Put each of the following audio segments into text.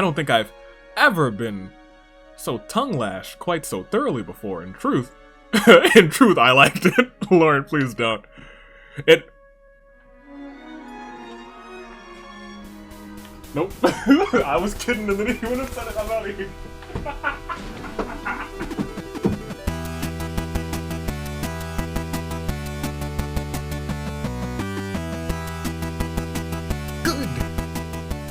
I don't think I've ever been so tongue-lashed quite so thoroughly before. In truth, I liked it. Laurent, please don't. Nope. I was kidding, and then he would have said it. I'm out of here.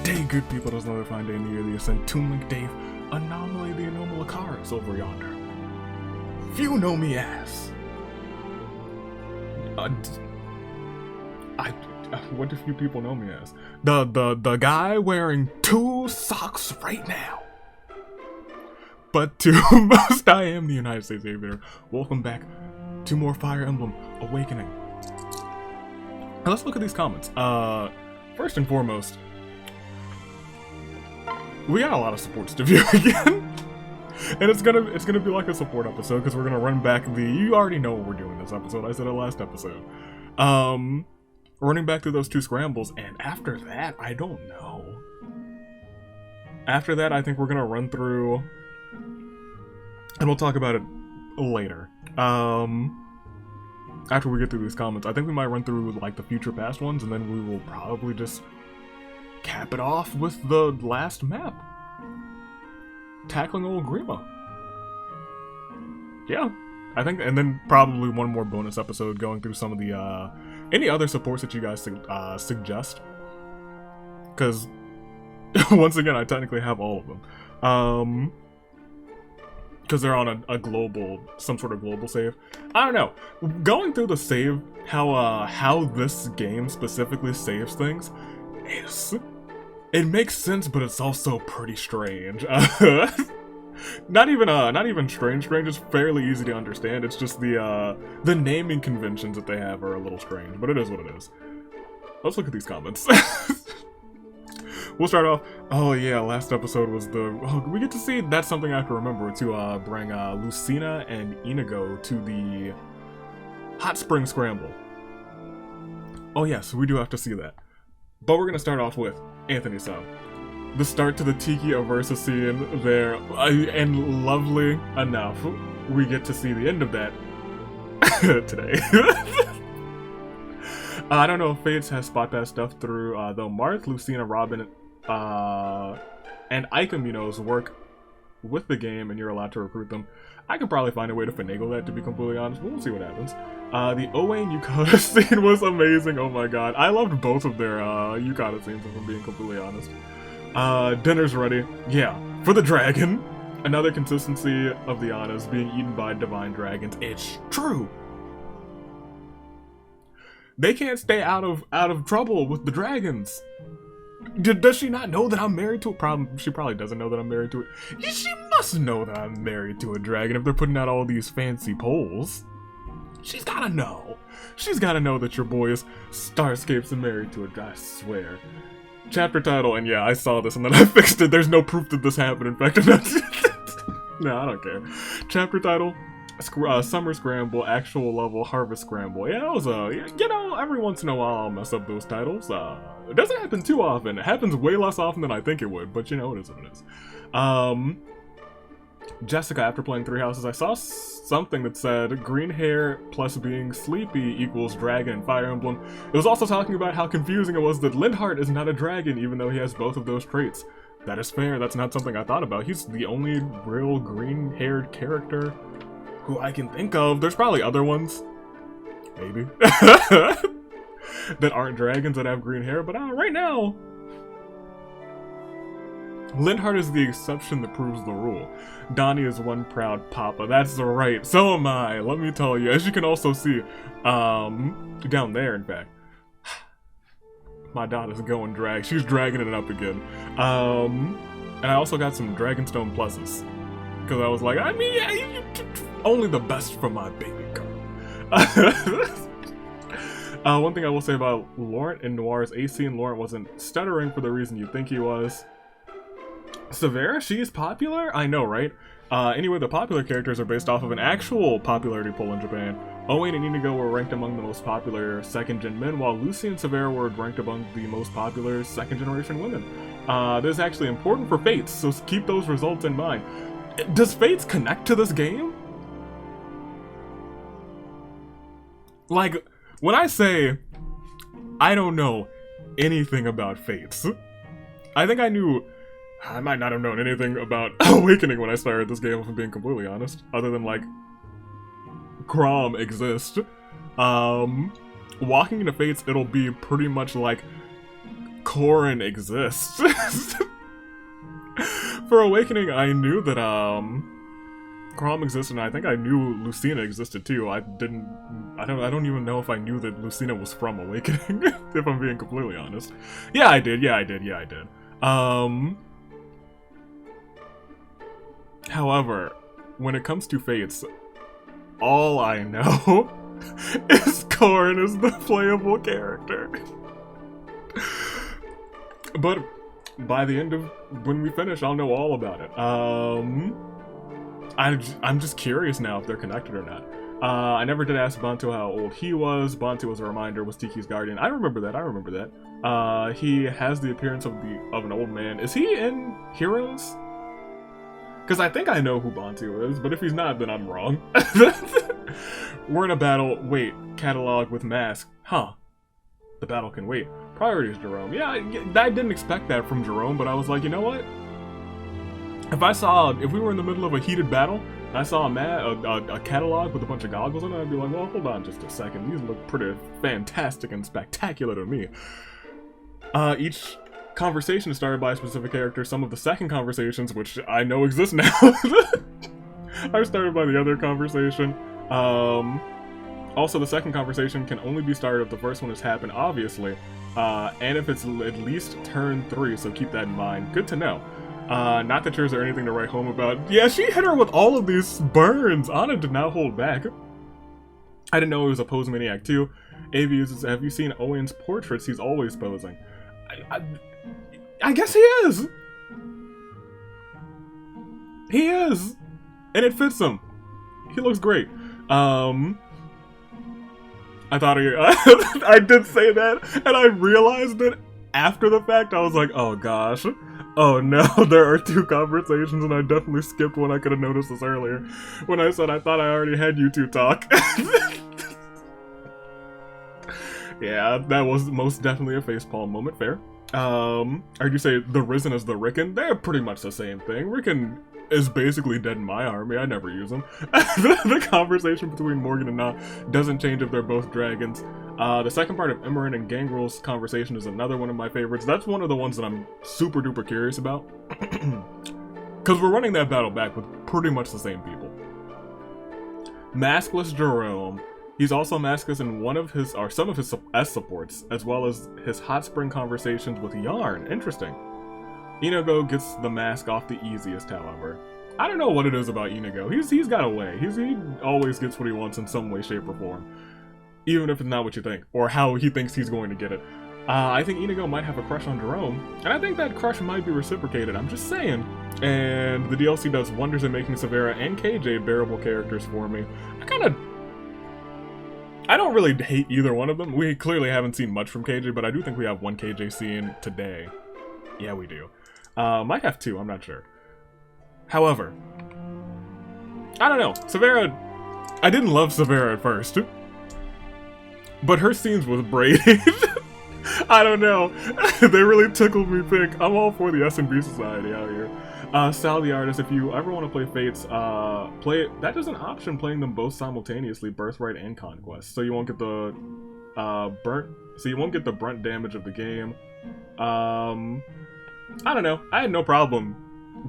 Day, good people, does another fine day near the Ascent. Toon Link Dave, Anomaly the Anomalakara is over yonder. Few know me as. What do few people know me as? The guy wearing 2 socks right now. But to most, I am the United States Aviator. Welcome back to more Fire Emblem Awakening. Now let's look at these comments. First and foremost, we got a lot of supports to view again, and it's gonna be like a support episode because we're gonna run back you already know what we're doing this episode. I said it last episode. Running back through those 2 scrambles, and after that, I don't know. After that, I think we're gonna run through, and we'll talk about it later. After we get through these comments, I think we might run through like the future past ones, and then we will probably just cap it off with the last map. Tackling old Grima. Yeah, I think, and then probably one more bonus episode going through some of the, any other supports that you guys suggest. Because, once again, I technically have all of them. Because they're on a global, some sort of global save. I don't know. Going through the save, how this game specifically saves things, it makes sense, but it's also pretty strange. Not even strange. It's fairly easy to understand. It's just the naming conventions that they have are a little strange, but it is what it is. Let's look at these comments. We'll start off. Oh yeah, last episode was we get to see. That's something I have to remember to bring Lucina and Inigo to the Hot Springs Scramble. Oh yes, we do have to see that. But we're gonna start off with Anthony-san. The start to the Tiki Aversa scene there, and lovely enough, we get to see the end of that today. I don't know if Fates has spot that stuff through, though Marth, Lucina, Robin, and Ikemunos work with the game and you're allowed to recruit them. I can probably find a way to finagle that, to be completely honest, but we'll see what happens. The Owain Yukata scene was amazing, oh my god. I loved both of their Yukata scenes, if I'm being completely honest. Dinner's ready. Yeah, for the dragon. Another consistency of the Anas being eaten by divine dragons. It's true. They can't stay out of trouble with the dragons. Does she not know that I'm married to a She probably doesn't know that I'm married to it. She must know that I'm married to a dragon if they're putting out all these fancy polls. She's gotta know. She's gotta know that your boy is Starscape's and married to a dragon, I swear. Chapter title, and yeah, I saw this and then I fixed it. There's no proof that this happened. In fact, I'm not. No, I don't care. Chapter title, Summer Scramble, Actual Level, Harvest Scramble. Yeah, that was you know, every once in a while I'll mess up those titles. It doesn't happen too often. It happens way less often than I think it would, but you know, it is what it is. Jessica, after playing 3 houses, I saw something that said green hair plus being sleepy equals dragon and Fire Emblem. It was also talking about how confusing it was that Lindhart is not a dragon, even though he has both of those traits. That is fair. That's not something I thought about. He's the only real green-haired character who I can think of. There's probably other ones, maybe, that aren't dragons that have green hair, but right now, Lindhart is the exception that proves the rule. Donnie is one proud papa. That's right. So am I. Let me tell you. As you can also see, down there, in fact, my daughter's going drag. She's dragging it up again. And I also got some Dragonstone pluses because I was like, I mean, yeah, only the best for my baby girl. One thing I will say about Laurent and Noir's AC and Laurent wasn't stuttering for the reason you think he was. Severa, she is popular? I know, right? Anyway, the popular characters are based off of an actual popularity poll in Japan. Owen and Inigo were ranked among the most popular second-gen men, while Lucy and Severa were ranked among the most popular second-generation women. This is actually important for Fates, so keep those results in mind. Does Fates connect to this game? Like, when I say I don't know anything about Fates, I think I might not have known anything about Awakening when I started this game, if I'm being completely honest, other than, like, Crom exists. Walking into Fates, it'll be pretty much like Corrin exists. For Awakening, I knew that, Crom existed, and I think I knew Lucina existed too. I don't even know if I knew that Lucina was from Awakening, if I'm being completely honest. Yeah, I did. However, when it comes to Fates, all I know is Corrin is the playable character. But by the end of when we finish, I'll know all about it. I'm just curious now if they're connected or not. I never did ask Bantu how old he was. Bantu, as a reminder, was Tiki's guardian. I remember that. He has the appearance of an old man. Is he in Heroes? Because I think I know who Bantu is, but if he's not, then I'm wrong. We're in a battle. Wait, catalog with mask. Huh. The battle can wait. Priorities, Jerome. Yeah, I didn't expect that from Jerome, but I was like, you know what? If we were in the middle of a heated battle, and I saw a catalog with a bunch of goggles on it, I'd be like, well, hold on just a second. These look pretty fantastic and spectacular to me. Each conversation is started by a specific character. Some of the second conversations, which I know exist now, are started by the other conversation. Also, the second conversation can only be started if the first one has happened, obviously, and if it's at least turn 3, so keep that in mind. Good to know. Not that yours are anything to write home about. Yeah, she hit her with all of these burns. Anna did not hold back. I didn't know he was a pose maniac too. AV uses, have you seen Owen's portraits? He's always posing. I guess he is. He is. And it fits him. He looks great. I thought I did say that, and I realized it after the fact. I was like, oh gosh. Oh no, there are 2 conversations, and I definitely skipped one. I could have noticed this earlier when I said I thought I already had you 2 talk. Yeah, that was most definitely a facepalm moment, fair. Or you say the Risen is the Rickon? They're pretty much the same thing. Rickon is basically dead in my army. I never use them. The conversation between Morgan and Na doesn't change if they're both dragons. The second part of Emerin and Gangrel's conversation is another one of my favorites. That's one of the ones that I'm super duper curious about. Because we're running that battle back with pretty much the same people. Maskless Jerome. He's also maskless in some of his S supports, as well as his hot spring conversations with Yarn. Interesting. Inigo gets the mask off the easiest, however. I don't know what it is about Inigo. He's got a way. He always gets what he wants in some way, shape, or form. Even if it's not what you think, or how he thinks he's going to get it. I think Inigo might have a crush on Jerome, and I think that crush might be reciprocated, I'm just saying. And the DLC does wonders in making Severa and KJ bearable characters for me. I don't really hate either one of them. We clearly haven't seen much from KJ, but I do think we have one KJ scene today. Yeah, we do. Might have 2, I'm not sure. However, I don't know. Severa, I didn't love Severa at first. But her scenes with braiding, I don't know. They really tickled me pink. I'm all for the S&B society out here. Sal the artist, if you ever want to play Fates, that is an option, playing them both simultaneously, Birthright and Conquest. So you won't get the brunt damage of the game. I don't know. I had no problem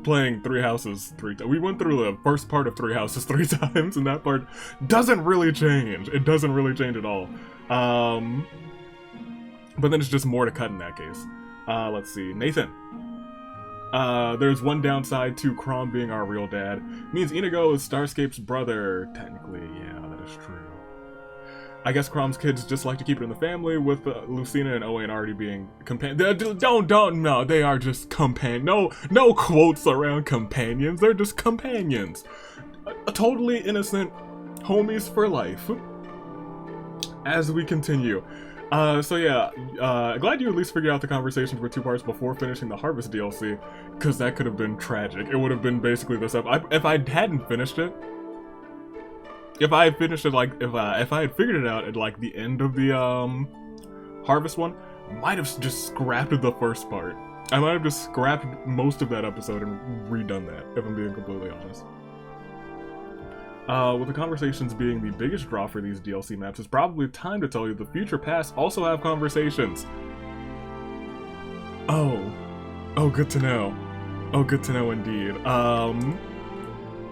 playing 3 houses 3 times. We went through the first part of 3 houses 3 times, and that part doesn't really change. It doesn't really change at all. But then it's just more to cut in that case. Let's see. Nathan. There's one downside to Crom being our real dad. Means Inigo is Starscape's brother. Technically, yeah, that is true. I guess Crom's kids just like to keep it in the family, with Lucina and Owen already being no, they are just no quotes around companions, they're just companions. Totally innocent homies for life. as we continue. So yeah, glad you at least figured out the conversations were 2 parts before finishing the Harvest DLC, because that could have been tragic. It would have been basically this up. If I hadn't finished it, if I had finished it like, if I had figured it out at like the end of the Harvest one, might have just scrapped the first part. I might have just scrapped most of that episode and redone that, if I'm being completely honest. With the conversations being the biggest draw for these DLC maps, it's probably time to tell you the future past also have conversations. Oh, good to know. Oh, good to know indeed.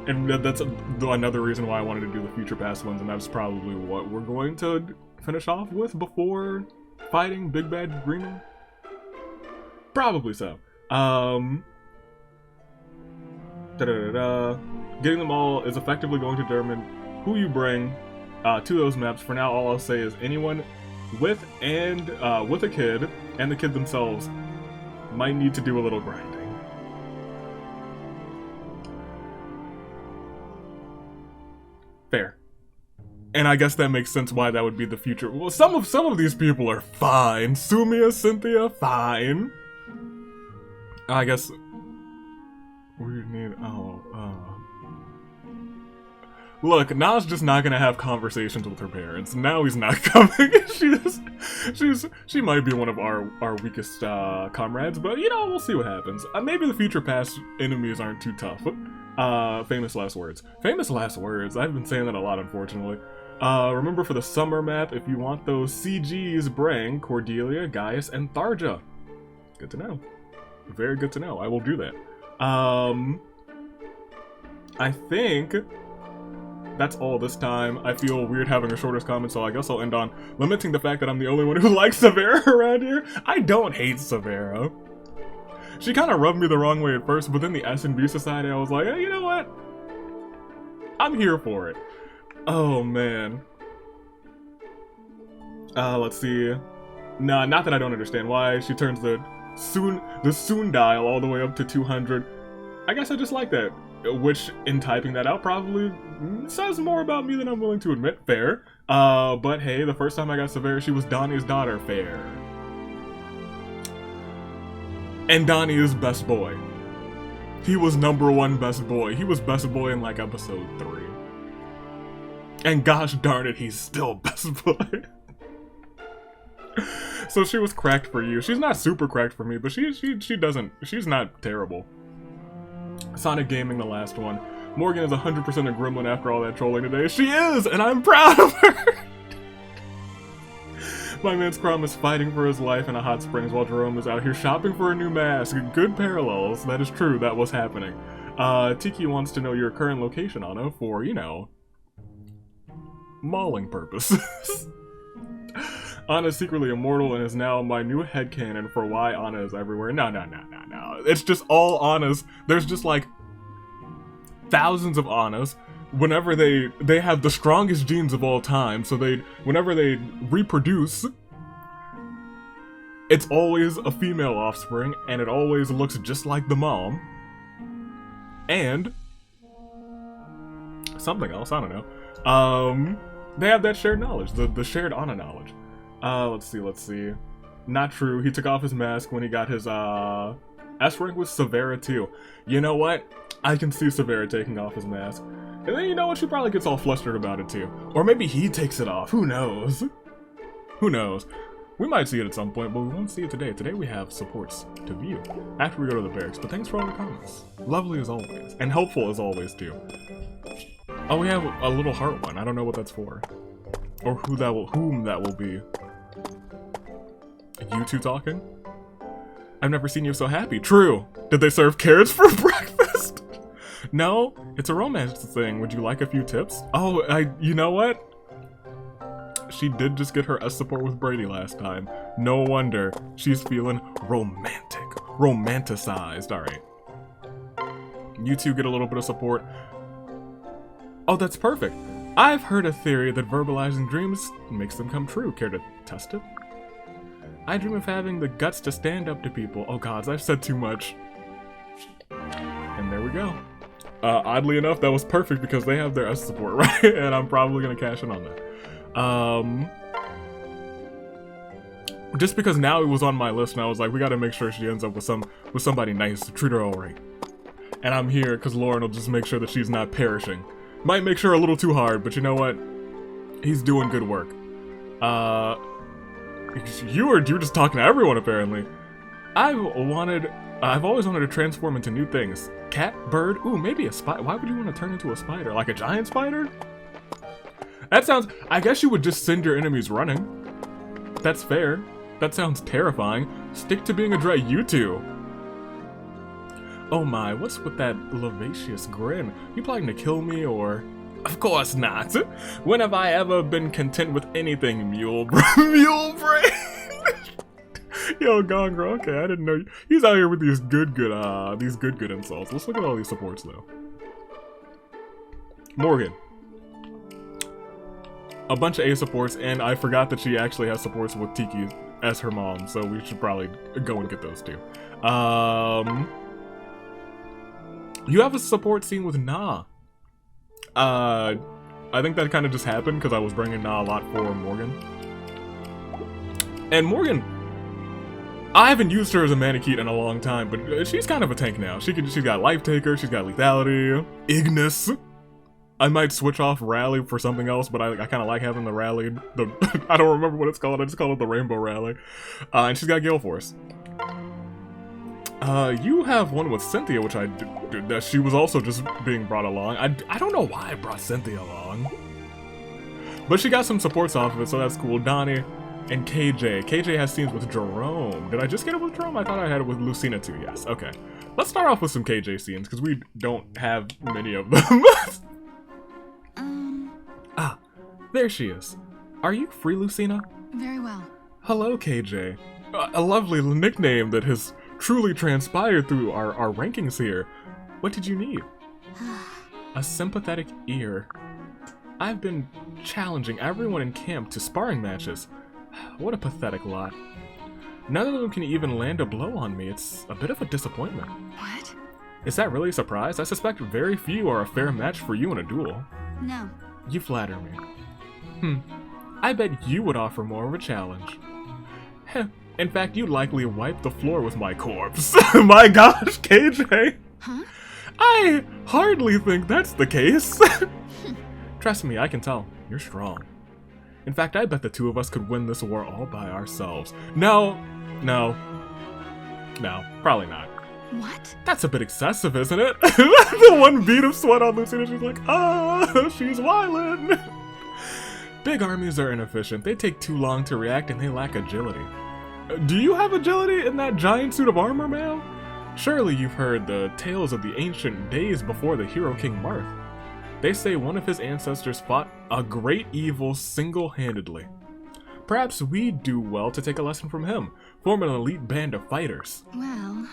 And that's another reason why I wanted to do the future past ones, and that's probably what we're going to finish off with before fighting Big Bad Greenman. Probably so. Getting them all is effectively going to determine who you bring to those maps. For now, all I'll say is anyone with a kid and the kid themselves might need to do a little grinding. Fair. And I guess that makes sense why that would be the future. Well, some of these people are fine. Sumia, Cynthia, fine. I guess we need. Look, Na's just not gonna have conversations with her parents. Now he's not coming. She might be one of our weakest comrades, but you know, we'll see what happens. Maybe the future past enemies aren't too tough. Famous last words. Famous last words. I've been saying that a lot, unfortunately. Remember for the summer map, if you want those CGs, bring Cordelia, Gaius, and Tharja. Good to know. Very good to know. I will do that. I think that's all this time. I feel weird having a shortest comment, so I guess I'll end on lamenting the fact that I'm the only one who likes Severa around here. I don't hate Severa. She kind of rubbed me the wrong way at first, but then the S&B Society, I was like, hey, you know what? I'm here for it. Oh, man. Let's see. Nah, not that I don't understand why she turns the soon dial all the way up to 200. I guess I just like that. Which, in typing that out, probably says more about me than I'm willing to admit. Fair. But hey, the first time I got Severa, she was Donnie's daughter. Fair. And Donnie is best boy. He was #1 best boy. He was best boy in like episode 3. And gosh darn it, he's still best boy. So she was cracked for you. She's not super cracked for me, but she's not terrible. Sonic Gaming, the last one. Morgan is 100% a gremlin after all that trolling today. She is, and I'm proud of her. My man's Crom is fighting for his life in a hot springs while Jerome is out here shopping for a new mask. Good parallels. That is true. That was happening. Tiki wants to know your current location, Anna, for, you know, mauling purposes. Anna's secretly immortal and is now my new headcanon for why Anna is everywhere. No. It's just all Annas. There's just like thousands of Annas. Whenever they have the strongest genes of all time, so whenever they reproduce, it's always a female offspring, and it always looks just like the mom. And something else, I don't know. They have that shared knowledge, the shared Anna knowledge. Let's see. Not true. He took off his mask when he got his S rank with Severa too. You know what? I can see Severa taking off his mask. And then you know what? She probably gets all flustered about it too. Or maybe he takes it off. Who knows? Who knows? We might see it at some point, but we won't see it today. Today we have supports to view after we go to the barracks. But thanks for all the comments. Lovely as always. And helpful as always too. Oh, we have a little heart one. I don't know what that's for. Or whom that will be. You two talking? I've never seen you so happy. True. Did they serve carrots for breakfast? No, it's a romance thing. Would you like a few tips? Oh, you know what? She did just get her S support with Brady last time. No wonder she's feeling romantic. Romanticized. Alright. You two get a little bit of support. Oh, that's perfect. I've heard a theory that verbalizing dreams makes them come true. Care to test it? I dream of having the guts to stand up to people. Oh gods, I've said too much. And there we go. Oddly enough, that was perfect because they have their S support, right? And I'm probably gonna cash in on that. Just because now it was on my list, and I was like, we gotta make sure she ends up with somebody nice to treat her alright. And I'm here because Laurent will just make sure that she's not perishing. Might make sure a little too hard, but you know what? He's doing good work. You're just talking to everyone apparently. I've always wanted to transform into new things. Cat, bird, ooh, maybe a spider. Why would you want to turn into a spider? Like a giant spider? That sounds, I guess you would just send your enemies running. That's fair. That sounds terrifying. Stick to being a dragon, you two. Oh my, what's with that vivacious grin? You planning to kill me or? Of course not. When have I ever been content with anything, mule brain? Yo, Gongro, okay, I didn't know he's out here with these good insults. Let's look at all these supports though. Morgan. A bunch of A supports, and I forgot that she actually has supports with Tiki as her mom, so we should probably go and get those too. You have a support scene with Na. I think that kind of just happened because I was bringing Na a lot for Morgan. And Morgan, I haven't used her as a Manakete in a long time, but she's kind of a tank now. She's got Life Taker, she's got Lethality, Ignis. I might switch off Rally for something else, but I kind of like having the Rally. I don't remember what it's called. I just call it the Rainbow Rally. And she's got Gale Force. You have one with Cynthia, which that she was also just being brought along. I don't know why I brought Cynthia along. But she got some supports off of it, so that's cool. Donnie and KJ. KJ has scenes with Jerome. Did I just get it with Jerome? I thought I had it with Lucina too, yes. Okay. Let's start off with some KJ scenes, because we don't have many of them. Ah, there she is. Are you free, Lucina? Very well. Hello, KJ. A lovely nickname that has truly transpired through our rankings here. What did you need? A sympathetic ear. I've been challenging everyone in camp to sparring matches. What a pathetic lot. None of them can even land a blow on me. It's a bit of a disappointment. What? Is that really a surprise? I suspect very few are a fair match for you in a duel. No. You flatter me. I bet you would offer more of a challenge. In fact, you'd likely wipe the floor with my corpse. My gosh, KJ! Huh? I hardly think that's the case. Trust me, I can tell. You're strong. In fact, I bet the two of us could win this war all by ourselves. No, probably not. What? That's a bit excessive, isn't it? The one bead of sweat on Lucina, she's like, she's wildin'. Big armies are inefficient. They take too long to react and they lack agility. Do you have agility in that giant suit of armor, ma'am? Surely you've heard the tales of the ancient days before the hero King Marth. They say one of his ancestors fought a great evil single-handedly. Perhaps we'd do well to take a lesson from him, form an elite band of fighters. Well...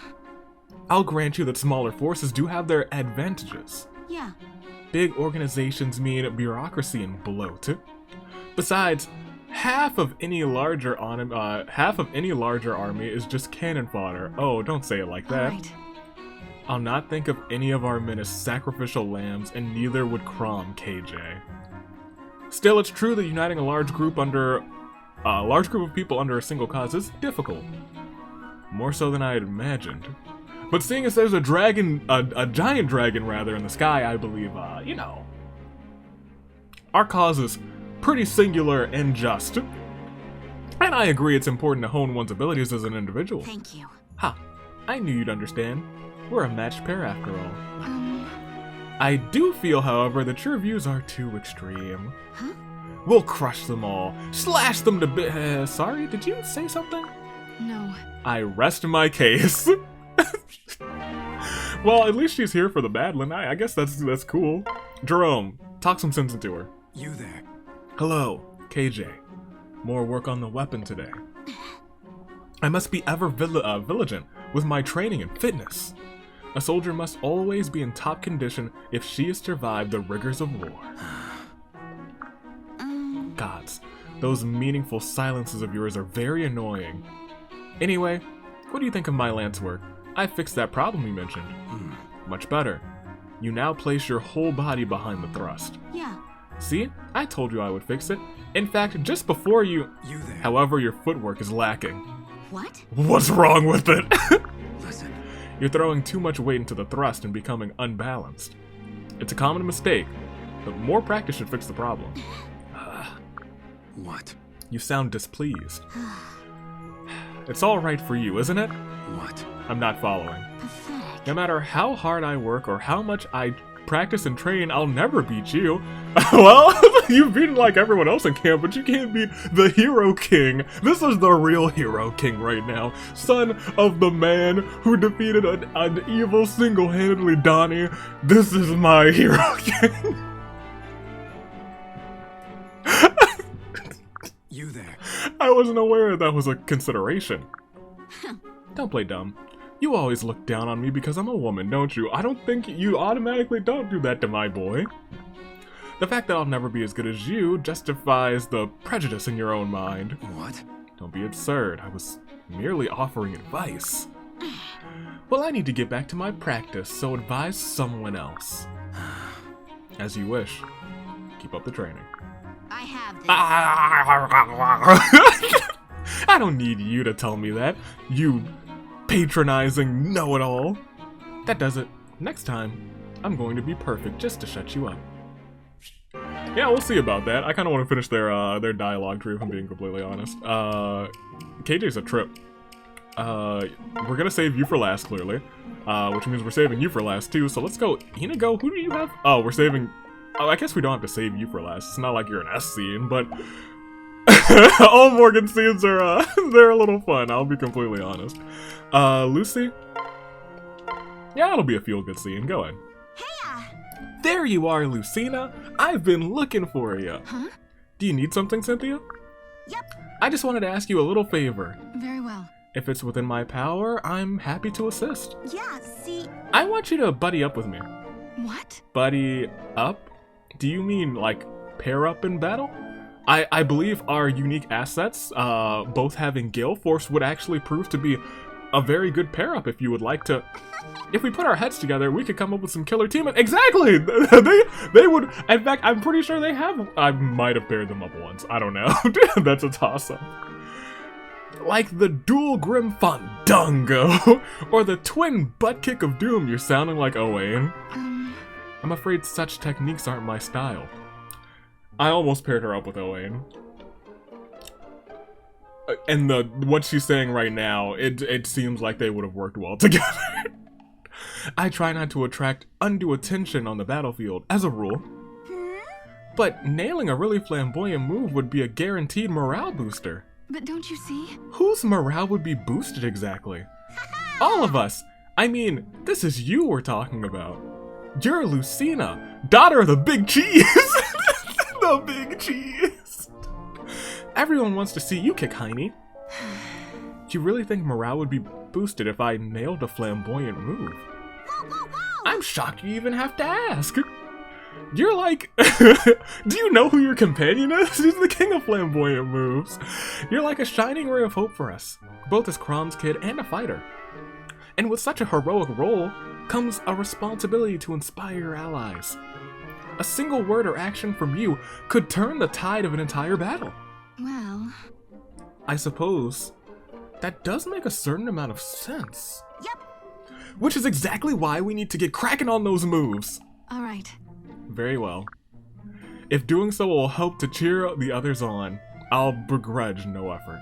I'll grant you that smaller forces do have their advantages. Yeah. Big organizations mean bureaucracy and bloat. Besides, half of any larger army is just cannon fodder. Oh, don't say it like that. All right. I'll not think of any of our men as sacrificial lambs, and neither would Crom, KJ. Still, it's true that uniting a large group of people under a single cause is difficult. More so than I had imagined. But seeing as there's a giant dragon rather, in the sky, I believe, our cause is pretty singular and just. And I agree it's important to hone one's abilities as an individual. Thank you. Ha! I knew you'd understand. We're a matched pair after all. I do feel, however, that your views are too extreme. Huh? We'll crush them all. Slash them to bits. Sorry, did you say something? No. I rest my case. Well, at least she's here for the battling. I guess that's cool. Jerome, talk some sense into her. You there. Hello, KJ. More work on the weapon today. I must be ever vigilant with my training and fitness. A soldier must always be in top condition if she is to survive the rigors of war. Gods, those meaningful silences of yours are very annoying. Anyway, what do you think of my lance work? I fixed that problem you mentioned. Much better. You now place your whole body behind the thrust. Yeah. See? I told you I would fix it. In fact, just before you... You there. However, your footwork is lacking. What? What's wrong with it? Listen. You're throwing too much weight into the thrust and becoming unbalanced. It's a common mistake, but more practice should fix the problem. What? You sound displeased. It's all right for you, isn't it? What? I'm not following. Pathetic. No matter how hard I work or how much I practice and train, I'll never beat you. Well, you've beaten like everyone else in camp, but you can't beat the Hero King. This is the real Hero King right now. Son of the man who defeated an evil single-handedly Donnie. This is my Hero King. You there. I wasn't aware that was a consideration. Don't play dumb. You always look down on me because I'm a woman, don't you? I don't think you automatically don't do that to my boy. The fact that I'll never be as good as you justifies the prejudice in your own mind. What? Don't be absurd. I was merely offering advice. Well, I need to get back to my practice, so advise someone else. As you wish. Keep up the training. I have this. I don't need you to tell me that, you patronizing know-it-all. That does it. Next time, I'm going to be perfect just to shut you up. Yeah, we'll see about that. I kind of want to finish their dialogue tree, if I'm being completely honest. KJ's a trip. We're gonna save you for last, clearly. Which means we're saving you for last, too. So let's go. Inigo, who do you have? Oh, we're saving... Oh, I guess we don't have to save you for last. It's not like you're an S scene, but... all Morgan scenes are, they're a little fun, I'll be completely honest. Lucy? Yeah, it'll be a feel-good scene. Go ahead. Hey! There you are, Lucina. I've been looking for you. Huh? Do you need something, Cynthia? Yep. I just wanted to ask you a little favor. Very well. If it's within my power, I'm happy to assist. Yeah, see... I want you to buddy up with me. What? Buddy up? Do you mean, like, pair up in battle? I believe our unique assets, both having Gale Force, would actually prove to be a very good pair-up if you would like to. If we put our heads together, we could come up with some killer team. Exactly! they would. In fact, I'm pretty sure they have. I might have paired them up once. I don't know. That's a toss-up. Like the dual Grim Fandango, or the twin butt kick of doom. You're sounding like Owain. I'm afraid such techniques aren't my style. I almost paired her up with Owain. And what she's saying right now, it seems like they would have worked well together. I try not to attract undue attention on the battlefield, as a rule. But nailing a really flamboyant move would be a guaranteed morale booster. But don't you see? Whose morale would be boosted exactly? All of us! I mean, this is you we're talking about. You're Lucina, daughter of the Big Cheese! The Big Cheese! Everyone wants to see you kick Heine. Do you really think morale would be boosted if I nailed a flamboyant move? Whoa, whoa, whoa! I'm shocked you even have to ask. You're like... Do you know who your companion is? He's the king of flamboyant moves. You're like a shining ray of hope for us, both as Crom's kid and a fighter. And with such a heroic role comes a responsibility to inspire your allies. A single word or action from you could turn the tide of an entire battle. Well... I suppose that does make a certain amount of sense. Yep. Which is exactly why we need to get cracking on those moves. Alright. Very well. If doing so will help to cheer the others on, I'll begrudge no effort.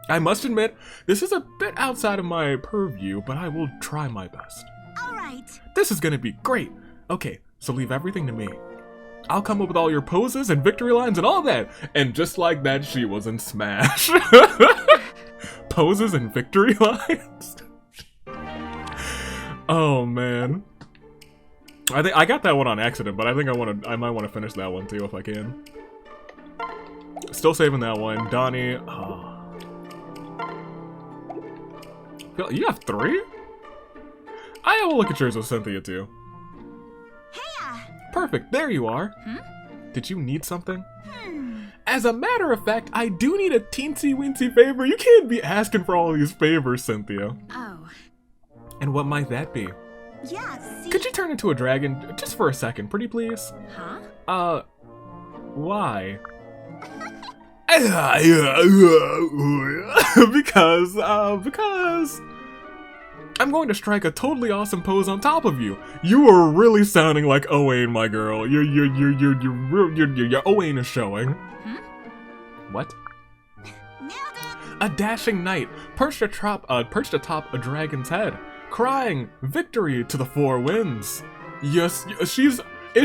I must admit, this is a bit outside of my purview, but I will try my best. Alright. This is gonna be great. Okay, so leave everything to me. I'll come up with all your poses and victory lines and all that. And just like that, she was in Smash. Poses and victory lines? Oh, man. I got that one on accident, but I think I might want to finish that one too if I can. Still saving that one. Donnie. Oh. You have 3? I will look at yours with Cynthia too. Perfect, there you are. Did you need something? As a matter of fact, I do need a teensy-weensy favor. You can't be asking for all these favors, Cynthia. Oh. And what might that be? Yeah, see... Could you turn into a dragon just for a second, pretty please? Huh? Why? Because I'm going to strike a totally awesome pose on top of you. You are really sounding like Owain, my girl. Your Owain is showing. What? A dashing knight perched atop a dragon's head, crying victory to the four winds. Yes, is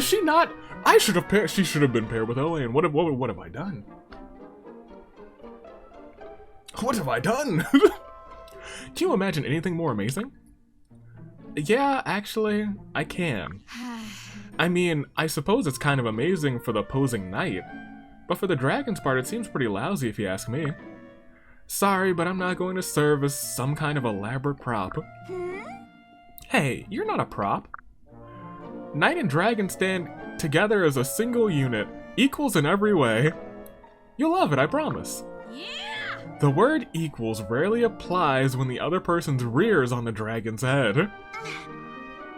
she not? She should have been paired with Owain. What have I done? What have I done? Can you imagine anything more amazing? Yeah, actually, I can. I mean, I suppose it's kind of amazing for the posing knight, but for the dragon's part, it seems pretty lousy if you ask me. Sorry, but I'm not going to serve as some kind of elaborate prop. Hey, you're not a prop. Knight and dragon stand together as a single unit, equals in every way. You'll love it, I promise. Yeah! The word equals rarely applies when the other person's rears on the dragon's head.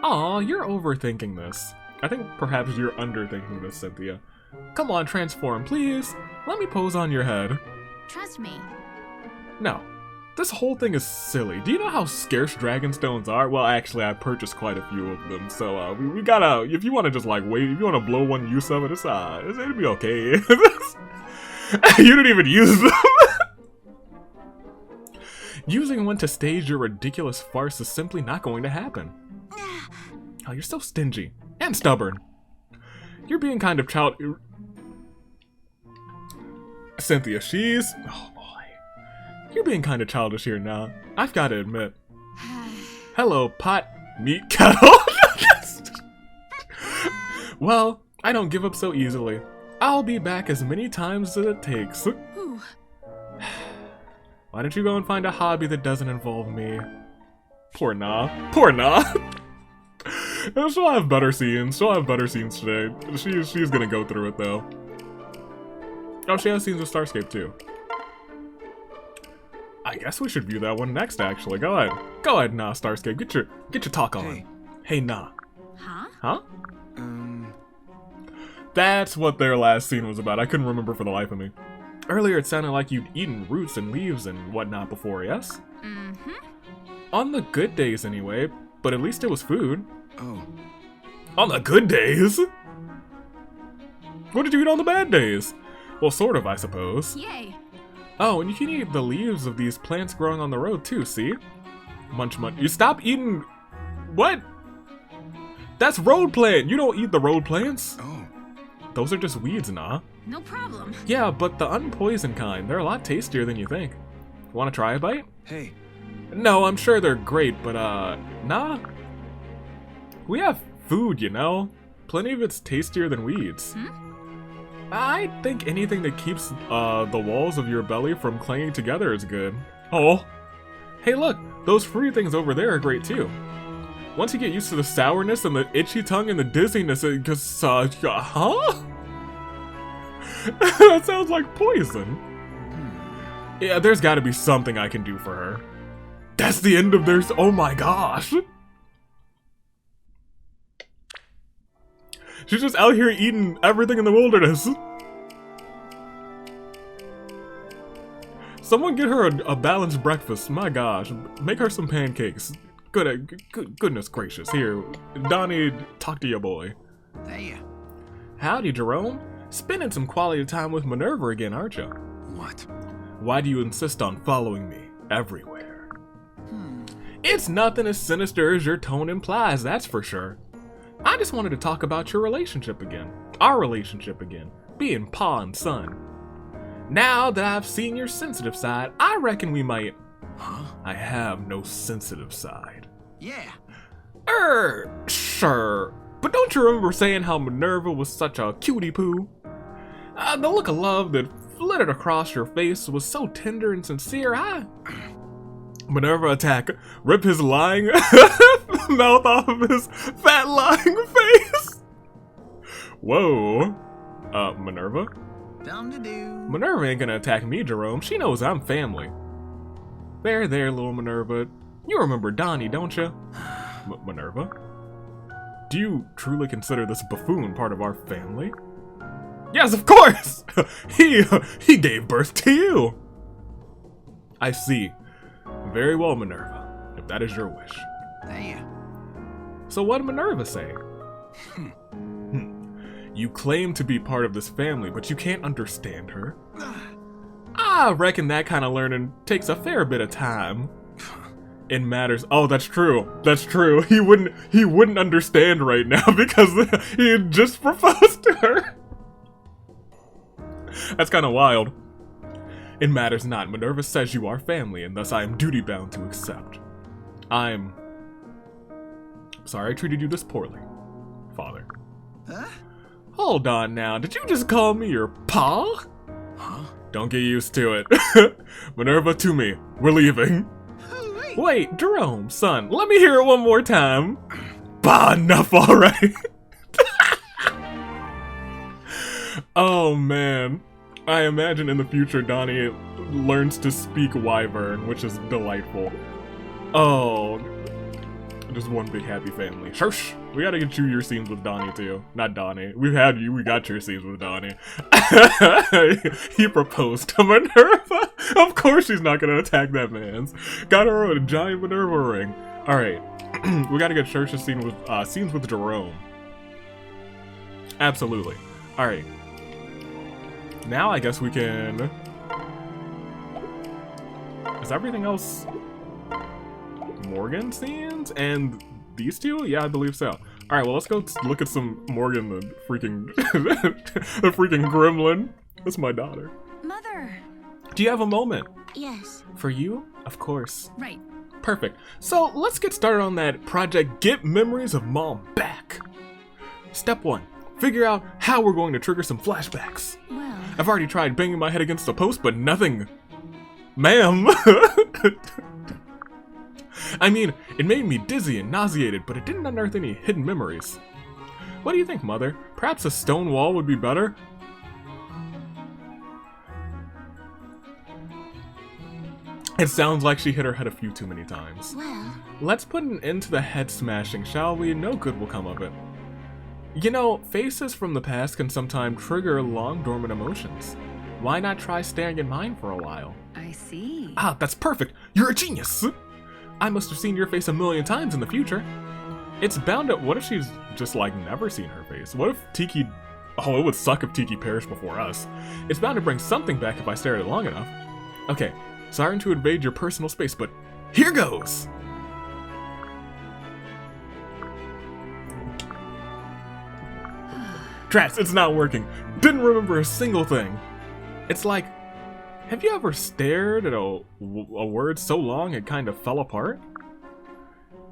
Aw, you're overthinking this. I think perhaps you're underthinking this, Cynthia. Come on, transform, please. Let me pose on your head. Trust me. No. This whole thing is silly. Do you know how scarce dragonstones are? Well, actually, I purchased quite a few of them, so we gotta. If you want to just like wait, if you want to blow one use of it, it'll be okay. You didn't even use them. Using one to stage your ridiculous farce is simply not going to happen. Oh, you're so stingy and stubborn. You're being kind of Cynthia, she's. Oh boy. You're being kind of childish here now. I've got to admit. Hello, pot, meat, kettle. Well, I don't give up so easily. I'll be back as many times as it takes. Ooh. Why don't you go and find a hobby that doesn't involve me? Poor Na. Poor Na. She'll have better scenes. She'll have better scenes today. She's gonna go through it though. Oh, she has scenes with Starscape too. I guess we should view that one next, actually. Go ahead. Go ahead, Na, Starscape. Get your talk on. Hey, Na. Huh? Huh? That's what their last scene was about. I couldn't remember for the life of me. Earlier, it sounded like you'd eaten roots and leaves and whatnot before, yes? Mm-hmm. On the good days, anyway. But at least it was food. Oh. On the good days? What did you eat on the bad days? Well, sort of, I suppose. Yay. Oh, and you can eat the leaves of these plants growing on the road, too, see? Munch. You stop eating... What? That's road plant! You don't eat the road plants! Oh. Those are just weeds, nah. No problem. Yeah, but the unpoisoned kind, they're a lot tastier than you think. Wanna try a bite? Hey. No, I'm sure they're great, but nah. We have food, you know? Plenty of it's tastier than weeds. I think anything that keeps the walls of your belly from clanging together is good. Oh. Hey look, those fruity things over there are great too. Once you get used to the sourness and the itchy tongue and the dizziness, huh? That sounds like poison. Yeah, there's gotta be something I can do for her. That's the end of their... Oh my gosh! She's just out here eating everything in the wilderness. Someone get her a balanced breakfast. My gosh, make her some pancakes. Goodness gracious. Here, Donnie, talk to your boy. There. Howdy, Jerome. Spending some quality time with Minerva again, aren't you? What? Why do you insist on following me everywhere? It's nothing as sinister as your tone implies, that's for sure. I just wanted to talk about your relationship again. Our relationship again. Being pa and son. Now that I've seen your sensitive side, I reckon we might... Huh? I have no sensitive side. Yeah. Sure. But don't you remember saying how Minerva was such a cutie poo? The look of love that flitted across your face was so tender and sincere, Minerva attack. Rip his lying mouth off of his fat lying face. Whoa. Minerva? Dum-de-doo. Minerva ain't gonna attack me, Jerome. She knows I'm family. There, little Minerva. You remember Donnie, don't you? Minerva? Do you truly consider this buffoon part of our family? Yes, of course! he gave birth to you! I see. Very well, Minerva, if that is your wish. There. So what did Minerva say? You claim to be part of this family, but you can't understand her. I reckon that kind of learning takes a fair bit of time. In matters. Oh, that's true. That's true. He wouldn't understand right now because he had just proposed to her. That's kind of wild. It matters not. Minerva says you are family, and thus I am duty-bound to accept. I'm sorry I treated you this poorly, Father. Huh? Hold on now. Did you just call me your pa? Huh? Don't get used to it. Minerva, to me. We're leaving. Wait, Jerome, son, let me hear it one more time. Bah, enough already. Oh, man. I imagine in the future Donnie learns to speak Wyvern, which is delightful. Oh, just one big happy family. Shush! We gotta get you your scenes with Donnie too. Not Donnie. We've had you, we got your scenes with Donnie. He proposed to Minerva. Of course she's not gonna attack that man's. Got her a giant Minerva ring. Alright. We gotta get Shush's scenes with Jerome. Absolutely. Alright. Now I guess we can... Is everything else Morgan scenes? And these two? Yeah, I believe so. Alright, well let's go look at some Morgan, the freaking the freaking gremlin. That's my daughter. Mother. Do you have a moment? Yes. For you? Of course. Right. Perfect. So let's get started on that project Get Memories of Mom Back. Step 1. Figure out how we're going to trigger some flashbacks. Well. I've already tried banging my head against a post, but nothing. Ma'am. I mean, it made me dizzy and nauseated, but it didn't unearth any hidden memories. What do you think, Mother? Perhaps a stone wall would be better? It sounds like she hit her head a few too many times. Well. Let's put an end to the head smashing, shall we? No good will come of it. You know, faces from the past can sometimes trigger long dormant emotions. Why not try staring at mine for a while? I see. Ah, that's perfect! You're a genius! I must have seen your face 1,000,000 times in the future. It's bound to... What if she's just, like, never seen her face? What if Tiki... Oh, it would suck if Tiki perished before us. It's bound to bring something back if I stare at it long enough. Okay, sorry to invade your personal space, but here goes! Drats, it's not working. Didn't remember a single thing. It's like... Have you ever stared at a word so long it kind of fell apart?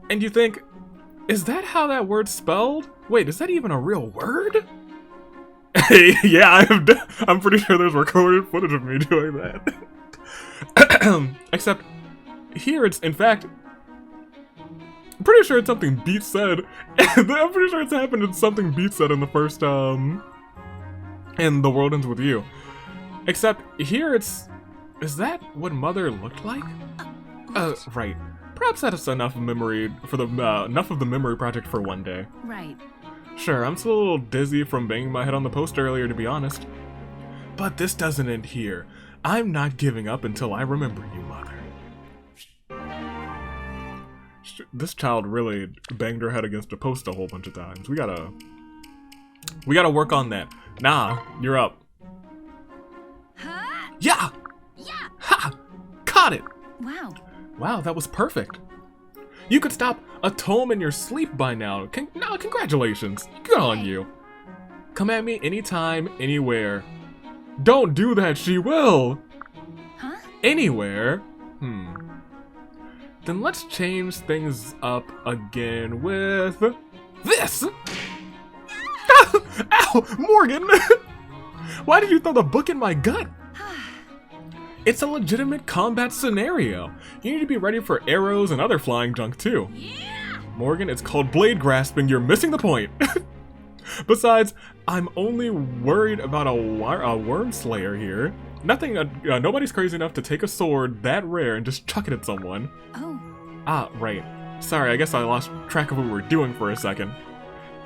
And you think, is that how that word's spelled? Wait, is that even a real word? Yeah, I'm pretty sure there's recorded footage of me doing that. Except, here it's, in fact, I'm pretty sure it's something Beat said. I'm pretty sure it's happened in something Beat said in the first, in The World Ends With You. Except here it's... Is that what Mother looked like? Right. Perhaps that's enough memory for the enough of the memory project for one day. Right. Sure, I'm still a little dizzy from banging my head on the post earlier, to be honest. But this doesn't end here. I'm not giving up until I remember you, Mother. This child really banged her head against a post a whole bunch of times. We gotta work on that. Nah, you're up. Huh? Yeah! Yeah! Ha! Caught it! Wow. Wow, that was perfect. You could stop a tome in your sleep by now. Congratulations. Good on you. Come at me anytime, anywhere. Don't do that, she will! Huh? Anywhere? Then let's change things up again with... this! Ow! Morgan! Why did you throw the book in my gut? It's a legitimate combat scenario. You need to be ready for arrows and other flying junk too. Yeah! Morgan, it's called blade grasping. You're missing the point. Besides, I'm only worried about a worm slayer here. Nothing. Nobody's crazy enough to take a sword that rare and just chuck it at someone. Oh. Ah, right. Sorry, I guess I lost track of what we were doing for a second.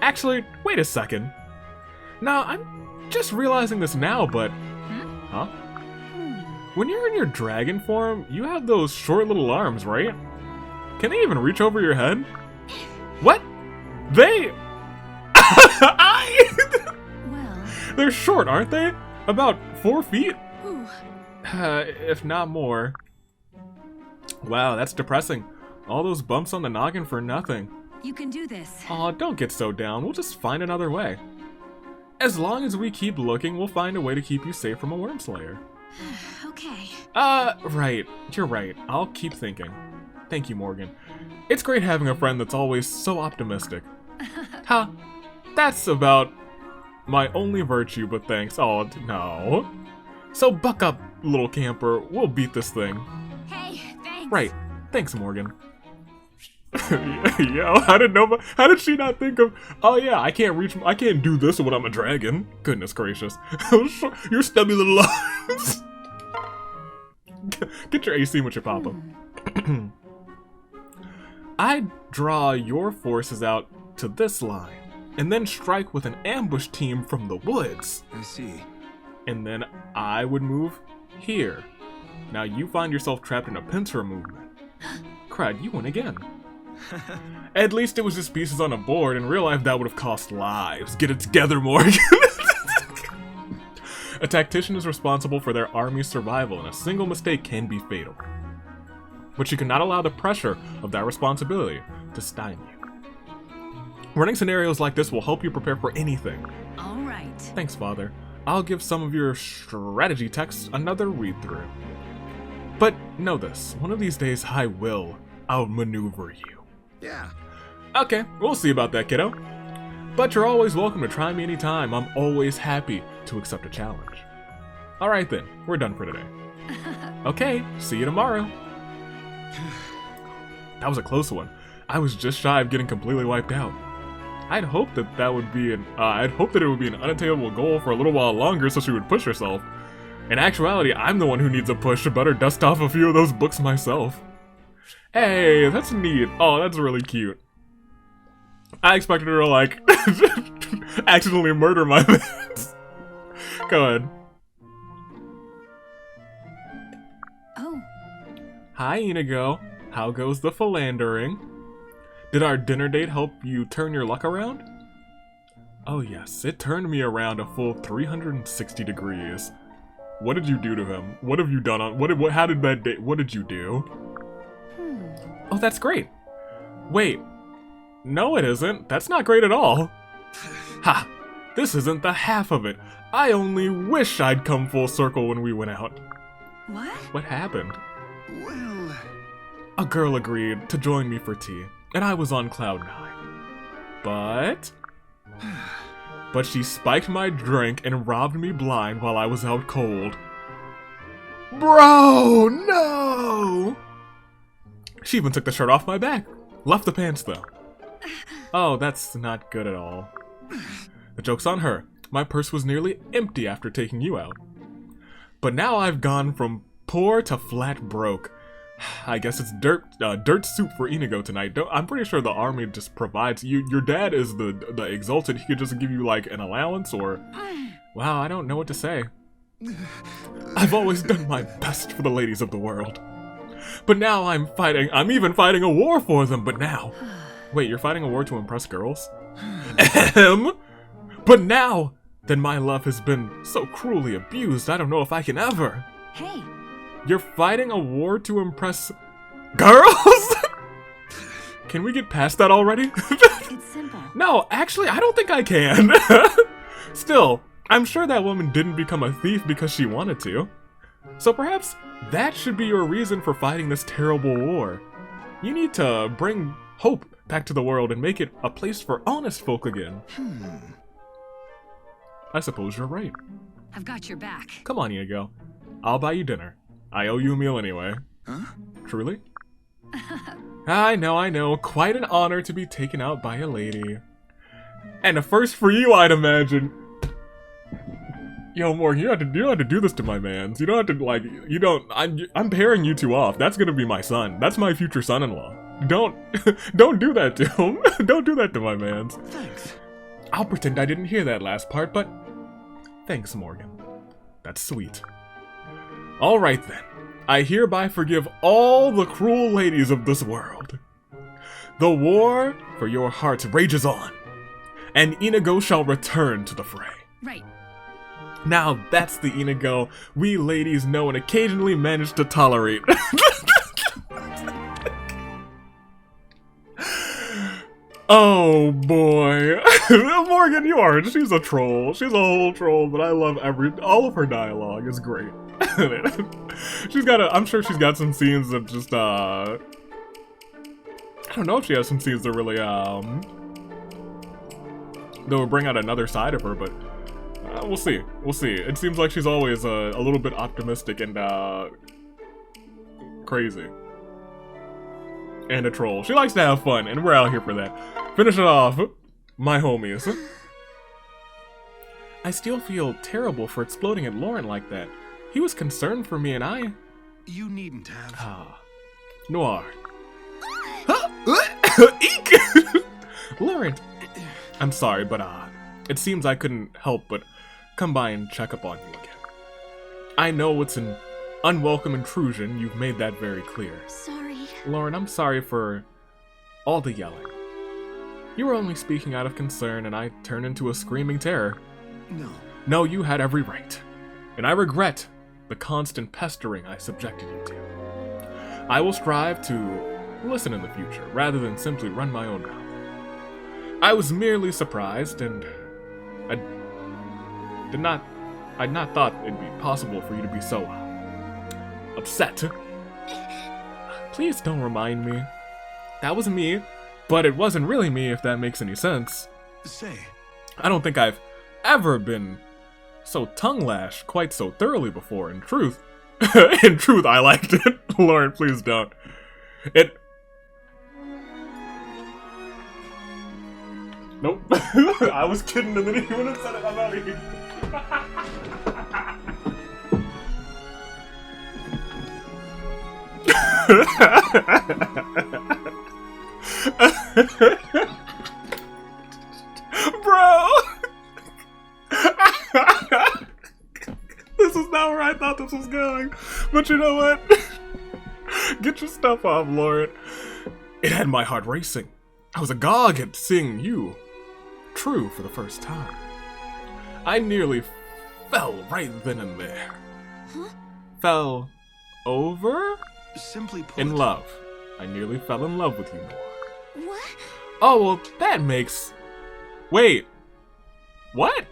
Actually, wait a second. No, just realizing this now, but... Huh? Hmm. When you're in your dragon form, you have those short little arms, right? Can they even reach over your head? What? They... Well. They're short, aren't they? About 4 feet? Ooh. If not more. Wow, that's depressing. All those bumps on the noggin for nothing. You can do this. Aw, don't get so down. We'll just find another way. As long as we keep looking, we'll find a way to keep you safe from a worm slayer. Okay. Right. You're right. I'll keep thinking. Thank you, Morgan. It's great having a friend that's always so optimistic. Ha! That's about my only virtue, but thanks. Oh, no. So buck up, little camper. We'll beat this thing. Hey, thanks. Right. Thanks, Morgan. Yo, how did she not think of, oh yeah, I can't do this when I'm a dragon. Goodness gracious. Your stubby little arms. Get your AC with your papa. I'd draw your forces out to this line, and then strike with an ambush team from the woods. I see. And then I would move here. Now you find yourself trapped in a pincer movement. Crud, you win again. At least it was just pieces on a board. In real life, that would have cost lives. Get it together, Morgan. A tactician is responsible for their army's survival, and a single mistake can be fatal. But you cannot allow the pressure of that responsibility to stymie you. Running scenarios like this will help you prepare for anything. All right. Thanks, Father. I'll give some of your strategy texts another read-through. But know this, one of these days I will outmaneuver you. Yeah. Okay, we'll see about that, kiddo. But you're always welcome to try me anytime. I'm always happy to accept a challenge. Alright then, we're done for today. Okay, see you tomorrow. That was a close one. I was just shy of getting completely wiped out. I'd hoped that it would be an unattainable goal for a little while longer so she would push herself. In actuality, I'm the one who needs a push to better dust off a few of those books myself. Hey, that's neat. Oh, that's really cute. I expected her to, like, accidentally murder my mans. Go ahead. Oh. Hi, Inigo. How goes the philandering? Did our dinner date help you turn your luck around? Oh yes, it turned me around a full 360 degrees. What did you do to him? What have you done on, how did that date, what did you do? Oh, that's great. Wait. No, it isn't. That's not great at all. Ha! This isn't the half of it. I only wish I'd come full circle when we went out. What? What happened? Well... A girl agreed to join me for tea, and I was on cloud 9. But she spiked my drink and robbed me blind while I was out cold. Bro, no! She even took the shirt off my back. Left the pants, though. Oh, that's not good at all. The joke's on her. My purse was nearly empty after taking you out. But now I've gone from poor to flat broke. I guess it's dirt soup for Inigo tonight. I'm pretty sure the army just provides you. Your dad is the exalted. He could just give you like an allowance or... Wow, I don't know what to say. I've always done my best for the ladies of the world. But now I'm even fighting a war for them, but now... Wait, you're fighting a war to impress girls? But now that my love has been so cruelly abused, I don't know if I can ever... Hey. You're fighting a war to impress girls? Can we get past that already? It's simple. No, actually, I don't think I can. Still, I'm sure that woman didn't become a thief because she wanted to. So perhaps that should be your reason for fighting this terrible war. You need to bring hope back to the world and make it a place for honest folk again. I suppose you're right. I've got your back. Come on, Inigo. I'll buy you dinner. I owe you a meal anyway. Huh? Truly? I know. Quite an honor to be taken out by a lady. And a first for you, I'd imagine. Yo, Morgan, you don't have to do this to my mans. You don't have to, like, I'm pairing you two off. That's gonna be my son. That's my future son-in-law. Don't do that to him. Don't do that to my mans. Thanks. I'll pretend I didn't hear that last part, but Thanks, Morgan. That's sweet. Alright then. I hereby forgive all the cruel ladies of this world. The war for your hearts rages on, and Inigo shall return to the fray. Right. Now that's the Inigo we ladies know and occasionally manage to tolerate. Oh boy. Morgan, she's a troll. She's a whole troll, but I love all of her dialogue is great. I'm sure she's got some scenes that just, I don't know if she has some scenes that really, that will bring out another side of her, but we'll see. We'll see. It seems like she's always a little bit optimistic and, crazy. And a troll. She likes to have fun, and we're out here for that. Finish it off, my homies. I still feel terrible for exploding at Laurent like that. He was concerned for me and I... You needn't have. Ah. Noir. Eek! Laurent, I'm sorry, but it seems I couldn't help but come by and check up on you again. I know it's an unwelcome intrusion, you've made that very clear. Sorry. Laurent, I'm sorry for all the yelling. You were only speaking out of concern and I turned into a screaming terror. No. No, you had every right. And I regret the constant pestering I subjected you to. I will strive to listen in the future, rather than simply run my own mouth. I was merely surprised, and I'd not thought it'd be possible for you to be so upset. Please don't remind me. That was me, but it wasn't really me, if that makes any sense. Say. I don't think I've ever been so tongue-lashed quite so thoroughly before, in truth. In truth, I liked it. Laurent, please don't. Nope. I was kidding, and then he went and said it. I'm out of here. Bro! This is not where I thought this was going. But you know what? Get your stuff off, Laurent. It had my heart racing. I was agog at seeing you true for the first time. I nearly fell right then and there. Huh? Fell over? Simply put. In love. I nearly fell in love with you, Noir. What? Oh, well, that makes... Wait. What?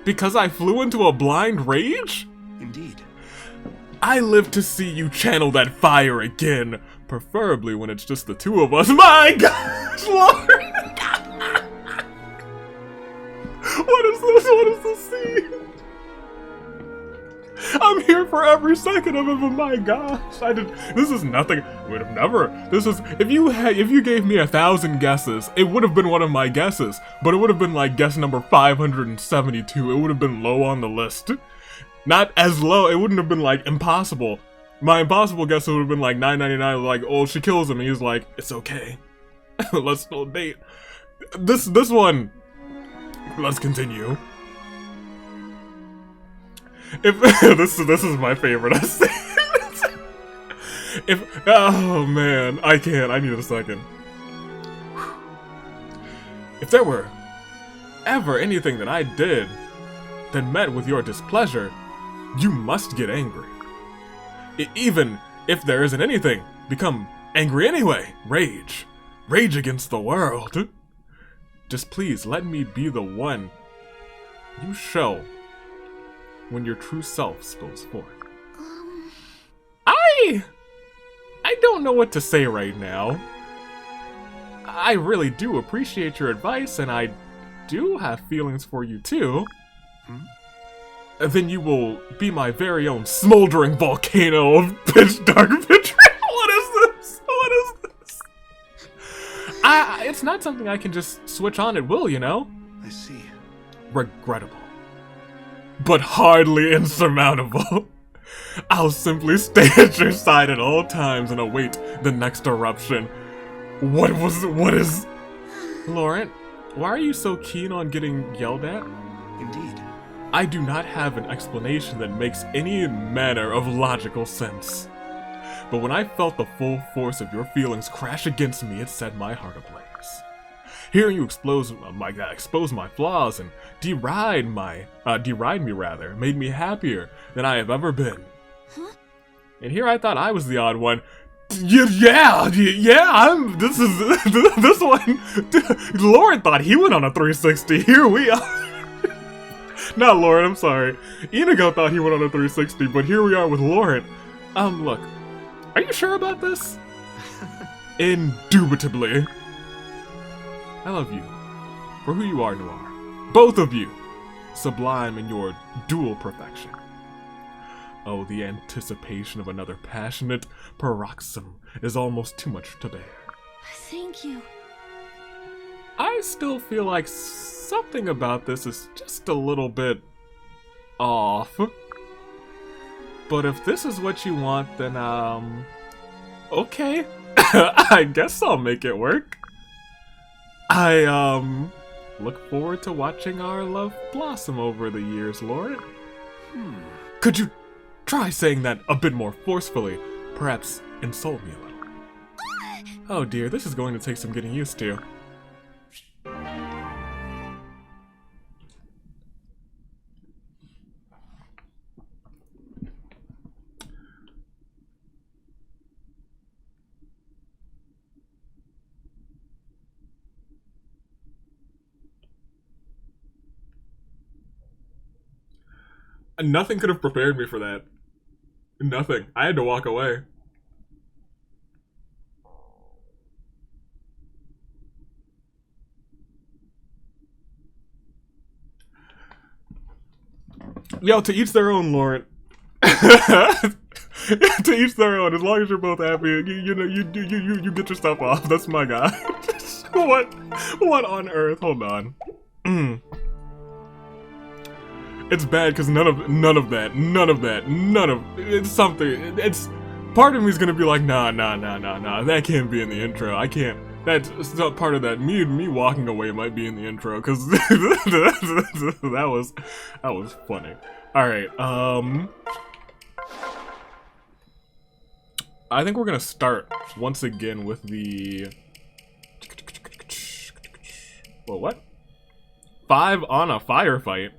Because I flew into a blind rage? Indeed. I live to see you channel that fire again. Preferably when it's just the two of us. My gosh, Lord! What is this? What is this scene? I'm here for every second of it, but my gosh, this is nothing. Would have never. This is, if you gave me 1,000 guesses, it would have been one of my guesses, but it would have been like guess number 572. It would have been low on the list. Not as low, it wouldn't have been like impossible. My impossible guess would have been like 999, like, oh, she kills him, and he's like, it's okay. Let's still date. This one, let's continue. If this is my favorite. Oh man, I can't. I need a second. If there were ever anything that I did that met with your displeasure, you must get angry. Even if there isn't anything, become angry anyway. Rage. Rage against the world. Just please let me be the one you show when your true self spills forth. I don't know what to say right now. I really do appreciate your advice, and I do have feelings for you too. Then you will be my very own smoldering volcano of pitch dark betrayal. What is this? What is this? It's not something I can just switch on at will, you know? I see. Regrettable. But hardly insurmountable. I'll simply stay at your side at all times and await the next eruption. What is... Laurent, why are you so keen on getting yelled at? Indeed. I do not have an explanation that makes any manner of logical sense. But when I felt the full force of your feelings crash against me, it set my heart ablaze. Hearing you expose my flaws and deride me rather, made me happier than I have ever been. Huh? And here I thought I was the odd one. This one. Laurent thought he went on a 360. Here we are. Not Laurent, I'm sorry. Inigo thought he went on a 360, but here we are with Laurent. Look, are you sure about this? Indubitably. I love you for who you are, Noir. Both of you, sublime in your dual perfection. Oh, the anticipation of another passionate paroxysm is almost too much to bear. Thank you. I still feel like something about this is just a little bit off. But if this is what you want, then, okay. I guess I'll make it work. I, look forward to watching our love blossom over the years, Laurent. Could you try saying that a bit more forcefully? Perhaps insult me a little. Oh dear, this is going to take some getting used to. Nothing could have prepared me for that. Nothing. I had to walk away. Yo, to each their own, Laurent. To each their own. As long as you're both happy, you get your stuff off. That's my guy. What on earth? Hold on. It's bad because none of it's something. It's part of me is gonna be like, nah. That can't be in the intro. I can't. That's not part of that. Me walking away might be in the intro because that was funny. All right. I think we're gonna start once again with the. Well, what? 5 on a firefight.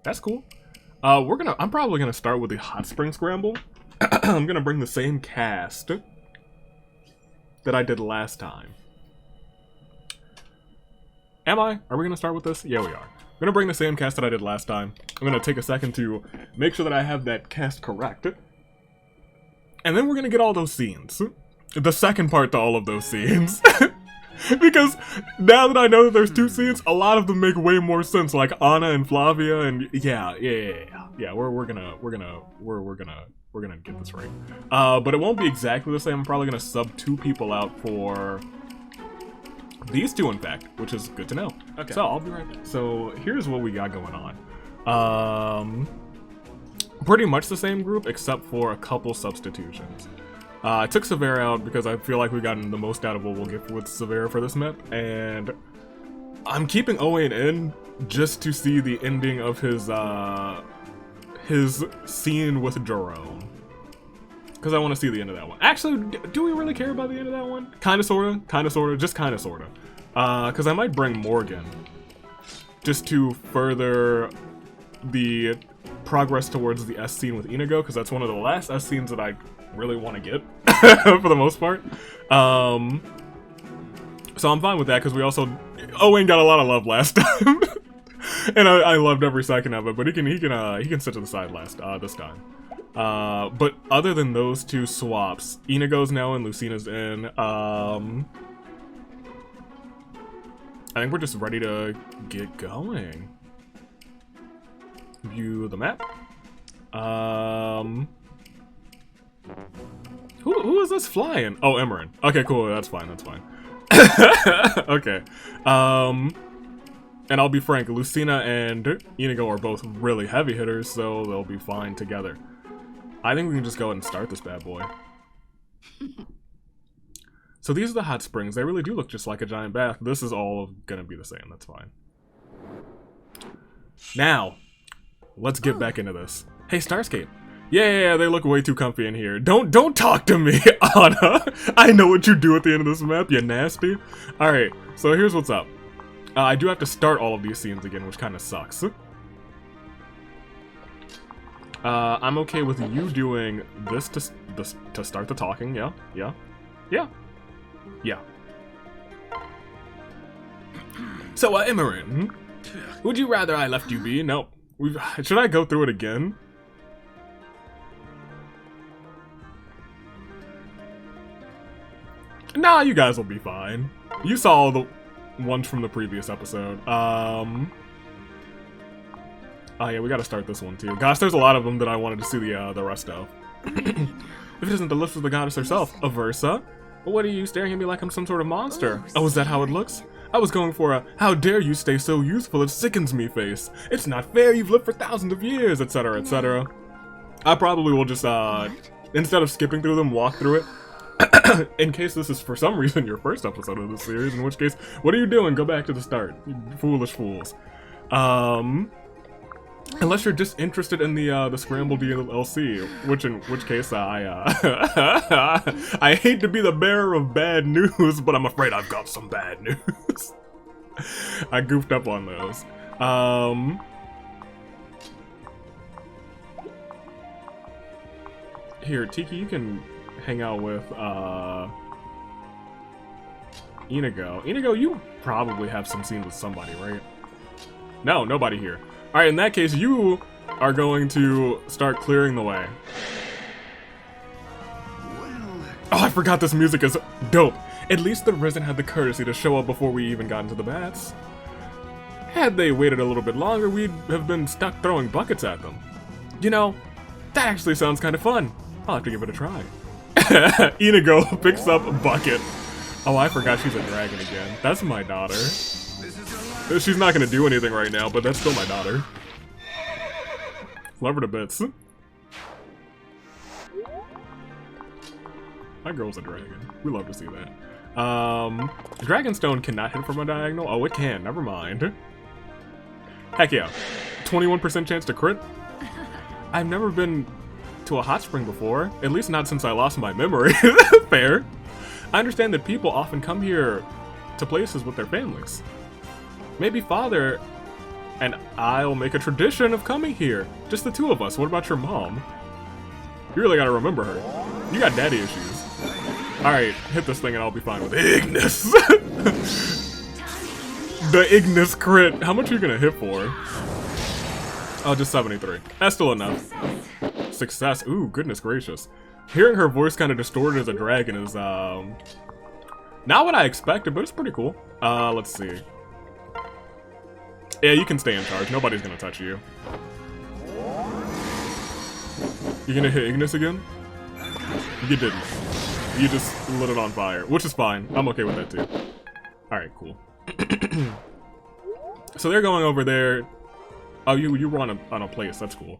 That's cool. I'm probably gonna start with the Hot Springs Scramble. I'm gonna bring the same cast that I did last time. Am I? Are we gonna start with this? Yeah, we are. I'm gonna bring the same cast that I did last time. I'm gonna take a second to make sure that I have that cast correct. And then we're gonna get all those scenes. The second part to all of those scenes. Because now that I know that there's 2 scenes, a lot of them make way more sense. Like Anna and Flavia, and yeah. We're gonna get this right. But it won't be exactly the same. I'm probably gonna sub 2 people out for these 2, in fact, which is good to know. Okay. So I'll be right back. So here's what we got going on. Pretty much the same group, except for a couple substitutions. I took Severe out because I feel like we've gotten the most out of what we'll get with Severe for this map, and I'm keeping Owain in just to see the ending of his scene with Jerome. Because I want to see the end of that one. Actually, do we really care about the end of that one? Kinda, sorta, just kinda, sorta. Because I might bring Morgan just to further the progress towards the S scene with Inigo, because that's one of the last S scenes that I really want to get for the most part. So I'm fine with that because we also Owain got a lot of love last time. And I loved every second of it, but he can sit to the side this time. But other than those 2 swaps, Inigo's now in, Lucina's in. I think we're just ready to get going. View the map. Who is this flying? Oh, Emerin. Okay, cool. That's fine. Okay. And I'll be frank, Lucina and Inigo are both really heavy hitters, so they'll be fine together. I think we can just go ahead and start this bad boy. So these are the hot springs. They really do look just like a giant bath. This is all gonna be the same. That's fine. Now, let's get back into this. Hey, Starscape. Yeah, they look way too comfy in here. Don't talk to me, Anna. I know what you do at the end of this map, you nasty. Alright, so here's what's up. I do have to start all of these scenes again, which kind of sucks. I'm okay with you doing this to start the talking, yeah. So, Imran, would you rather I left you be? No. Should I go through it again? Nah, you guys will be fine. You saw the ones from the previous episode. Oh yeah, we gotta start this one too. Gosh, there's a lot of them that I wanted to see the rest of. If it isn't the lips of the goddess herself, Aversa. What are you staring at me like I'm some sort of monster? Oh, is that how it looks? I was going for a "how dare you stay so useful, it sickens me" face. It's not fair, you've lived for thousands of years, etc, etc. I probably will just, instead of skipping through them, walk through it. In case this is for some reason your first episode of the series, in which case, what are you doing? Go back to the start, you foolish fools. Unless you're just interested in the Scramble DLC, in which case I hate to be the bearer of bad news, but I'm afraid I've got some bad news. I goofed up on those. Here, Tiki, you can hang out with Inigo. Inigo, you probably have some scenes with somebody, right? No, nobody here. Alright, in that case, you are going to start clearing the way. Oh, I forgot this music is dope. At least the Risen had the courtesy to show up before we even got into the bats. Had they waited a little bit longer, we'd have been stuck throwing buckets at them. You know, that actually sounds kind of fun. I'll have to give it a try. Inigo picks up a bucket. Oh, I forgot she's a dragon again. That's my daughter. She's not gonna do anything right now, but that's still my daughter. Love her to bits. My girl's a dragon. We love to see that. Dragonstone cannot hit from a diagonal? Oh, it can. Never mind. Heck yeah. 21% chance to crit? I've never been to a hot spring before. At least not since I lost my memory. Fair. I understand that people often come here to places with their families. Maybe Father and I'll make a tradition of coming here. Just the two of us. What about your mom? You really gotta remember her. You got daddy issues. Alright, hit this thing and I'll be fine with Ignis. The Ignis crit. How much are you gonna hit for? Oh, just 73. That's still enough. Success. Ooh, goodness gracious. Hearing her voice kind of distorted as a dragon is, not what I expected, but it's pretty cool. Let's see. Yeah, you can stay in charge. Nobody's gonna touch you. You gonna hit Ignis again? You didn't. You just lit it on fire, which is fine. I'm okay with that too. Alright, cool. So they're going over there. Oh, you were on a place. That's cool.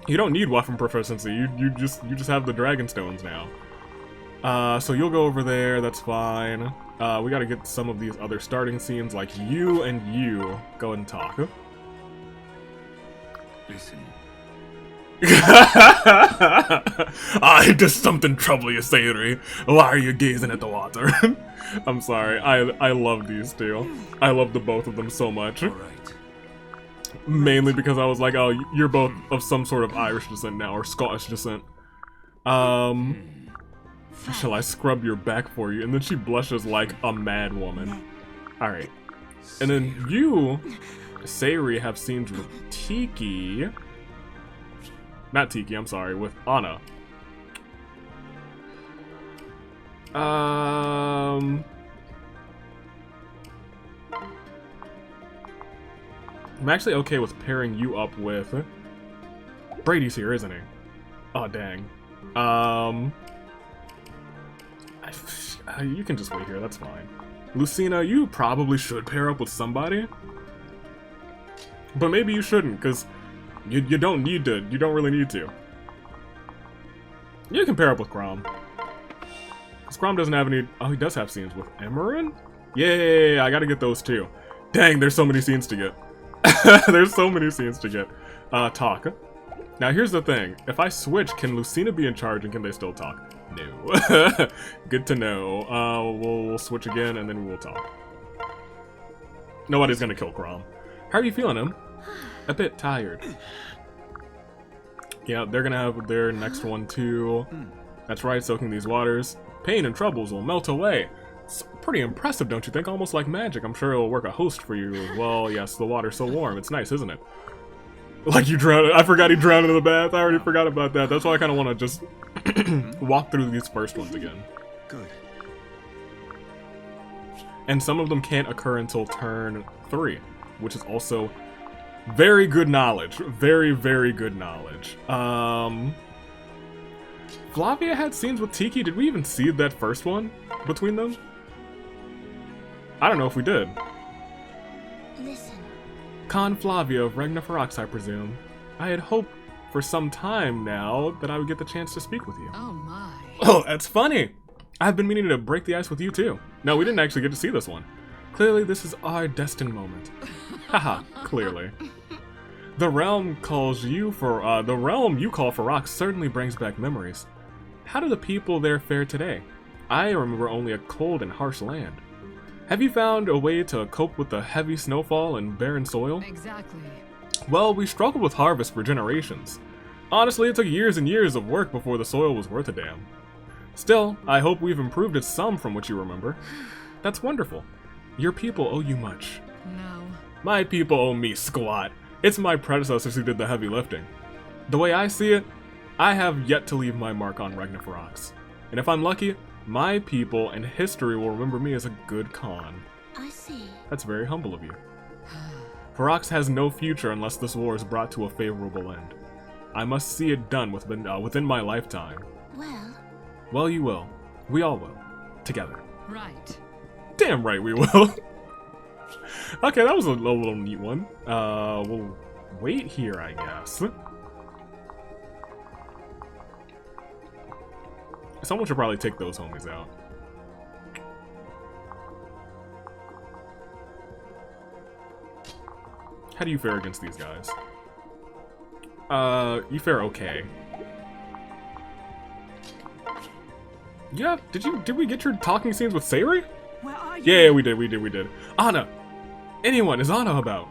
You don't need weapon proficiency. You just have the dragon stones now. So you'll go over there. That's fine. We gotta get some of these other starting scenes, like you and you. Go ahead and talk. Listen. I just something trouble you, Sayuri. Why are you gazing at the water? I'm sorry. I love these two. I love the both of them so much. All right. Mainly because I was like, oh, you're both of some sort of Irish descent now, or Scottish descent. Shall I scrub your back for you? And then she blushes like a mad woman. Alright. And then you, Sayuri, have scenes with Tiki. Not Tiki, I'm sorry, with Anna. I'm actually okay with pairing you up with... Brady's here, isn't he? Oh, dang. You can just wait here, that's fine. Lucina, you probably should pair up with somebody. But maybe you shouldn't, because you don't need to. You don't really need to. You can pair up with Crom. Because Crom doesn't have any... Oh, he does have scenes with Emran? Yeah, I gotta get those too. Dang, there's so many scenes to get. There's so many scenes to get. Talk. Now here's the thing. If I switch, can Lucina be in charge and can they still talk? No. Good to know. We'll switch again and then we'll talk. Nobody's gonna kill Crom. How are you feeling, Em? A bit tired. Yeah, they're gonna have their next one too. That's right, soaking these waters. Pain and troubles will melt away. It's pretty impressive, don't you think? Almost like magic. I'm sure it'll work a host for you as well. Yes, the water's so warm. It's nice, isn't it? Like you drowned. I forgot he drowned in the bath. I already forgot about that. That's why I kind of want to just walk through these first ones again. Good. And some of them can't occur until turn 3, which is also very good knowledge. Very, very good knowledge. Flavia had scenes with Tiki. Did we even see that first one between them? I don't know if we did. Listen. Con Flavia of Regna Ferox, I presume. I had hoped for some time now that I would get the chance to speak with you. Oh my. Oh, that's funny! I've been meaning to break the ice with you too. No, we didn't actually get to see this one. Clearly, this is our destined moment. Haha, clearly. The realm you call Ferox certainly brings back memories. How do the people there fare today? I remember only a cold and harsh land. Have you found a way to cope with the heavy snowfall and barren soil? Exactly. Well, we struggled with harvest for generations. Honestly, it took years and years of work before the soil was worth a damn. Still, I hope we've improved it some from what you remember. That's wonderful. Your people owe you much. No. My people owe me squat. It's my predecessors who did the heavy lifting. The way I see it, I have yet to leave my mark on Regna Ferox. And if I'm lucky, my people and history will remember me as a good con. I see. That's very humble of you. Ferox has no future unless this war is brought to a favorable end. I must see it done within my lifetime. Well. Well, you will. We all will. Together. Right. Damn right we will. Okay, that was a little neat one. We'll wait here, I guess. Someone should probably take those homies out. How do you fare against these guys? You fare okay. Yeah, did we get your talking scenes with Sayori? Where are you? Yeah, we did. Anna! Anyone, is Anna about?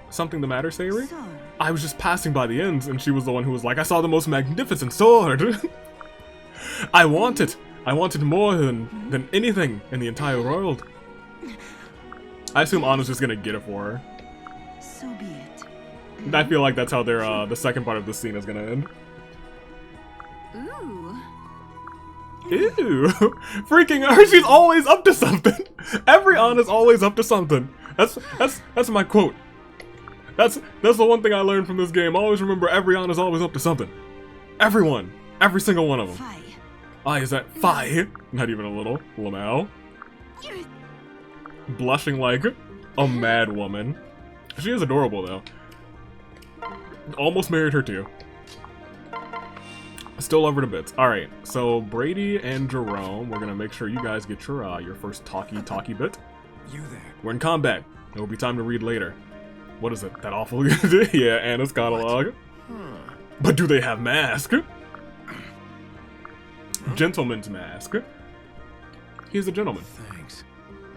Something the matter, Sayori? So, I was just passing by the inns, and she was the one who was like, I saw the most magnificent sword! I want it! I want it more than anything in the entire world. I assume Anna's just gonna get it for her. so be it. I feel like that's how their the second part of the scene is gonna end. Ooh. Ew! Freaking her, she's always up to something! Every Anna's always up to something. That's my quote. That's the one thing I learned from this game. Always remember every Anna's always up to something. Everyone. Every single one of them. Fine. Ah, is that Fi? Not even a little. Lmao. Blushing like a mad woman. She is adorable though. Almost married her too. Still love her to bits. Alright, so Brady and Jerome, we're gonna make sure you guys get your first talkie bit. You there. We're in combat. There will be time to read later. What is it? That awful? Yeah, Anna's catalog. But do they have mask? Gentleman's mask. He's a gentleman. Thanks.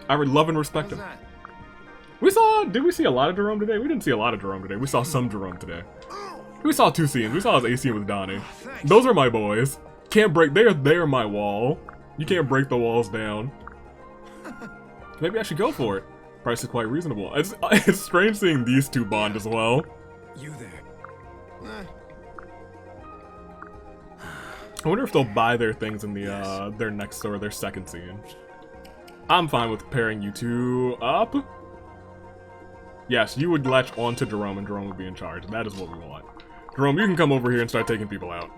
I would love and respect him. Did we see a lot of Jerome today? We didn't see a lot of Jerome today. We saw some Jerome today. We saw 2 scenes. We saw his AC with Donnie. Those are my boys. Can't break, they're my wall. You can't break the walls down. Maybe I should go for it. Price is quite reasonable. It's strange seeing these two bond as well. You there. I wonder if they'll buy their things in the their next or their second scene. I'm fine with pairing you two up. Yes, you would latch onto Jerome and Jerome would be in charge. That is what we want. Jerome, you can come over here and start taking people out.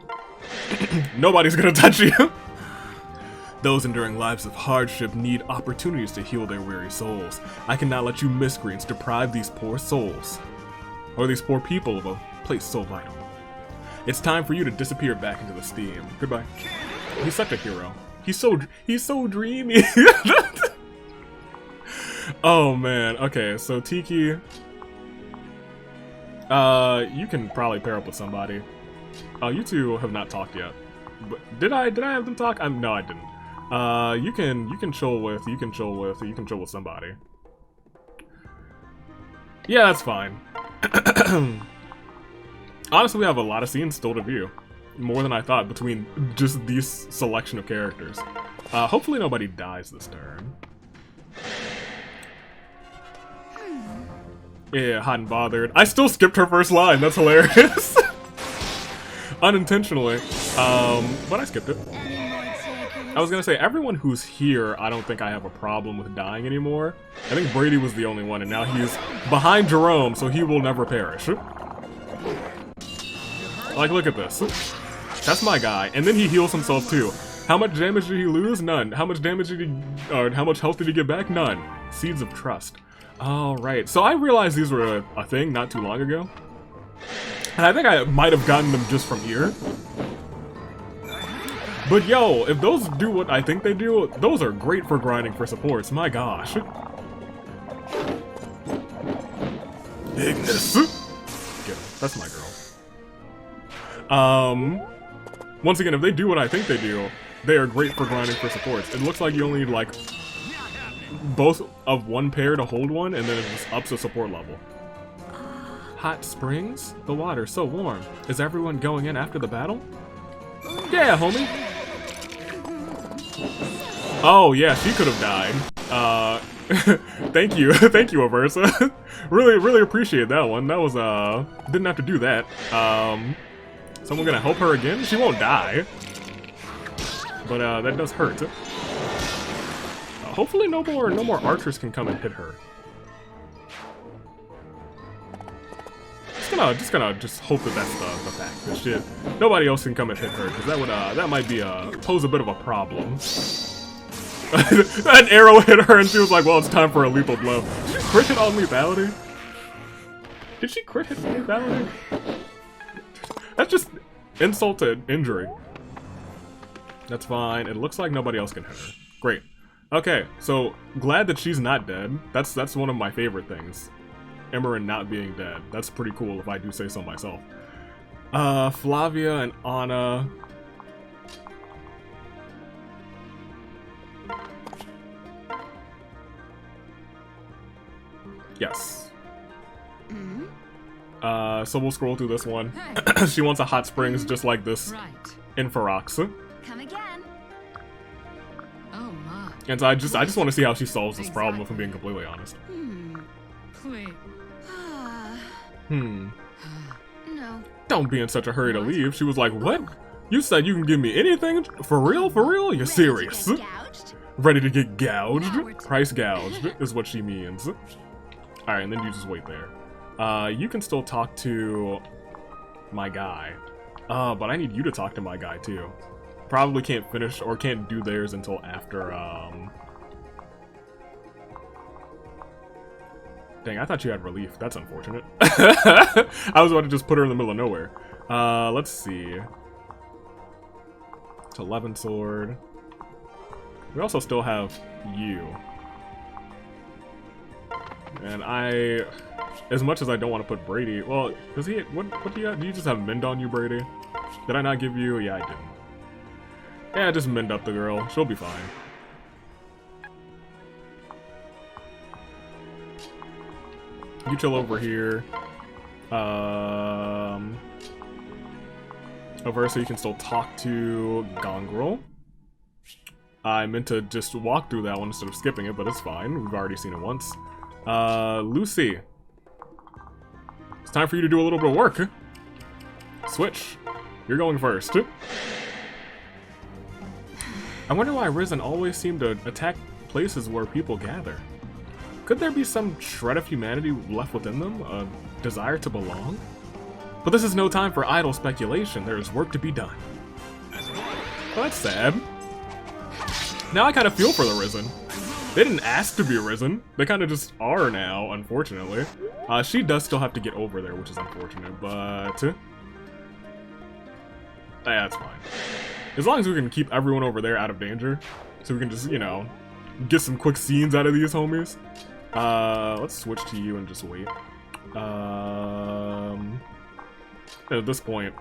Nobody's gonna touch you. Those enduring lives of hardship need opportunities to heal their weary souls. I cannot let you miscreants deprive these poor souls, or these poor people, of a place so vital. It's time for you to disappear back into the steam. Goodbye. He's such a hero. He's so dreamy. Oh man, okay, so Tiki, you can probably pair up with somebody. You two have not talked yet. But did I have them talk? No, I didn't. You can chill with somebody. Yeah, that's fine. Honestly, we have a lot of scenes still to view. More than I thought between just these selection of characters. Hopefully nobody dies this turn. Yeah, hot and bothered. I still skipped her first line, that's hilarious. Unintentionally. But I skipped it. I was gonna say, everyone who's here, I don't think I have a problem with dying anymore. I think Brady was the only one, and now he's behind Jerome, so he will never perish. Like, look at this. That's my guy, and then he heals himself too. How much damage did he lose? None. How much damage did he, or how much health did he get back? None. Seeds of Trust. Alright, so I realized these were a thing not too long ago. And I think I might have gotten them just from here. But yo, if those do what I think they do, those are great for grinding for supports, my gosh. Ignis. Get him. That's my girl. Once again, if they do what I think they do, they are great for grinding for supports. It looks like you only need, like, both of one pair to hold one, and then it just ups the support level. Hot Springs? The water's so warm. Is everyone going in after the battle? Yeah, homie. Oh, yeah, she could have died. Thank you. Thank you, Aversa. really appreciate that one. That was, didn't have to do that. Someone gonna help her again? She won't die. But, that does hurt. Hopefully no more archers can come and hit her. Just gonna hope that that's the fact. That shit, nobody else can come and hit her, because that might be pose a bit of a problem. An arrow hit her and she was like, well, it's time for a lethal blow. Did she crit hit on lethality? Did she crit hit on lethality? That's just insult to injury. That's fine. It looks like nobody else can hit her. Great. Okay, so glad that she's not dead. That's one of my favorite things. Emerin not being dead. That's pretty cool if I do say so myself. Flavia and Anna. Yes. So we'll scroll through this one. She wants a hot springs just like this in Barracks. Come again. Oh my. And so I just want to see how she solves this problem, if I'm being completely honest. Please. No. Don't be in such a hurry to leave. She was like, what? You said you can give me anything? For real? For real? You're serious? Ready to get gouged? Price gouged is what she means. Alright, and then you just wait there. You can still talk to my guy. But I need you to talk to my guy too. Probably can't finish or can't do theirs until after, Dang, I thought you had relief. That's unfortunate. I was about to just put her in the middle of nowhere. Let's see. It's 11 sword. We also still have you. And as much as I don't want to put Brady, well, does he, what do you have? Do you just have mend on you, Brady? Did I not give you? Yeah, I didn't. Yeah, just mend up the girl. She'll be fine. You chill over here. Over so you can still talk to Gongrel. I meant to just walk through that one instead of skipping it, but it's fine. We've already seen it once. Lucy. It's time for you to do a little bit of work. Switch. You're going first. I wonder why Risen always seem to attack places where people gather. Could there be some shred of humanity left within them? A desire to belong? But this is no time for idle speculation. There is work to be done. Well, that's sad. Now I kind of feel for the Risen. They didn't ask to be Risen. They kind of just are now, unfortunately. She does still have to get over there, which is unfortunate, but... that's fine. As long as we can keep everyone over there out of danger, so we can just, you know, get some quick scenes out of these homies. Let's switch to you and just wait. At this point,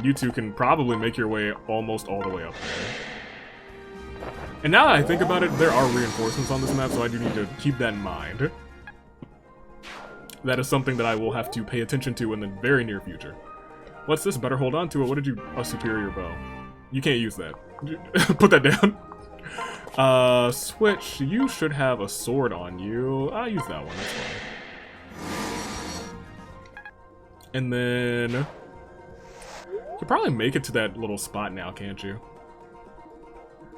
you two can probably make your way almost all the way up there. And now that I think about it, there are reinforcements on this map, so I do need to keep that in mind. That is something that I will have to pay attention to in the very near future. What's this? Better hold on to it. What did you... A superior bow. You can't use that. Put that down. Switch. You should have a sword on you. I'll use that one. That's fine. And then... You can probably make it to that little spot now, can't you?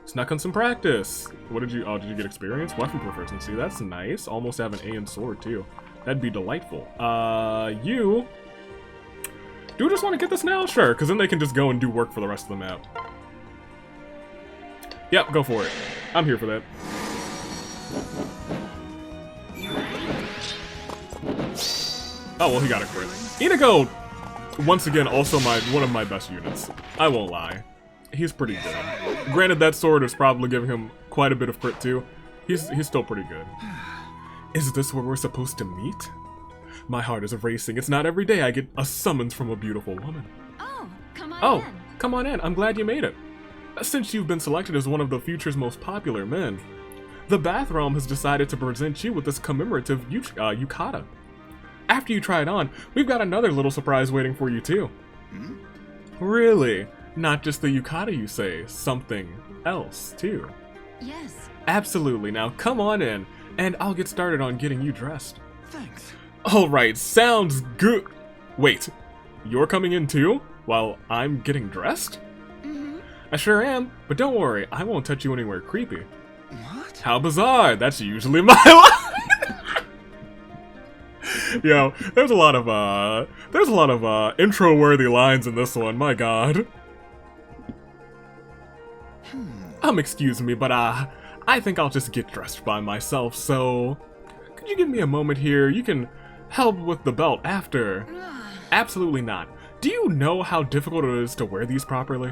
Snuck on some practice. What did you... Oh, did you get experience? Weapon proficiency. That's nice. Almost have an A in sword, too. That'd be delightful. You... Do you just want to get this now? Sure, because then they can just go and do work for the rest of the map. Yep, go for it. I'm here for that. Oh, well, he got a crit. Inigo! Once again, also one of my best units. I won't lie. He's pretty good. Granted, that sword is probably giving him quite a bit of crit, too. He's still pretty good. Is this where we're supposed to meet? My heart is racing. It's not every day I get a summons from a beautiful woman. Oh, come on in. Oh, come on in. I'm glad you made it. Since you've been selected as one of the future's most popular men, the Bath Realm has decided to present you with this commemorative yukata. After you try it on, we've got another little surprise waiting for you too. Hmm? Really? Not just the yukata, you say. Something else, too. Yes. Absolutely. Now come on in, and I'll get started on getting you dressed. Thanks. Alright, sounds good. Wait, you're coming in too? While I'm getting dressed? Mm-hmm. I sure am, but don't worry, I won't touch you anywhere creepy. What? How bizarre, that's usually my line! Yo, there's a lot of intro-worthy lines in this one, my god. Excuse me, but I think I'll just get dressed by myself, so... Could you give me a moment here? You can help with the belt after. Absolutely not. Do you know how difficult it is to wear these properly?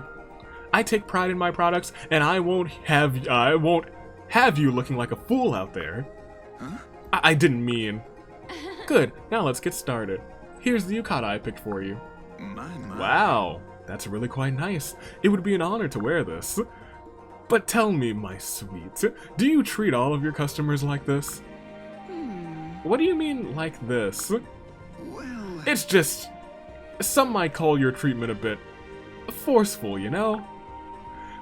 I take pride in my products, and I won't have you looking like a fool out there. Huh? I didn't mean. Good, now let's get started. Here's the yukata I picked for you. My. Wow, that's really quite nice. It would be an honor to wear this. But tell me, my sweet, do you treat all of your customers like this? What do you mean, like this? Well... It's just... Some might call your treatment a bit... forceful, you know?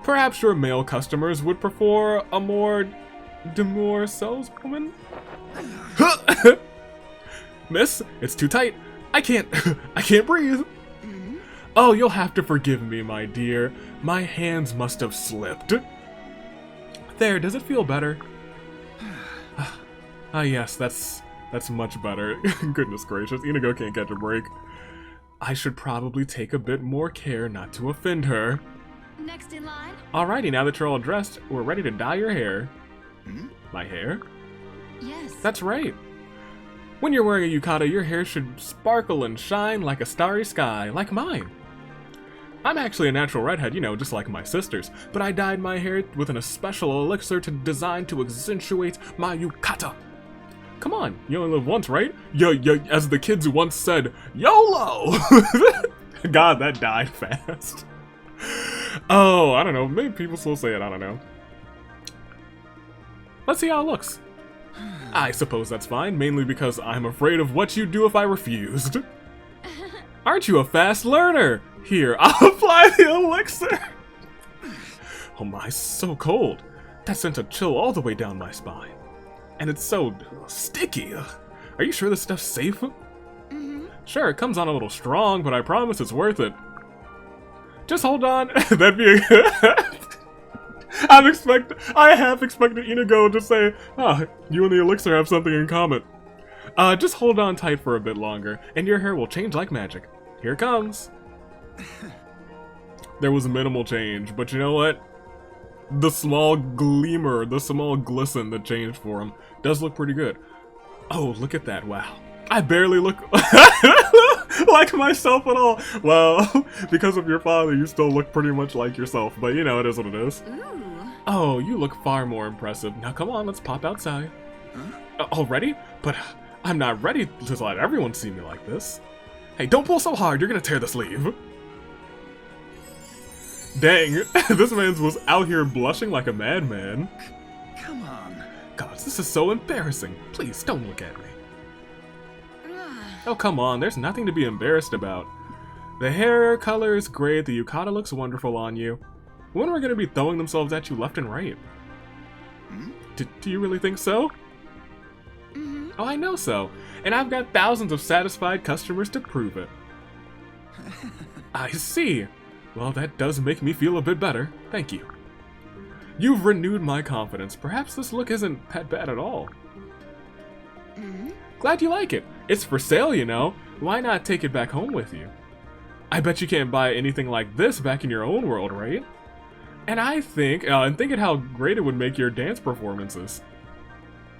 Perhaps your male customers would prefer a more... demure saleswoman? Miss, it's too tight. I can't breathe. Oh, you'll have to forgive me, my dear. My hands must have slipped. There, does it feel better? Yes, that's much better. Goodness gracious, Inigo can't catch a break. I should probably take a bit more care not to offend her. Next in line. Alrighty, now that you're all dressed, we're ready to dye your hair. Hmm? My hair? Yes. That's right. When you're wearing a yukata, your hair should sparkle and shine like a starry sky, like mine. I'm actually a natural redhead, you know, just like my sisters, but I dyed my hair with a special elixir designed to accentuate my yukata. Come on, you only live once, right? Yo, as the kids once said, YOLO! God, that died fast. Oh, I don't know, maybe people still say it, I don't know. Let's see how it looks. I suppose that's fine, mainly because I'm afraid of what you'd do if I refused. Aren't you a fast learner? Here, I'll apply the elixir. Oh my, so cold. That sent a chill all the way down my spine. And it's so sticky. Are you sure this stuff's safe? Sure, it comes on a little strong, but I promise it's worth it. Just hold on. That'd be a... I have expected Inigo to say, you and the elixir have something in common. Just hold on tight for a bit longer, and your hair will change like magic. Here it comes. There was minimal change, but you know what? The small gleamer, the small glisten that changed for him does look pretty good. Oh, look at that, wow. I barely look like myself at all. Well, because of your father, you still look pretty much like yourself, but you know, it is what it is. Ooh. Oh, you look far more impressive. Now come on, let's pop outside. Already? But I'm not ready to let everyone see me like this. Hey, don't pull so hard, you're gonna tear the sleeve. Dang, this man was out here blushing like a madman. Come on. Gosh, this is so embarrassing. Please, don't look at me. Oh, come on, there's nothing to be embarrassed about. The hair color is great, the yukata looks wonderful on you. When are we gonna be throwing themselves at you left and right? Do you really think so? Oh, I know so. And I've got thousands of satisfied customers to prove it. I see. Well, that does make me feel a bit better. Thank you. You've renewed my confidence. Perhaps this look isn't that bad at all. Glad you like it. It's for sale, you know. Why not take it back home with you? I bet you can't buy anything like this back in your own world, right? And I think, and think of how great it would make your dance performances.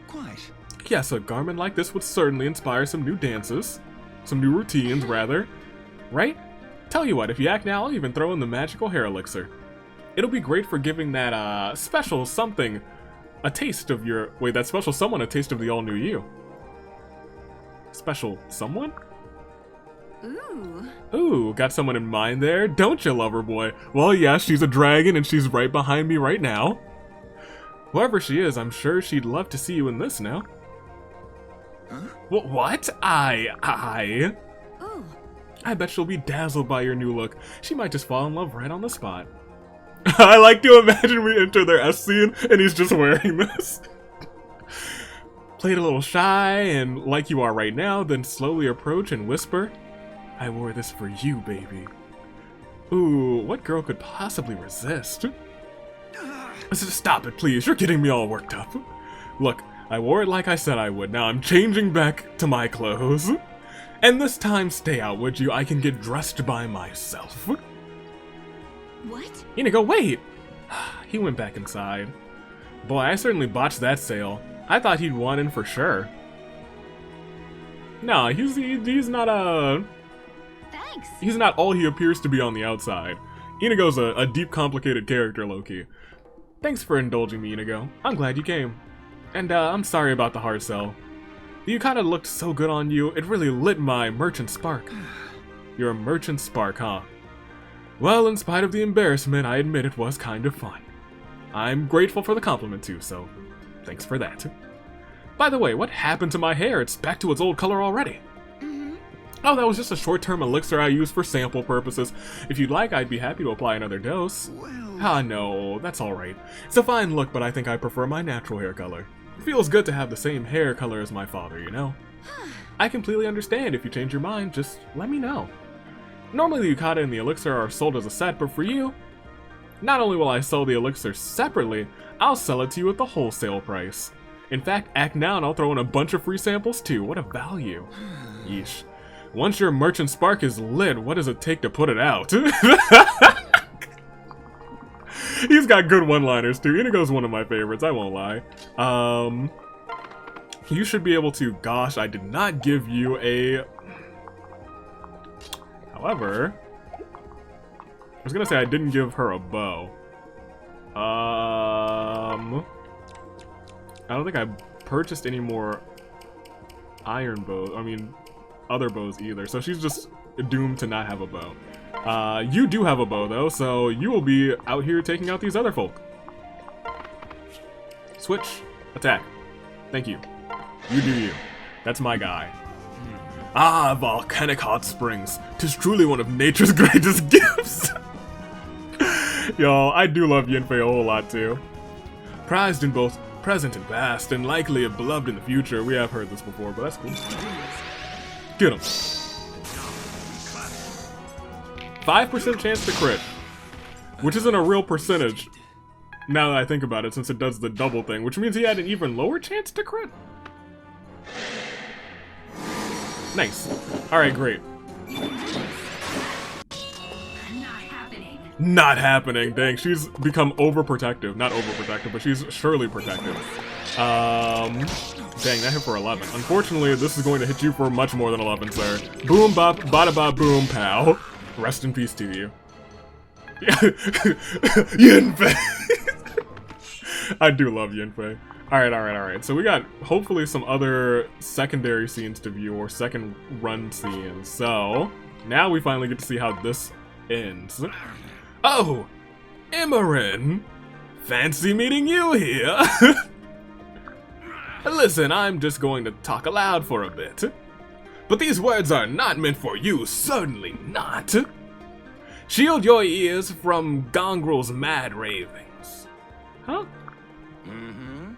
Quite. Yes, a garment like this would certainly inspire some new dances. Some new routines, rather. Right? Tell you what, if you act now, I'll even throw in the magical hair elixir. It'll be great for giving that, special something a taste of your... Wait, that special someone a taste of the all-new you. Special someone? Ooh, got someone in mind there, don't you, lover boy? Well, yeah, she's a dragon and she's right behind me right now. Whoever she is, I'm sure she'd love to see you in this now. What? I bet she'll be dazzled by your new look. She might just fall in love right on the spot. I like to imagine we enter their S scene and he's just wearing this. Played a little shy and like you are right now, then slowly approach and whisper, I wore this for you, baby. Ooh, what girl could possibly resist? Stop it, please. You're getting me all worked up. Look, I wore it like I said I would. Now I'm changing back to my clothes. And this time, stay out, would you? I can get dressed by myself. What? Inigo, wait! He went back inside. Boy, I certainly botched that sale. I thought he'd want in for sure. No, he's not Thanks. He's not all he appears to be on the outside. Inigo's a deep, complicated character, low-key. Thanks for indulging me, Inigo. I'm glad you came. And, I'm sorry about the hard sell. The yukata looked so good on you, it really lit my merchant spark. You're a merchant spark, huh? Well, in spite of the embarrassment, I admit it was kind of fun. I'm grateful for the compliment, too, so thanks for that. By the way, what happened to my hair? It's back to its old color already. Oh, that was just a short-term elixir I used for sample purposes. If you'd like, I'd be happy to apply another dose. Ah, no, that's alright. It's a fine look, but I think I prefer my natural hair color. It feels good to have the same hair color as my father, you know? I completely understand. If you change your mind, just let me know. Normally the yukata and the elixir are sold as a set, but for you, not only will I sell the elixir separately, I'll sell it to you at the wholesale price. In fact, act now and I'll throw in a bunch of free samples too. What a value. Yeesh. Once your merchant spark is lit, what does it take to put it out? He's got good one-liners too. Inigo's one of my favorites, I won't lie. You should be able to... Gosh, I did not give you a... However... I was gonna say I didn't give her a bow. I don't think I purchased any more iron bows. I mean... other bows either, so she's just doomed to not have a bow. You do have a bow though, so you will be out here taking out these other folk. Switch, attack. Thank you. You do you. That's my guy. Ah, volcanic hot springs. 'Tis truly one of nature's greatest gifts. Yo, I do love Yinfei a whole lot too. Prized in both present and past, and likely beloved in the future. We have heard this before, but that's cool. Get him. 5% chance to crit, which isn't a real percentage, now that I think about it, since it does the double thing, which means he had an even lower chance to crit. Nice. Alright, great. Not happening. Dang, she's become overprotective. Not overprotective, but she's surely protective. Dang, that hit for 11. Unfortunately, this is going to hit you for much more than 11, sir. Boom, bop, bada bop, boom, pow. Rest in peace to you. Yinfei! I do love Yinfei. Alright. So we got hopefully some other secondary scenes to view, or second run scenes. So now we finally get to see how this ends. Oh! Imran! Fancy meeting you here! Listen, I'm just going to talk aloud for a bit. But these words are not meant for you, certainly not. Shield your ears from Gongrel's mad ravings. Huh? Mm-hmm.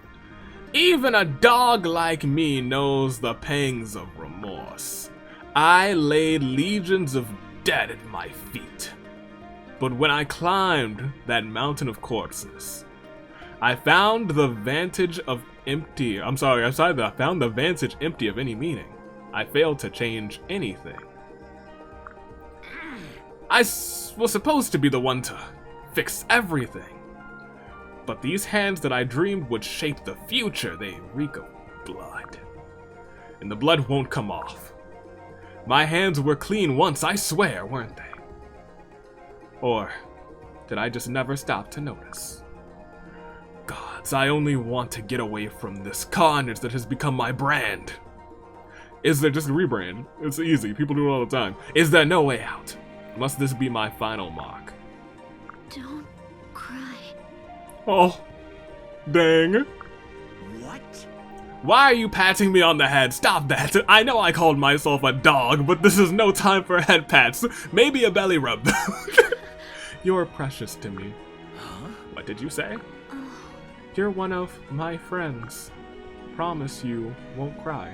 Even a dog like me knows the pangs of remorse. I laid legions of dead at my feet. But when I climbed that mountain of corpses, I found the vantage empty of any meaning. I failed to change anything. I was supposed to be the one to fix everything. But these hands that I dreamed would shape the future, they reek of blood. And the blood won't come off. My hands were clean once, I swear, weren't they? Or did I just never stop to notice? Gods, I only want to get away from this carnage that has become my brand. Is there just a rebrand? It's easy, people do it all the time. Is there no way out? Must this be my final mark? Don't cry. Oh, dang. What? Why are you patting me on the head? Stop that. I know I called myself a dog, but this is no time for head pats. Maybe a belly rub. You're precious to me. Huh? What did you say? You're one of my friends. Promise you won't cry.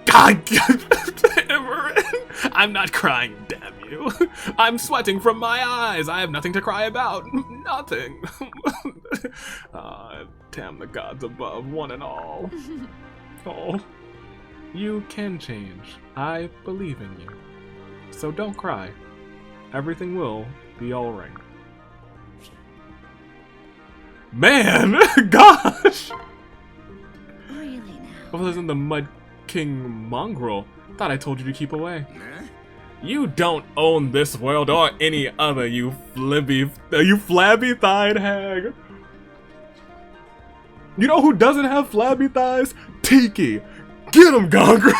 God, I'm not crying, damn you. I'm sweating from my eyes. I have nothing to cry about. Nothing. Damn the gods above, one and all. Oh, you can change. I believe in you. So don't cry. Everything will be all right. Man, gosh. Really now? What was in the Mud King mongrel? Thought I told you to keep away. Huh? You don't own this world or any other, you flabby-thighed hag. You know who doesn't have flabby thighs? Tiki. Get him, Gongrel.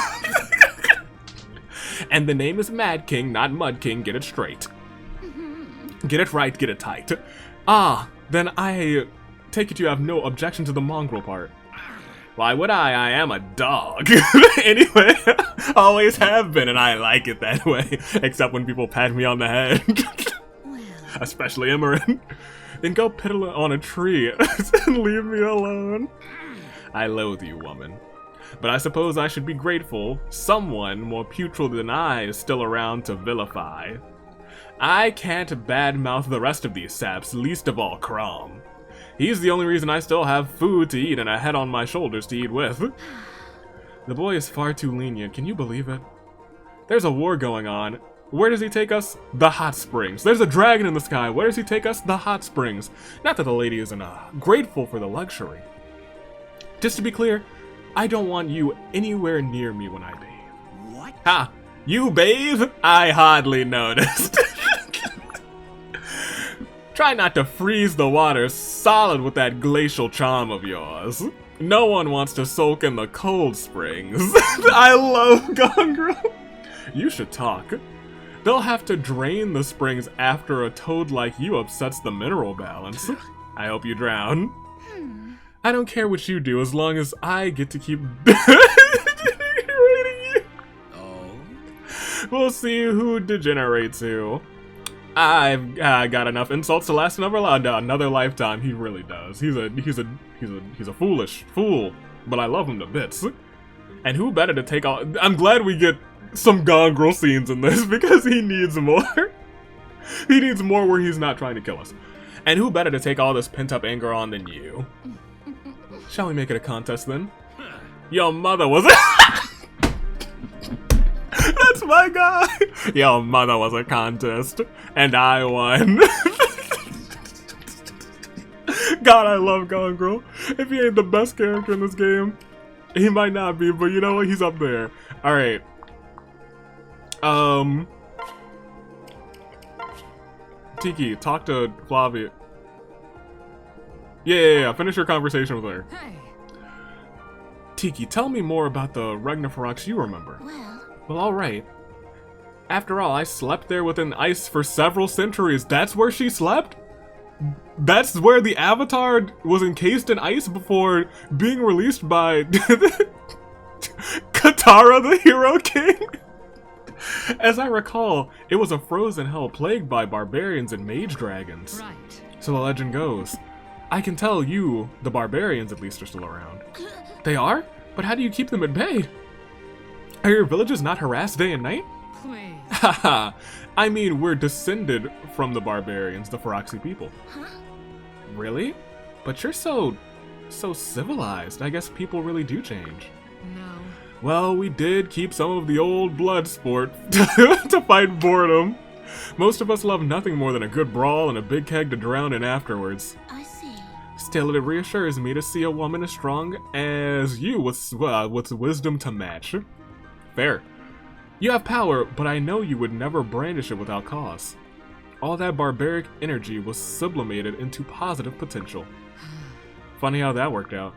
And the name is Mad King, not Mud King. Get it straight. Get it right, get it tight. Ah, then I take it you have no objection to the mongrel part. Why would I? I am a dog. Anyway, always have been, and I like it that way. Except when people pat me on the head. Well, Especially Imran. Then go piddle on a tree and leave me alone. I loathe you, woman. But I suppose I should be grateful someone more putrid than I is still around to vilify. I can't badmouth the rest of these saps, least of all Crom. He's the only reason I still have food to eat and a head on my shoulders to eat with. The boy is far too lenient, can you believe it? There's a war going on. Where does he take us? The hot springs. There's a dragon in the sky. Where does he take us? The hot springs. Not that the lady isn't grateful for the luxury. Just to be clear, I don't want you anywhere near me when I bathe. What? Ha! You bathe? I hardly noticed. Try not to freeze the water solid with that glacial charm of yours. No one wants to soak in the cold springs. I love Gongrel. You should talk. They'll have to drain the springs after a toad like you upsets the mineral balance. I hope you drown. I don't care what you do as long as I get to keep rating you. Oh? We'll see who degenerates who. I've got enough insults to last another lifetime. He really does. He's a foolish fool, but I love him to bits. And who better to take all? I'm glad we get some Gongrel scenes in this because he needs more. He needs more where he's not trying to kill us. And who better to take all this pent-up anger on than you? Shall we make it a contest then? Your mother was That's my guy! Your mother was a contest, and I won. God, I love Gongrel. If he ain't the best character in this game, he might not be, but you know what? He's up there. Alright. Tiki, talk to Flavia. Yeah. Finish your conversation with her. Hey. Tiki, tell me more about the Ragnarok's you remember. Well, alright. After all, I slept there within ice for several centuries. That's where she slept? That's where the Avatar was encased in ice before being released by Katara, the Hero King? As I recall, it was a frozen hell plagued by barbarians and mage dragons. Right. So the legend goes. I can tell you, the barbarians at least, are still around. They are? But how do you keep them at bay? Are your villages not harassed day and night? Please. Haha, I mean, we're descended from the barbarians, the Faraxi people. Huh? Really? But you're so civilized. I guess people really do change. No. Well, we did keep some of the old blood sport to fight boredom. Most of us love nothing more than a good brawl and a big keg to drown in afterwards. I see. Still, it reassures me to see a woman as strong as you with wisdom to match. Fair. You have power, but I know you would never brandish it without cause. All that barbaric energy was sublimated into positive potential. Funny how that worked out.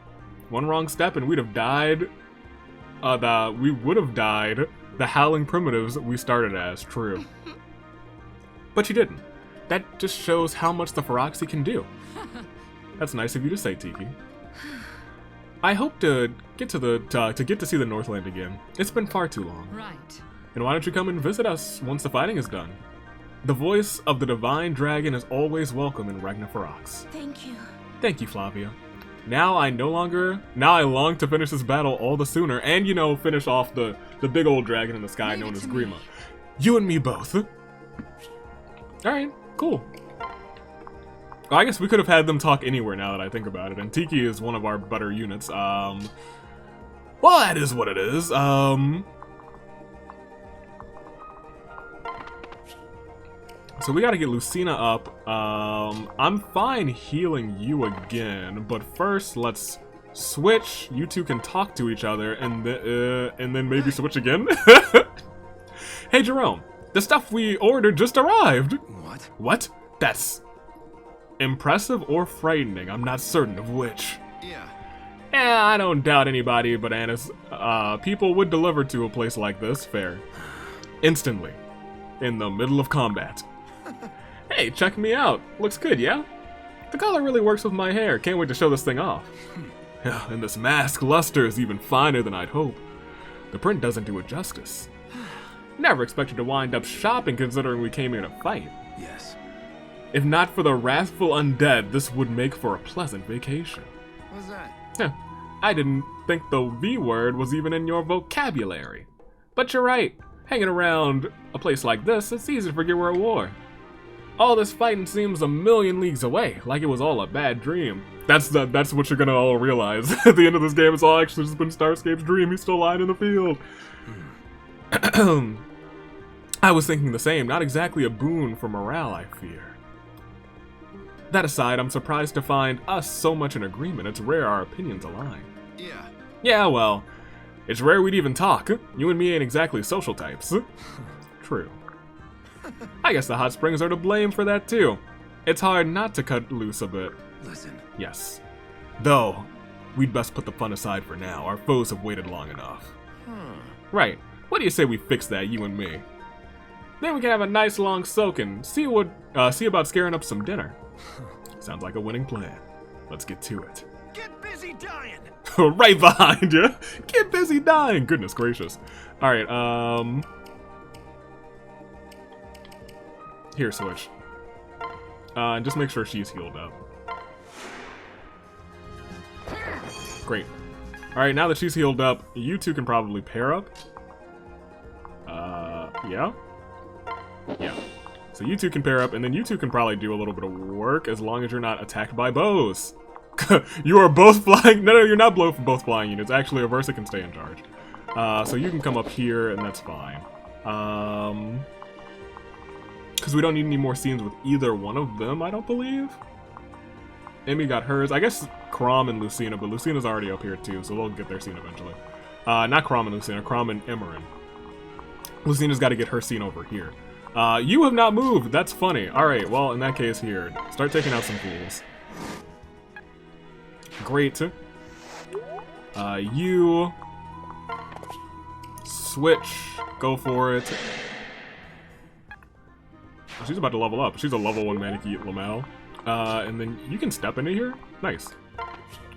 One wrong step and we'd have died. We would have died the howling primitives we started as, true. But you didn't. That just shows how much the Faraxi can do. That's nice of you to say, Tiki. I hope to get to see the Northland again. It's been far too long. Right. And why don't you come and visit us once the fighting is done? The voice of the divine dragon is always welcome in Ragnarok's. Thank you. Thank you, Flavia. Now I long to finish this battle all the sooner, and finish off the big old dragon in the sky known as Grima. You and me both. Alright, cool. Well, I guess we could have had them talk anywhere now that I think about it, and Tiki is one of our better units. Well, that is what it is. So we gotta get Lucina up. I'm fine healing you again, but first let's switch. You two can talk to each other, and then maybe switch again. Hey Jerome, the stuff we ordered just arrived. What? What? That's impressive or frightening. I'm not certain of which. Yeah. I don't doubt anybody but Anna's people would deliver to a place like this. Fair. Instantly. In the middle of combat. Hey, check me out. Looks good, yeah? The color really works with my hair. Can't wait to show this thing off. And this mask luster is even finer than I'd hope. The print doesn't do it justice. Never expected to wind up shopping considering we came here to fight. Yes. If not for the wrathful undead, this would make for a pleasant vacation. What's that? I didn't think the V word was even in your vocabulary. But you're right. Hanging around a place like this, it's easy to forget we're at war. All this fighting seems a million leagues away, like it was all a bad dream. That's what you're gonna all realize. At the end of this game, it's all actually just been Starscape's dream. He's still lying in the field. I was thinking the same. Not exactly a boon for morale, I fear. That aside, I'm surprised to find us so much in agreement. It's rare our opinions align. Yeah. Yeah, well, it's rare we'd even talk. You and me ain't exactly social types. True. I guess the hot springs are to blame for that too. It's hard not to cut loose a bit. Listen. Yes. Though, we'd best put the fun aside for now. Our foes have waited long enough. Right. What do you say we fix that, you and me? Then we can have a nice long soak and see about scaring up some dinner. Sounds like a winning plan. Let's get to it. Get busy dying. Right behind you. Get busy dying. Goodness gracious. All right. Here, switch. And just make sure she's healed up. Great. All right. Now that she's healed up, you two can probably pair up. Yeah. Yeah. So you two can pair up, and then you two can probably do a little bit of work as long as you're not attacked by bows. You are both flying. No, you're not both flying units. Actually, Aversa can stay in charge. So you can come up here, and that's fine. Because we don't need any more scenes with either one of them, I don't believe. Emmy got hers. I guess Crom and Lucina, but Lucina's already up here too, so they'll get their scene eventually. Not Crom and Lucina, Crom and Emerin. Lucina's got to get her scene over here. You have not moved. That's funny. All right. Well, in that case, here, start taking out some fools. Great. You switch. Go for it. She's about to level up. She's a level 1 Maneki lmao. And then you can step into here. Nice.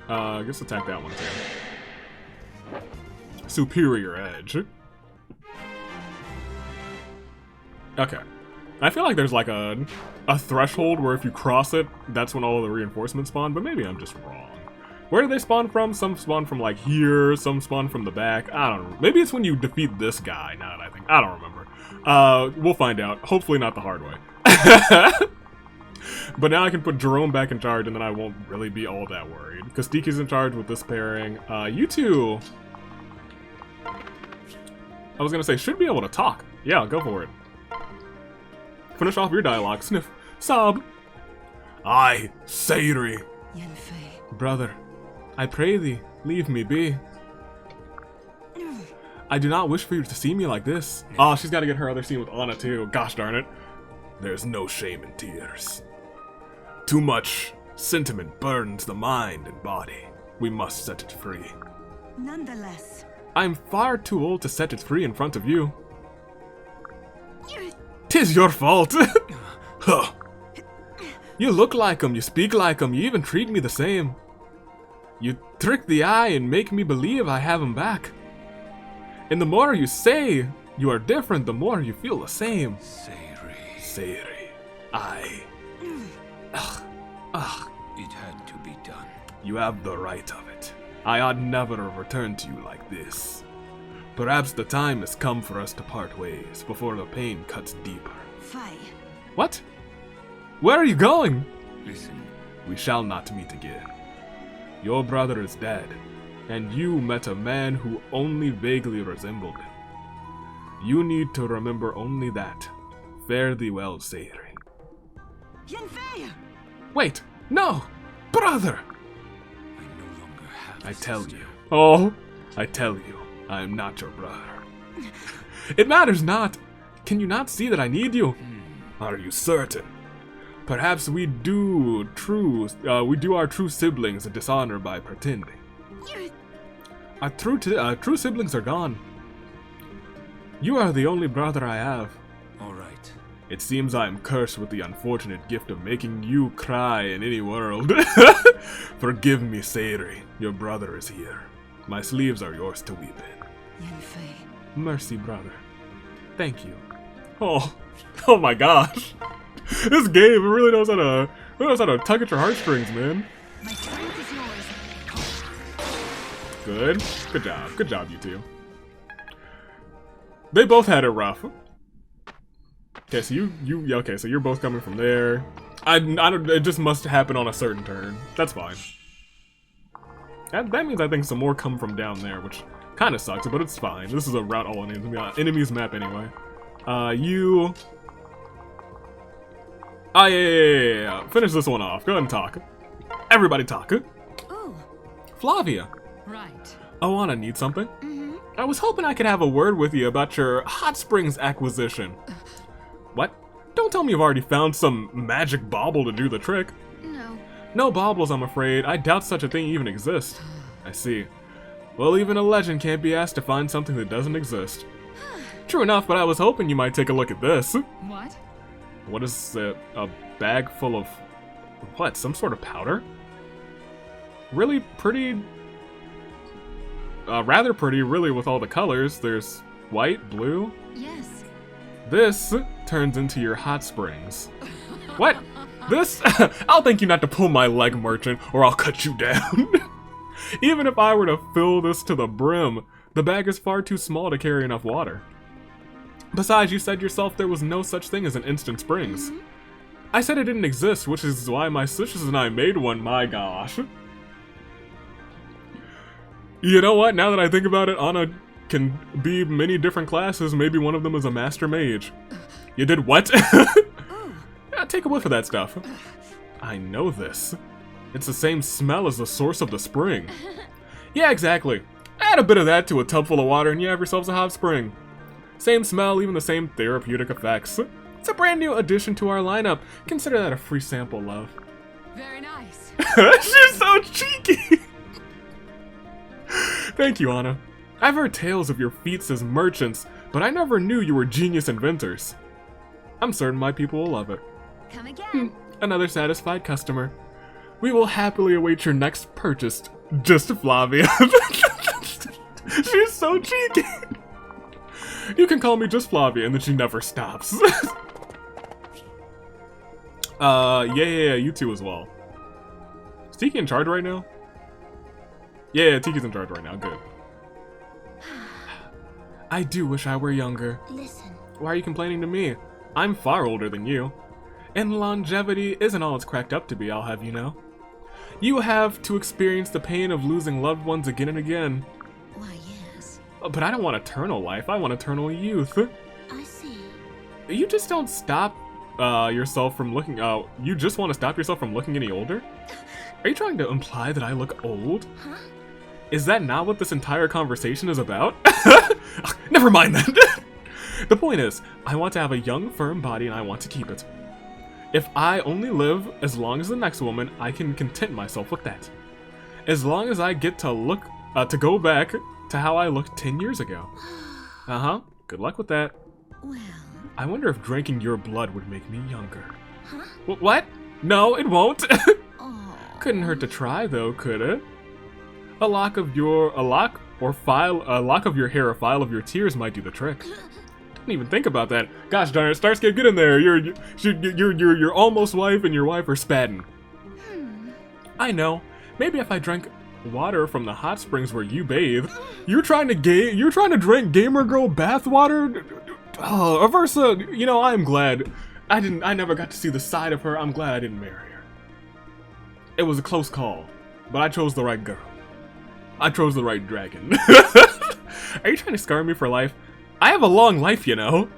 I guess attack that one too. Superior Edge. Okay. I feel like there's like a threshold where if you cross it, that's when all of the reinforcements spawn, but maybe I'm just wrong. Where do they spawn from? Some spawn from like here, some spawn from the back. I don't know. Maybe it's when you defeat this guy, now that I think. I don't remember. We'll find out. Hopefully not the hard way. But now I can put Jerome back in charge and then I won't really be all that worried. Kastiki's in charge with this pairing. You two, I was gonna say, should be able to talk. Yeah, go for it. Finish off your dialogue. Sniff. Sob. I, Sayri. Yanfei. Brother, I pray thee, leave me be. I do not wish for you to see me like this. Oh, she's got to get her other scene with Anna too. Gosh darn it. There's no shame in tears. Too much sentiment burns the mind and body. We must set it free. Nonetheless. I'm far too old to set it free in front of you. 'Tis your fault. Huh. You look like him, you speak like him, you even treat me the same. You trick the eye and make me believe I have him back. And the more you say you are different, the more you feel the same. Sayri. Ugh. It had to be done. You have the right of it. I ought never have returned to you like this. Perhaps the time has come for us to part ways before the pain cuts deeper. Fai. What? Where are you going? Listen. We shall not meet again. Your brother is dead, and you met a man who only vaguely resembled him. You need to remember only that. Fare thee well, Sayri. Yanfei! Wait, no! Brother! I no longer have. I tell you. Oh, I tell you, I am not your brother. It matters not. Can you not see that I need you? Are you certain? Perhaps we do our true siblings a dishonor by pretending. Our true siblings are gone. You are the only brother I have. All right. It seems I am cursed with the unfortunate gift of making you cry in any world. Forgive me, Sayri. Your brother is here. My sleeves are yours to weep in. Yanfei. Mercy, brother. Thank you. Oh my gosh. This game really knows how to tug at your heartstrings, man. My strength is yours. Good job, you two. They both had it rough. Okay, so so you're both coming from there. I don't. It just must happen on a certain turn. That's fine. That means I think some more come from down there, which kind of sucks, but it's fine. This is a route all enemies map anyway. You. Ah, yeah. Finish this one off. Go ahead and talk. Everybody talk. Oh. Flavia. Right. Oana needs something. I was hoping I could have a word with you about your Hot Springs acquisition. What? Don't tell me you've already found some magic bauble to do the trick. No. No baubles, I'm afraid. I doubt such a thing even exists. I see. Well, even a legend can't be asked to find something that doesn't exist. True enough, but I was hoping you might take a look at this. What? What is it? A bag full of... what? Some sort of powder? Really pretty... rather pretty, really, with all the colors. There's white, blue. Yes. This turns into your hot springs. What? This? I'll thank you not to pull my leg, merchant, or I'll cut you down. Even if I were to fill this to the brim, the bag is far too small to carry enough water. Besides, you said yourself there was no such thing as an instant springs. I said it didn't exist, which is why my sisters and I made one, my gosh. You know what, now that I think about it, Anna can be many different classes, maybe one of them is a master mage. You did what? Yeah, take a whiff of that stuff. I know this. It's the same smell as the source of the spring. Yeah, exactly. Add a bit of that to a tub full of water and you have yourselves a hot spring. Same smell, even the same therapeutic effects. It's a brand new addition to our lineup. Consider that a free sample, love. Very nice. She's so cheeky! Thank you, Anna. I've heard tales of your feats as merchants, but I never knew you were genius inventors. I'm certain my people will love it. Come again. Another satisfied customer. We will happily await your next purchase. Just Flavia. She's so cheeky. You can call me just Flavia, and then she never stops. Yeah, you two as well. Is Tiki in charge right now? Yeah, Tiki's in charge right now, good. I do wish I were younger. Listen. Why are you complaining to me? I'm far older than you. And longevity isn't all it's cracked up to be, I'll have you know. You have to experience the pain of losing loved ones again and again. Why, yes. But I don't want eternal life, I want eternal youth. I see. You just don't stop yourself from looking, you just want to stop yourself from looking any older? Are you trying to imply that I look old? Huh? Is that not what this entire conversation is about? Never mind that. The point is, I want to have a young, firm body and I want to keep it. If I only live as long as the next woman, I can content myself with that. As long as I get to look, to go back to how I looked 10 years ago. Uh-huh, good luck with that. Well. I wonder if drinking your blood would make me younger. Huh? What? No, it won't. Oh. Couldn't hurt to try though, could it? A lock of your hair, a file of your tears might do the trick. Didn't even think about that. Gosh darn it, Starsky, get in there. Your almost wife and your wife are spatting. I know. Maybe if I drank water from the hot springs where you bathe. You're trying to drink gamer girl bath water? Oh, Aversa, you know, I'm glad. I never got to see the side of her. I'm glad I didn't marry her. It was a close call, but I chose the right girl. I chose the right dragon. Are you trying to scar me for life? I have a long life, you know.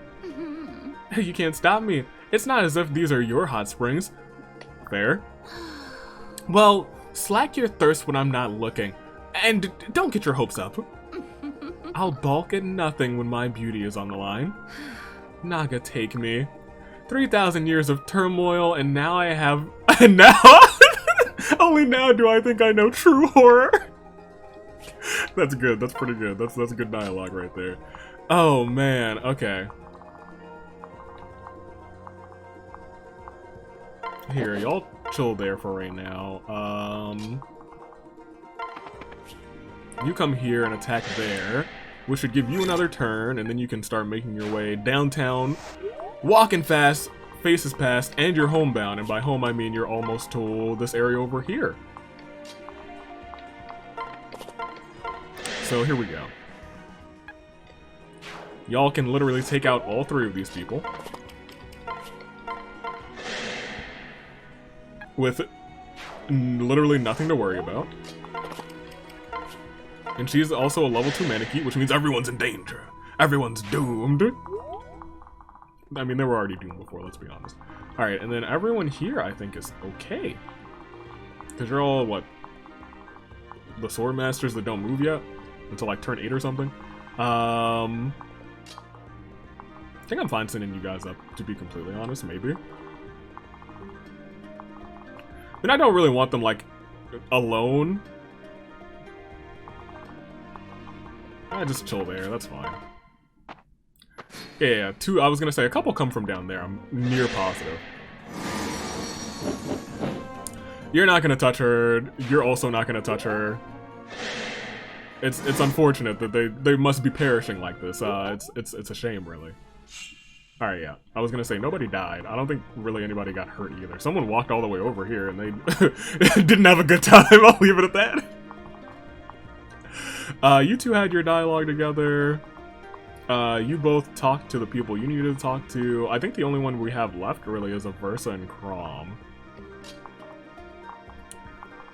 You can't stop me. It's not as if these are your hot springs. Fair. Well, slack your thirst when I'm not looking. And don't get your hopes up. I'll balk at nothing when my beauty is on the line. Naga, take me. 3,000 years of turmoil, and now I have... And now... Only now do I think I know true horror. That's good. That's pretty good. That's good dialogue right there. Oh, man. Okay. Here, y'all chill there for right now. You come here and attack there, which should give you another turn, and then you can start making your way downtown, walking fast, faces past, and you're homebound. And by home, I mean you're almost to this area over here. So here we go. Y'all can literally take out all three of these people with literally nothing to worry about. And she's also a level 2 Manakee, which means everyone's in danger. Everyone's doomed. I mean, they were already doomed before, let's be honest. Alright, and then everyone here, I think, is okay. Because you're all, what? The sword masters that don't move yet? Until, like, turn 8 or something? I think I'm fine sending you guys up, to be completely honest, maybe. And I don't really want them, like, alone. I just chill there, that's fine. Yeah, two, I was gonna say, a couple come from down there, I'm near positive. You're not gonna touch her, you're also not gonna touch her. It's unfortunate that they must be perishing like this, it's a shame, really. Alright, yeah, I was gonna say, nobody died. I don't think really anybody got hurt either. Someone walked all the way over here and they didn't have a good time, I'll leave it at that. You two had your dialogue together. You both talked to the people you needed to talk to. I think the only one we have left really is Aversa and Crom.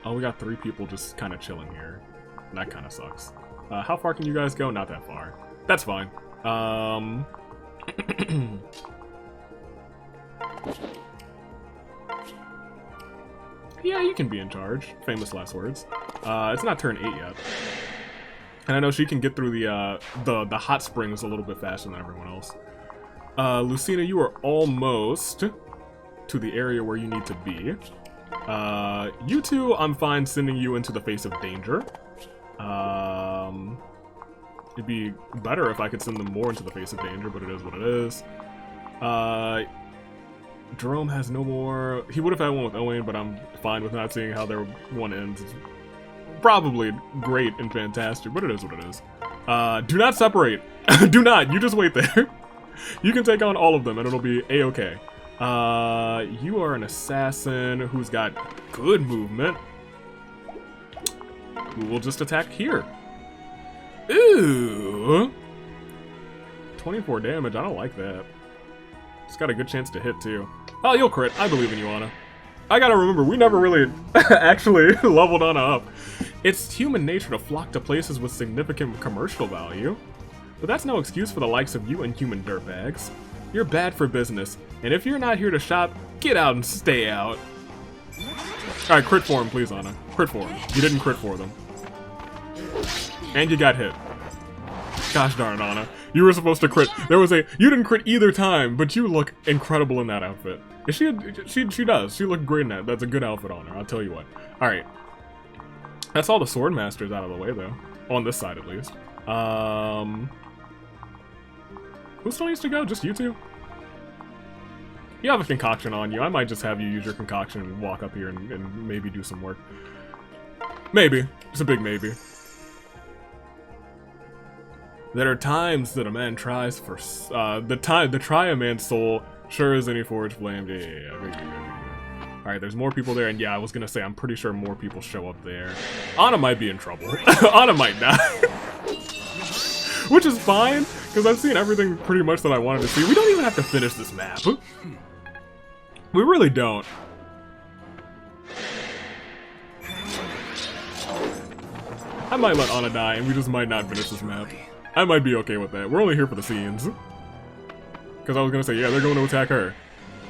Oh, we got 3 people just kind of chilling here. That kind of sucks. How far can you guys go? Not that far. That's fine. Yeah, you can be in charge. Famous last words. It's not turn 8 yet. And I know she can get through the hot springs a little bit faster than everyone else. Lucina, you are almost to the area where you need to be. You two, I'm fine sending you into the face of danger. It'd be better if I could send them more into the face of danger, but it is what it is. Jerome has no more. He would have had one with Owen, but I'm fine with not seeing how their one ends. It's probably great and fantastic, but it is what it is. Do not separate. Do not. You just wait there. You can take on all of them, and it'll be a-okay. You are an assassin who's got good movement. Who will just attack here. Ooh. 24 damage. I don't like that. It's got a good chance to hit, too. Oh, you'll crit. I believe in you, Anna. I gotta remember, we never really actually leveled Anna up. It's human nature to flock to places with significant commercial value. But that's no excuse for the likes of you and human dirtbags. You're bad for business, and if you're not here to shop, get out and stay out. Alright, crit for him, please, Anna. Crit for him. You didn't crit for them. And you got hit. Gosh darn it, Anna. You were supposed to crit. There was a... You didn't crit either time, but you look incredible in that outfit. Is she does. She looked great in that. That's a good outfit on her, I'll tell you what. Alright. That's all the sword masters out of the way, though. On this side, at least. Who still needs to go? Just you two? You have a concoction on you. I might just have you use your concoction and walk up here and maybe do some work. Maybe. It's a big maybe. There are times that a man tries for... the try a man's soul, sure as any forged flame. Yeah. Alright, there's more people there, and yeah, I was gonna say, I'm pretty sure more people show up there. Anna might be in trouble. Anna might die. Which is fine, because I've seen everything pretty much that I wanted to see. We don't even have to finish this map. We really don't. I might let Anna die, and we just might not finish this map. I might be okay with that. We're only here for the scenes. Because I was gonna say, yeah, they're going to attack her.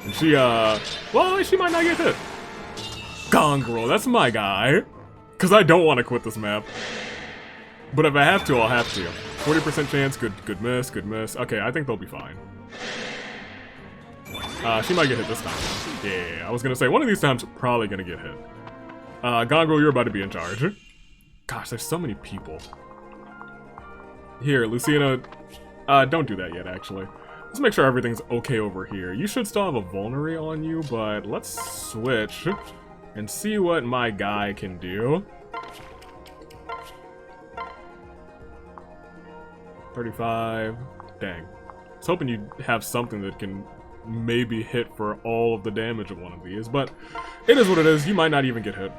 And she, well, she might not get hit. Gongrel, that's my guy. Because I don't want to quit this map. But if I have to, I'll have to. 40% chance, good miss, good miss. Okay, I think they'll be fine. She might get hit this time. Yeah, I was gonna say, one of these times, probably gonna get hit. Gongrel, you're about to be in charge. Gosh, there's so many people. Here, Lucina, don't do that yet, actually. Let's make sure everything's okay over here. You should still have a vulnerary on you, but let's switch and see what my guy can do. 35. Dang. I was hoping you'd have something that can maybe hit for all of the damage of one of these, but it is what it is. You might not even get hit.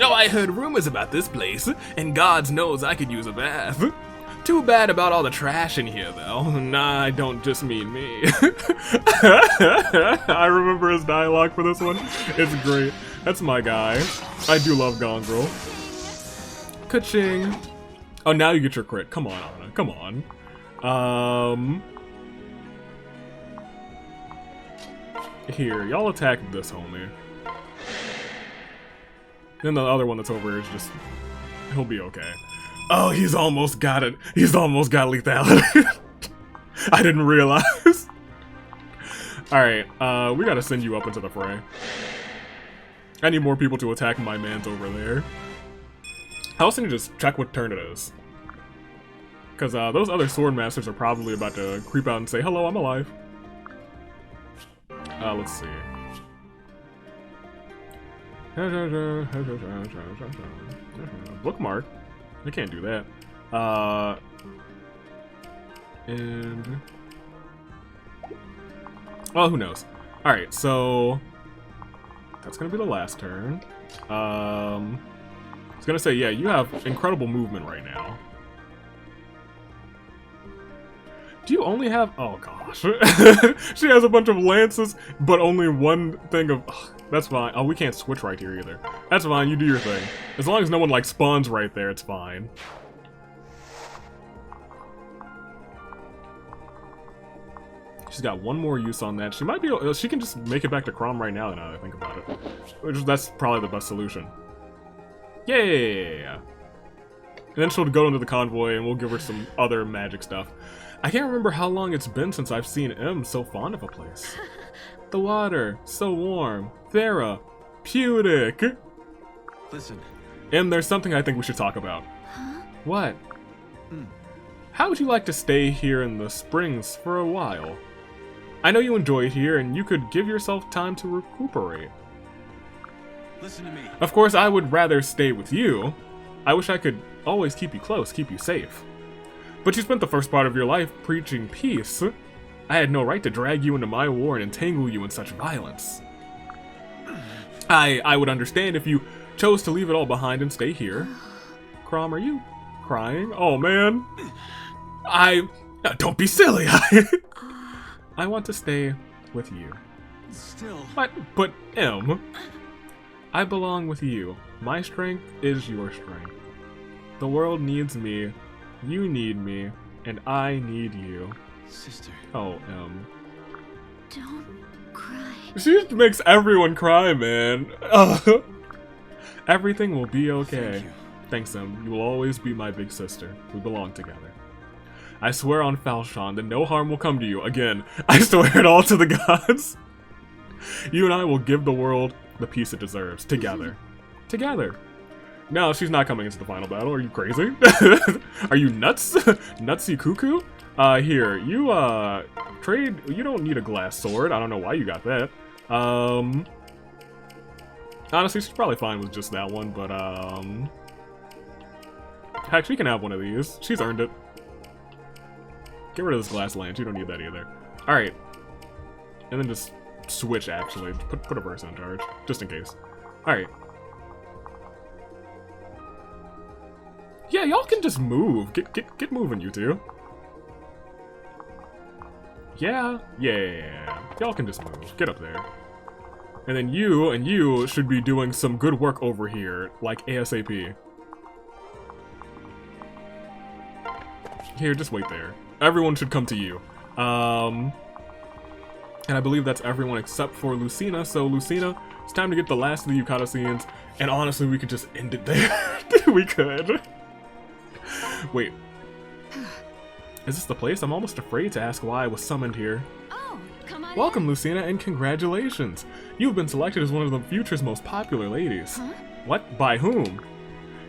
Oh, I heard rumors about this place, and God knows I could use a bath. Too bad about all the trash in here, though. Nah, I don't just mean me. I remember his dialogue for this one. It's great. That's my guy. I do love Gongrel. Ka-ching. Oh, now you get your crit. Come on, Anna. Come on. Here, y'all attack this homie. Then the other one that's over here is just... He'll be okay. Oh, he's almost got it. He's almost got lethality. I didn't realize. Alright, we gotta send you up into the fray. I need more people to attack my mans over there. I also need to just check what turn it is. Because those other sword masters are probably about to creep out and say, hello, I'm alive. Let's see. Bookmark? I can't do that. And... well, who knows. Alright, so... that's gonna be the last turn. I was gonna say, yeah, you have incredible movement right now. Do you only have... oh gosh. She has a bunch of lances, but only one thing of... ugh, that's fine. Oh, we can't switch right here either. That's fine, you do your thing. As long as no one, like, spawns right there, it's fine. She's got one more use on that. She might be... she can just make it back to Crom right now, now that I think about it. Which, that's probably the best solution. Yeah. And then she'll go into the convoy, and we'll give her some other magic stuff. I can't remember how long it's been since I've seen M so fond of a place. The water, so warm. Thera, therapeutic. Listen, There's something I think we should talk about. Huh? What? Hmm. How would you like to stay here in the Springs for a while? I know you enjoy it here, and you could give yourself time to recuperate. listen to me. Of course, I would rather stay with you. I wish I could always keep you close, keep you safe. But you spent the first part of your life preaching peace. I had no right to drag you into my war and entangle you in such violence. I would understand if you chose to leave it all behind and stay here. Crom, are you crying? Oh, man. Don't be silly. I want to stay with you. Still. But, I belong with you. My strength is your strength. The world needs me, you need me, and I need you. Sister. Oh, Don't cry. She just makes everyone cry, man. Ugh. Everything will be okay. Thank you. Thanks, You will always be my big sister. We belong together. I swear on Falshon that no harm will come to you. Again, I swear it all to the gods. You and I will give the world the peace it deserves. Together. Together. No, she's not coming into the final battle. Are you crazy? Are you nuts? Nutsy cuckoo? Here, you, trade. You don't need a glass sword. I don't know why you got that. Honestly, she's probably fine with just that one, but, heck, she can have one of these. She's earned it. Get rid of this glass lance. You don't need that either. Alright. And then just switch, actually. Put a person in charge, just in case. Alright. Yeah, y'all can just move. Get moving, you two. Yeah. Y'all can just move. Get up there. And then you should be doing some good work over here, like ASAP. Here, just wait there. Everyone should come to you. And I believe that's everyone except for Lucina. So Lucina, it's time to get the last of the Yukata scenes. And honestly, we could just end it there. We could. Wait. Is this the place? I'm almost afraid to ask why I was summoned here. Oh, come on. Welcome, Lucina, and congratulations. You've been selected as one of the future's most popular ladies. Huh? What? By whom?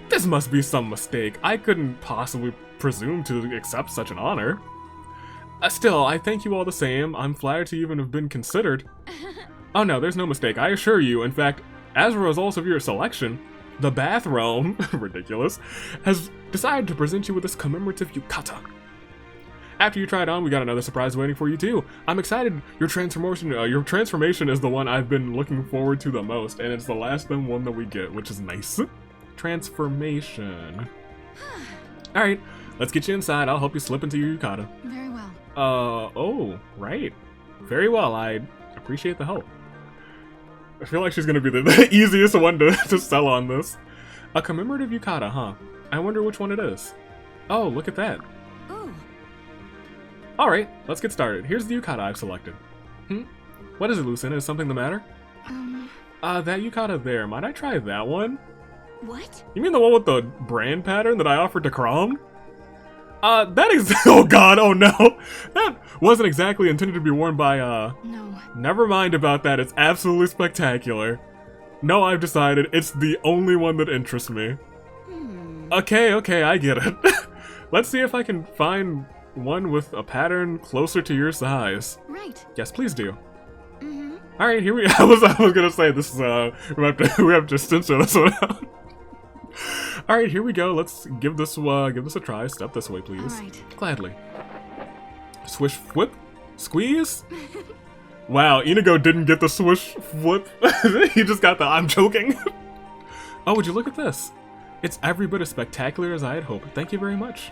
This must be some mistake. I couldn't possibly presume to accept such an honor. Still, I thank you all the same. I'm flattered to even have been considered. Oh no, there's no mistake. I assure you. In fact, as a result of your selection, the Bath Realm, ridiculous, has decided to present you with this commemorative yukata. After you try it on, we got another surprise waiting for you too. I'm excited. Your transformation is the one I've been looking forward to the most, and it's the last one that we get, which is nice. Transformation. Alright, let's get you inside. I'll help you slip into your yukata. Very well. Oh, right. Very well, I appreciate the help. I feel like she's gonna be the easiest one to sell on this. A commemorative yukata, huh? I wonder which one it is. Oh, look at that. Ooh. Alright, let's get started. Here's the yukata I've selected. What is it, Lucina? Is something the matter? That yukata there. Might I try that one? What? You mean the one with the brand pattern that I offered to Crom? That is- oh god, oh no! That wasn't exactly intended to be worn by, No. Never mind about that, it's absolutely spectacular. No, I've decided it's the only one that interests me. Okay, I get it. Let's see if I can find one with a pattern closer to your size. Right. Yes, please do. Alright, here we- I was gonna say, this is, we have to censor this one out. Alright, here we go. Let's give this a try. Step this way, please. Alright. Gladly. Swish whip? Squeeze? Wow, Inigo didn't get the swish flip. He just got the I'm choking. Oh, would you look at this? It's every bit as spectacular as I had hoped. Thank you very much.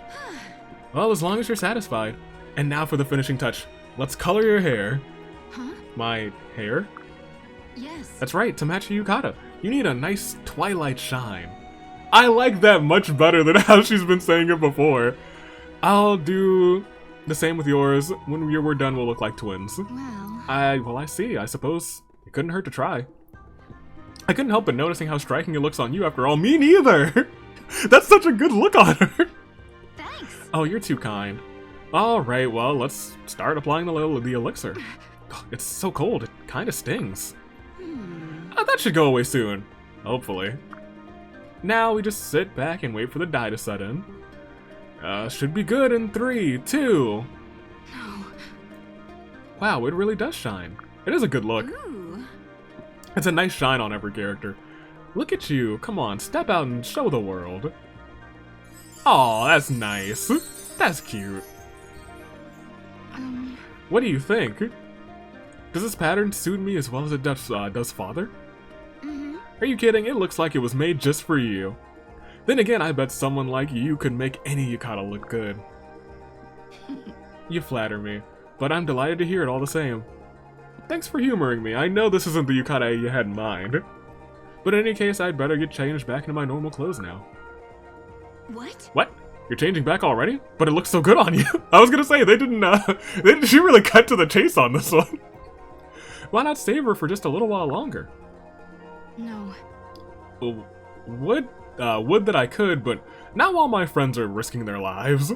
Well, as long as you're satisfied. And now for the finishing touch. Let's color your hair. Huh? My hair? Yes. That's right, to match your yukata. You need a nice twilight shine. I like that much better than how she's been saying it before. I'll do the same with yours. When we're done, we'll look like twins. Well. I see. I suppose it couldn't hurt to try. I couldn't help but noticing how striking it looks on you after all. Me neither! That's such a good look on her. Thanks. Oh, you're too kind. Alright, well, let's start applying the elixir. It's so cold, it kind of stings. That should go away soon. Hopefully. Now we just sit back and wait for the dye to set in. Should be good in 3, 2. No. Wow, it really does shine. It is a good look. Ooh. It's a nice shine on every character. Look at you. Come on, step out and show the world. Aw, that's nice. That's cute. What do you think? Does this pattern suit me as well as it does Father? Mm-hmm. Are you kidding? It looks like it was made just for you. Then again, I bet someone like you could make any yukata look good. You flatter me, but I'm delighted to hear it all the same. Thanks for humoring me. I know this isn't the yukata you had in mind. But in any case, I'd better get changed back into my normal clothes now. What? What? You're changing back already? But it looks so good on you. I was gonna say, she really cut to the chase on this one. Why not save her for just a little while longer? No. Would that I could, but not while my friends are risking their lives.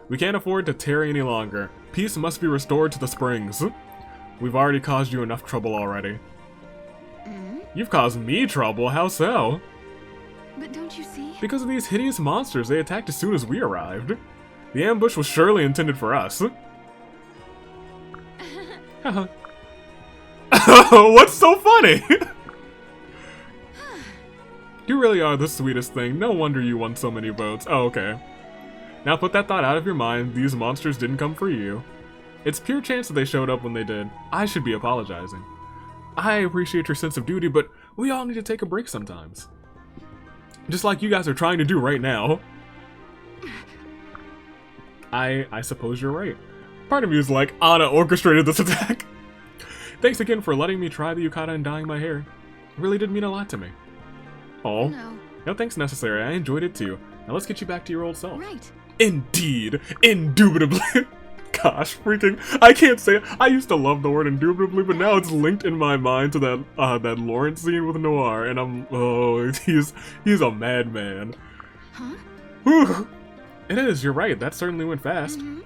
We can't afford to tarry any longer. Peace must be restored to the Springs. We've already caused you enough trouble already. You've caused me trouble, how so? But don't you see? Because of these hideous monsters, they attacked as soon as we arrived. The ambush was surely intended for us. What's so funny? You really are the sweetest thing. No wonder you won so many votes. Oh, okay. Now put that thought out of your mind. These monsters didn't come for you. It's pure chance that they showed up when they did. I should be apologizing. I appreciate your sense of duty, but we all need to take a break sometimes. Just like you guys are trying to do right now. I suppose you're right. Part of me is like, Anna orchestrated this attack. Thanks again for letting me try the yukata and dyeing my hair. It really did mean a lot to me. Oh, no thanks necessary. I enjoyed it too. Now let's get you back to your old self. Right. Indeed. Indubitably. Gosh, freaking, I can't say it. I used to love the word indubitably, but now it's linked in my mind to that Laurent scene with Noir, and he's a madman. Huh? Whew. It is, you're right, that certainly went fast. Mm-hmm.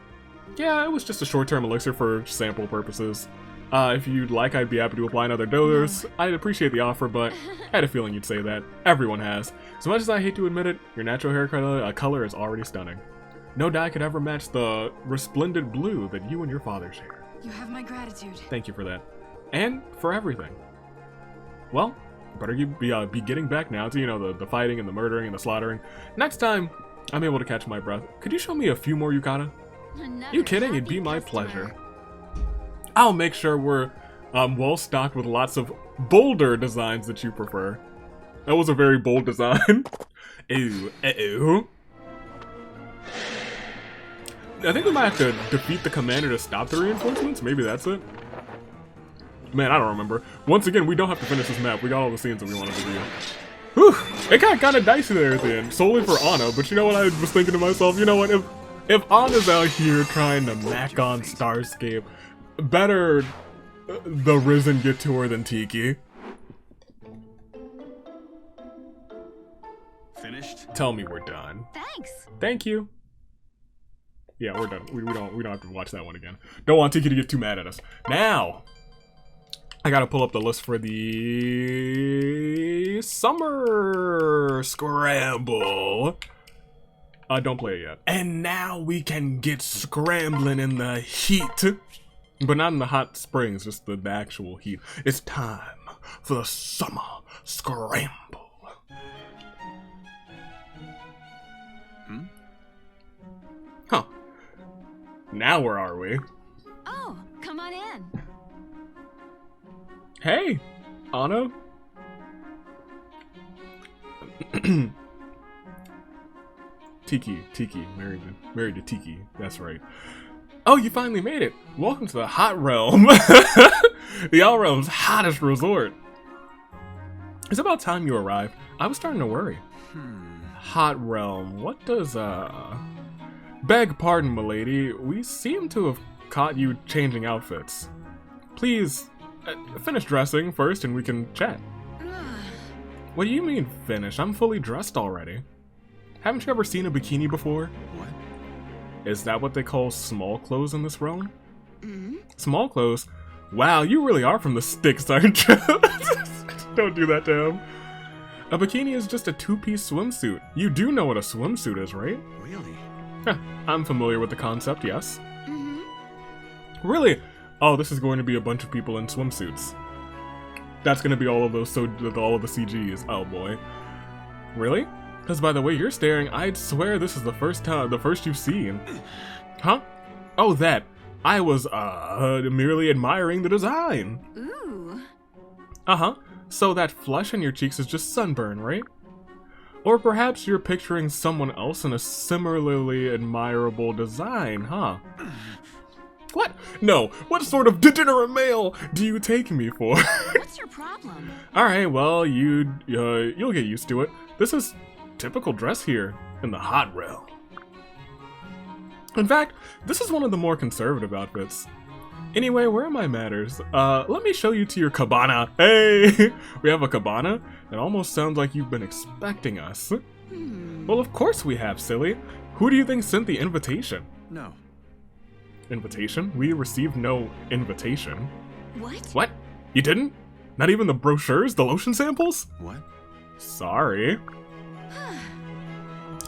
Yeah, it was just a short-term elixir for sample purposes. If you'd like, I'd be happy to apply another dose. I'd appreciate the offer, but I had a feeling you'd say that. Everyone has. So much as I hate to admit it, your natural hair color is already stunning. No dye could ever match the resplendent blue that you and your father share. You have my gratitude. Thank you for that. And for everything. Well, better be getting back now to, you know, the fighting and the murdering and the slaughtering. Next time I'm able to catch my breath, could you show me a few more yukata? Another You kidding? It'd be my pleasure. I'll make sure we're well stocked with lots of bolder designs that you prefer. That was a very bold design. Ew, ew. I think we might have to defeat the commander to stop the reinforcements. Maybe that's it. Man, I don't remember. Once again, we don't have to finish this map. We got all the scenes that we wanted to do. Whew! It got kind of dicey there at the end, solely for Anna. But you know what? I was thinking to myself, you know what? If Anna's out here trying to mac on Starscape, better the Risen get to her than Tiki. Finished? Tell me we're done. Thanks. Thank you. Yeah, we're done. We don't have to watch that one again. Don't want Tiki to get too mad at us. Now, I gotta pull up the list for the Summer Scramble. Don't play it yet. And now we can get scrambling in the heat. But not in the hot springs, just the actual heat. It's time for the Summer Scramble. Huh. Now where are we? Oh, come on in. Hey, Anna. Tiki, married to Tiki. That's right. Oh, you finally made it. Welcome to the Hot Realm. The All Realm's hottest resort. It's about time you arrived. I was starting to worry. Hot Realm. What does, Beg pardon, milady. We seem to have caught you changing outfits. Please, finish dressing first and we can chat. What do you mean, finish? I'm fully dressed already. Haven't you ever seen a bikini before? What? Is that what they call small clothes in this realm? Small clothes? Wow, you really are from the sticks, aren't you? Don't do that to him. A bikini is just a two-piece swimsuit. You do know what a swimsuit is, right? Really? Heh, I'm familiar with the concept, yes. Mm-hmm. Really? Oh, this is going to be a bunch of people in swimsuits. That's going to be all of those, all of the CGs. Oh boy. Really? Because by the way you're staring, I'd swear this is the first you've seen. Huh? Oh, that. I was, merely admiring the design. Ooh. Uh-huh. So that flush in your cheeks is just sunburn, right? Or perhaps you're picturing someone else in a similarly admirable design, huh? What? No. What sort of degenerate male do you take me for? What's your problem? Alright, well, you'll get used to it. This is typical dress here in the hot realm. In fact, this is one of the more conservative outfits. Anyway, where are my manners? Let me show you to your cabana. Hey! We have a cabana? It almost sounds like you've been expecting us. Well, of course we have, silly. Who do you think sent the invitation? No. Invitation? We received no invitation. What? What? You didn't? Not even the brochures, the lotion samples? What? Sorry.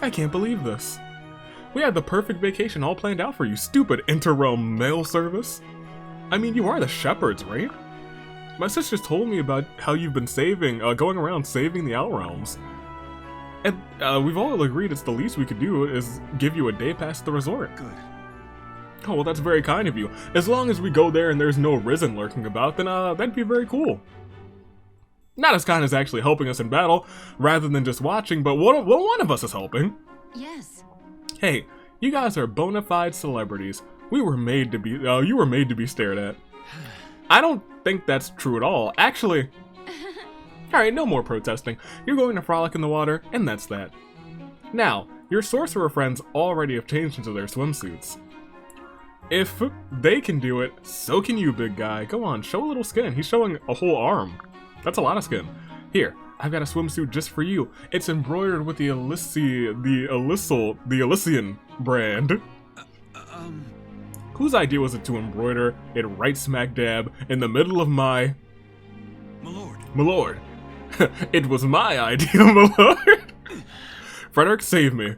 I can't believe this. We had the perfect vacation all planned out for you, stupid interrealm mail service. I mean, you are the shepherds, right? My sisters told me about how you've been going around saving the Outrealms. And we've all agreed it's the least we could do is give you a day pass to the resort. Good. Oh, well, that's very kind of you. As long as we go there and there's no Risen lurking about, then that'd be very cool. Not as kind as actually helping us in battle, rather than just watching, but one of us is helping. Yes. Hey, you guys are bona fide celebrities. You were made to be stared at. I don't think that's true at all. Actually, alright, no more protesting. You're going to frolic in the water, and that's that. Now, your sorcerer friends already have changed into their swimsuits. If they can do it, so can you, big guy. Go on, show a little skin. He's showing a whole arm. That's a lot of skin. Here, I've got a swimsuit just for you. It's embroidered with the Elysian brand. Whose idea was it to embroider it right smack dab in the middle of my... Milord. It was my idea, milord. Frederick, save me.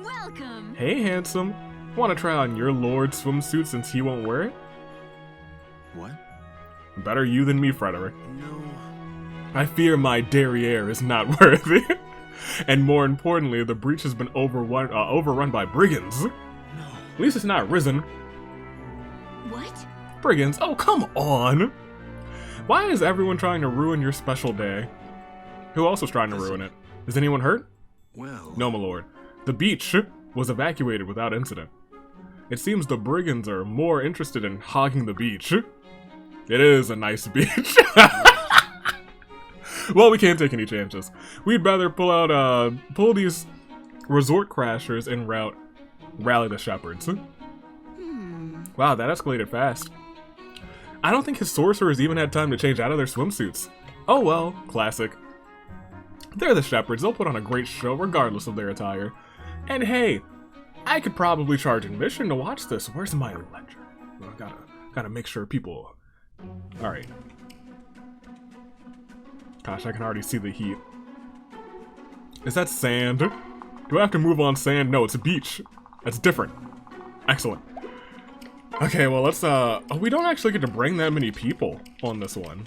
Welcome. Hey, handsome. Want to try on your lord's swimsuit since he won't wear it? What? Better you than me, Frederick. No. I fear my derriere is not worthy. And more importantly, the breach has been overrun by brigands. No. At least it's not Risen. What? Brigands? Oh, come on! Why is everyone trying to ruin your special day? Who else was trying to ruin it? Is anyone hurt? Well... No, my lord. The beach was evacuated without incident. It seems the brigands are more interested in hogging the beach. It is a nice beach. Well, we can't take any chances. We'd rather pull these resort crashers and rally the shepherds. Wow, that escalated fast. I don't think his sorcerers even had time to change out of their swimsuits. Oh well, classic. They're the shepherds, they'll put on a great show regardless of their attire. And hey, I could probably charge admission to watch this. Where's my ledger? Well, gotta make sure people... Alright. Gosh, I can already see the heat. Is that sand? Do I have to move on sand? No, it's a beach. That's different. Excellent. Okay, well, let's, oh, we don't actually get to bring that many people on this one.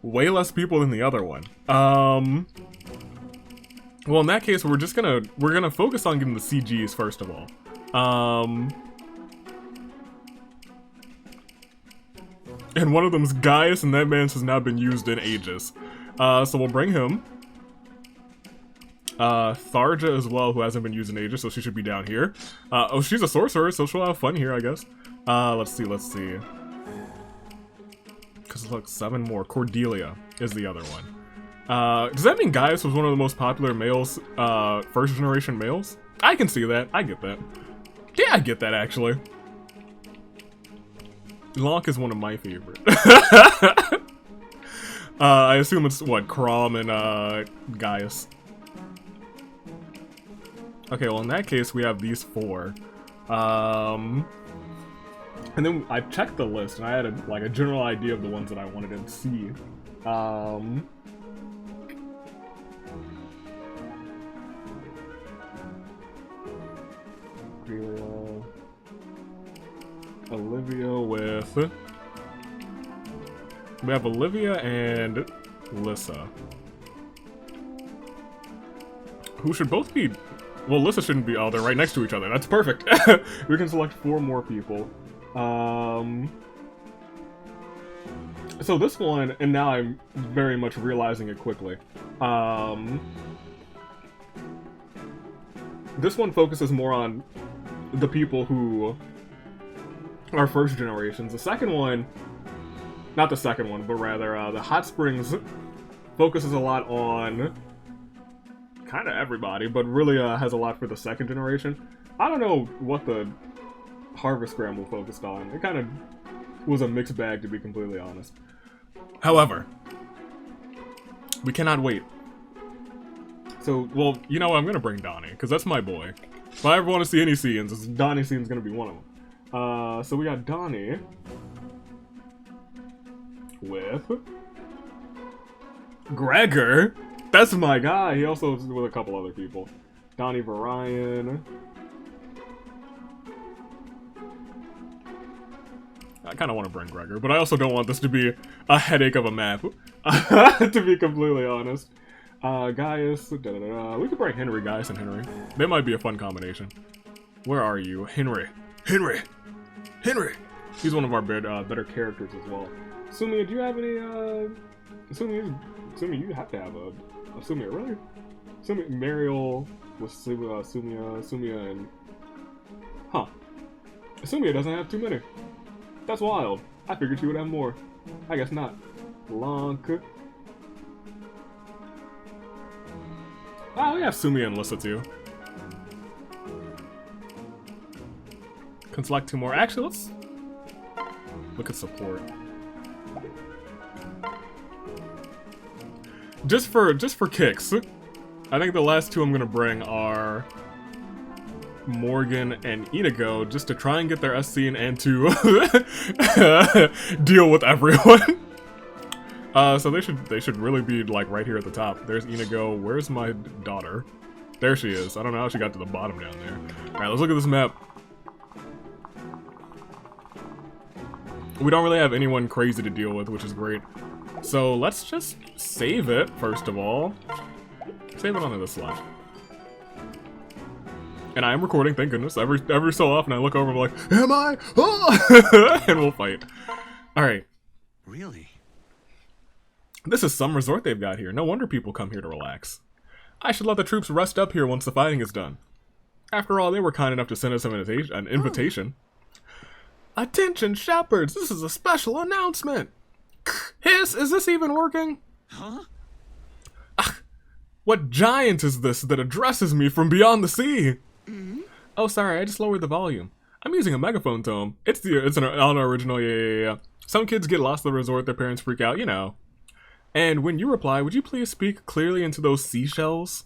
Way less people than the other one. Well, in that case, we're gonna focus on getting the CGs first of all. And one of them's Gaius, and that man's has not been used in ages. So we'll bring him. Tharja as well, who hasn't been used in ages, so she should be down here. Oh, she's a sorcerer, so she'll have fun here, I guess. Let's see. Because look, 7 more. Cordelia is the other one. Does that mean Gaius was one of the most popular males, first generation males? I can see that. I get that. Yeah, I get that, actually. Laurent is one of my favorite. I assume it's, what, Crom and, Gaius. Okay, well, in that case, we have these 4. And then I checked the list, and I had a general idea of the ones that I wanted to see. Olivia with... We have Olivia and Lissa. Who should both be... Well, Lissa shouldn't be... Oh, they're right next to each other. That's perfect. We can select 4 more people. So this one, and now I'm very much realizing it quickly. This one focuses more on the people who are first generations. The second one, not the second one, but rather the Hot Springs focuses a lot on kind of everybody, but really has a lot for the second generation. I don't know what the Harvest Scramble focused on. It kind of was a mixed bag, to be completely honest. However, we cannot wait. So, well, you know what? I'm gonna bring Donnie, because that's my boy. If I ever want to see any scenes, Donnie scene's gonna be one of them. So we got Donnie with Gregor. That's my guy. He also is with a couple other people. Donnie Varian. I kind of want to bring Gregor, but I also don't want this to be a headache of a map, to be completely honest. Gaius, we could bring Henry, Gaius, and Henry. They might be a fun combination. Where are you? Henry. Henry! Henry! He's one of our better characters as well. Sumia, do you have any, Sumia, you have to have a Sumia, really? Sumia, Mariel with Sumia, and... Huh. Sumia doesn't have too many. That's wild. I figured she would have more. I guess not. Blanc. Oh, we have Sumia and Lissa too. Can select 2 more. Actually, let's look at support. Just for kicks, I think the last 2 I'm gonna bring are Morgan and Inigo, just to try and get their SC and to deal with everyone. So they should really be like right here at the top. There's Inigo. Where's my daughter? There she is. I don't know how she got to the bottom down there. Alright, let's look at this map. We don't really have anyone crazy to deal with, which is great. So let's just save it, first of all. Save it onto the slot. And I am recording, thank goodness. Every so often I look over and I'm like, am I? Oh! And we'll fight. Alright. Really? This is some resort they've got here. No wonder people come here to relax. I should let the troops rest up here once the fighting is done. After all, they were kind enough to send us an invitation. Oh. Attention, shepherds! This is a special announcement! Hiss, is this even working? Huh? What giant is this that addresses me from beyond the sea? Mm-hmm. Oh, sorry, I just lowered the volume. I'm using a megaphone tone. It's an original, yeah. Some kids get lost at the resort, their parents freak out, you know. And when you reply, would you please speak clearly into those seashells?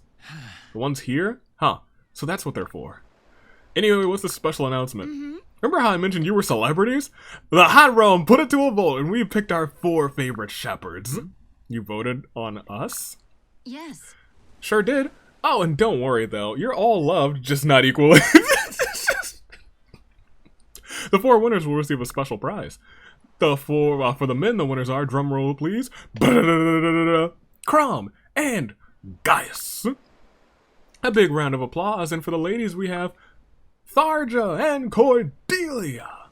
The ones here? Huh, so that's what they're for. Anyway, what's the special announcement? Mm-hmm. Remember how I mentioned you were celebrities? The Hot Realm put it to a vote, and we picked our 4 favorite shepherds. You voted on us? Yes. Sure did. Oh, and don't worry, though. You're all loved, just not equally. The 4 winners will receive a special prize. For the men, the winners are, drumroll please, Crom and Gaius. A big round of applause, and for the ladies we have Tharja and Cordelia.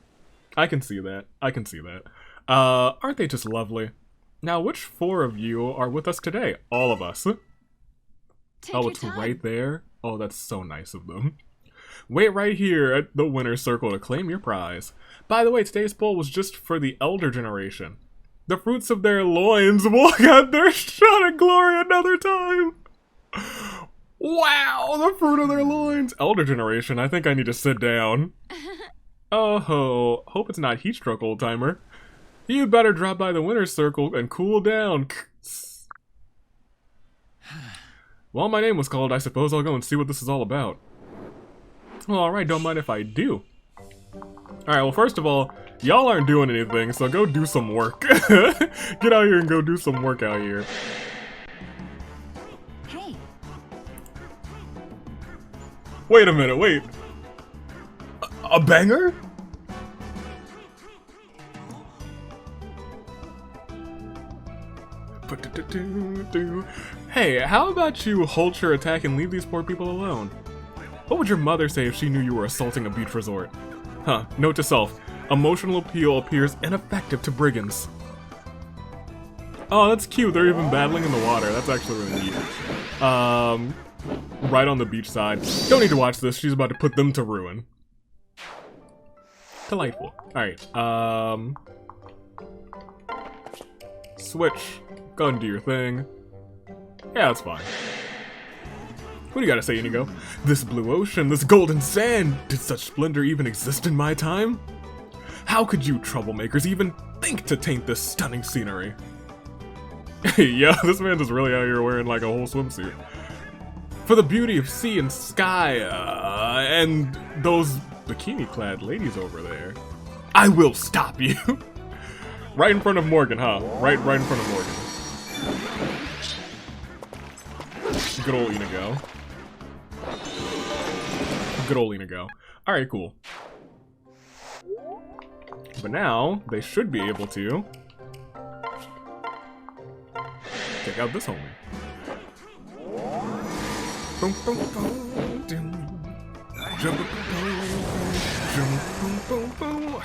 I can see that. I can see that. Aren't they just lovely? Now, which 4 of you are with us today? All of us. Oh, it's right there? Oh, that's so nice of them. Wait right here at the winner's circle to claim your prize. By the way, today's poll was just for the elder generation. The fruits of their loins will get their shot at glory another time. Wow, the fruit of their loins. Elder generation, I think I need to sit down. Oh, hope it's not heat stroke, old timer. You'd better drop by the winner's circle and cool down. Well, my name was called. I suppose I'll go and see what this is all about. Well, alright, don't mind if I do. Alright, well, first of all, y'all aren't doing anything, so go do some work. Get out here and go do some work out here. Hey, Wait a minute, wait. A banger? Hey, how about you halt your attack and leave these poor people alone? What would your mother say if she knew you were assaulting a beach resort? Huh, note to self, emotional appeal appears ineffective to brigands. Oh, that's cute, they're even battling in the water, that's actually really neat. Right on the beach side. Don't need to watch this, she's about to put them to ruin. Delightful. Alright, switch. Go and do your thing. Yeah, that's fine. What do you gotta say, Inigo? This blue ocean, this golden sand, did such splendor even exist in my time? How could you troublemakers even think to taint this stunning scenery? Yeah, this man is really out here wearing like a whole swimsuit. For the beauty of sea and sky, and those bikini-clad ladies over there, I will stop you. Right in front of Morgan, huh? Right in front of Morgan. Good old Inigo. Good old Inigo. Alright, cool. But now, they should be able to take out this homie.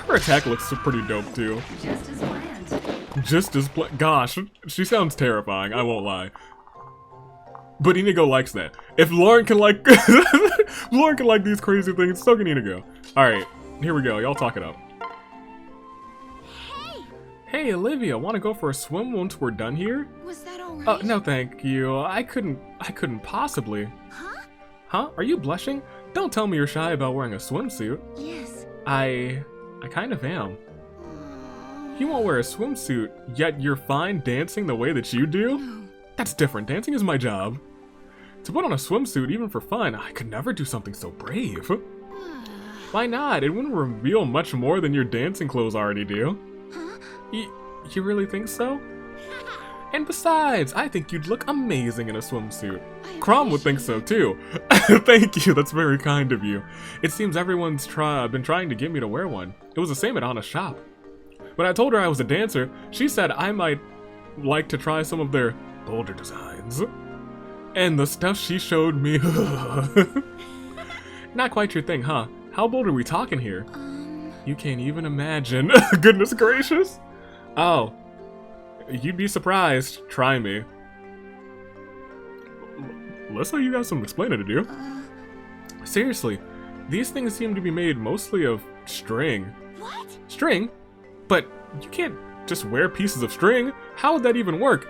Her attack looks pretty dope too. just as planned. Just as gosh, she sounds terrifying, I won't lie. But Inigo likes that. If Laurent can like Laurent can like these crazy things, so can Inigo. Alright, here we go, y'all talk it up. Hey Olivia, wanna go for a swim once we're done here? Was that alright? No thank you. I couldn't possibly. Huh? Huh? Are you blushing? Don't tell me you're shy about wearing a swimsuit. Yes. I kind of am. You won't wear a swimsuit, yet you're fine dancing the way that you do? No. That's different. Dancing is my job. To put on a swimsuit, even for fun, I could never do something so brave. Why not? It wouldn't reveal much more than your dancing clothes already do. Huh? You really think so? And besides, I think you'd look amazing in a swimsuit. Crom would think so too. Thank you, that's very kind of you. It seems everyone's been trying to get me to wear one. It was the same at Anna's shop. When I told her I was a dancer, she said I might like to try some of their bolder designs. And the stuff she showed me... Not quite your thing, huh? How bold are we talking here? You can't even imagine. Goodness gracious. Oh. You'd be surprised. Try me. Lissa, you got some explaining to do. Seriously, these things seem to be made mostly of string. What? String? But you can't just wear pieces of string. How would that even work?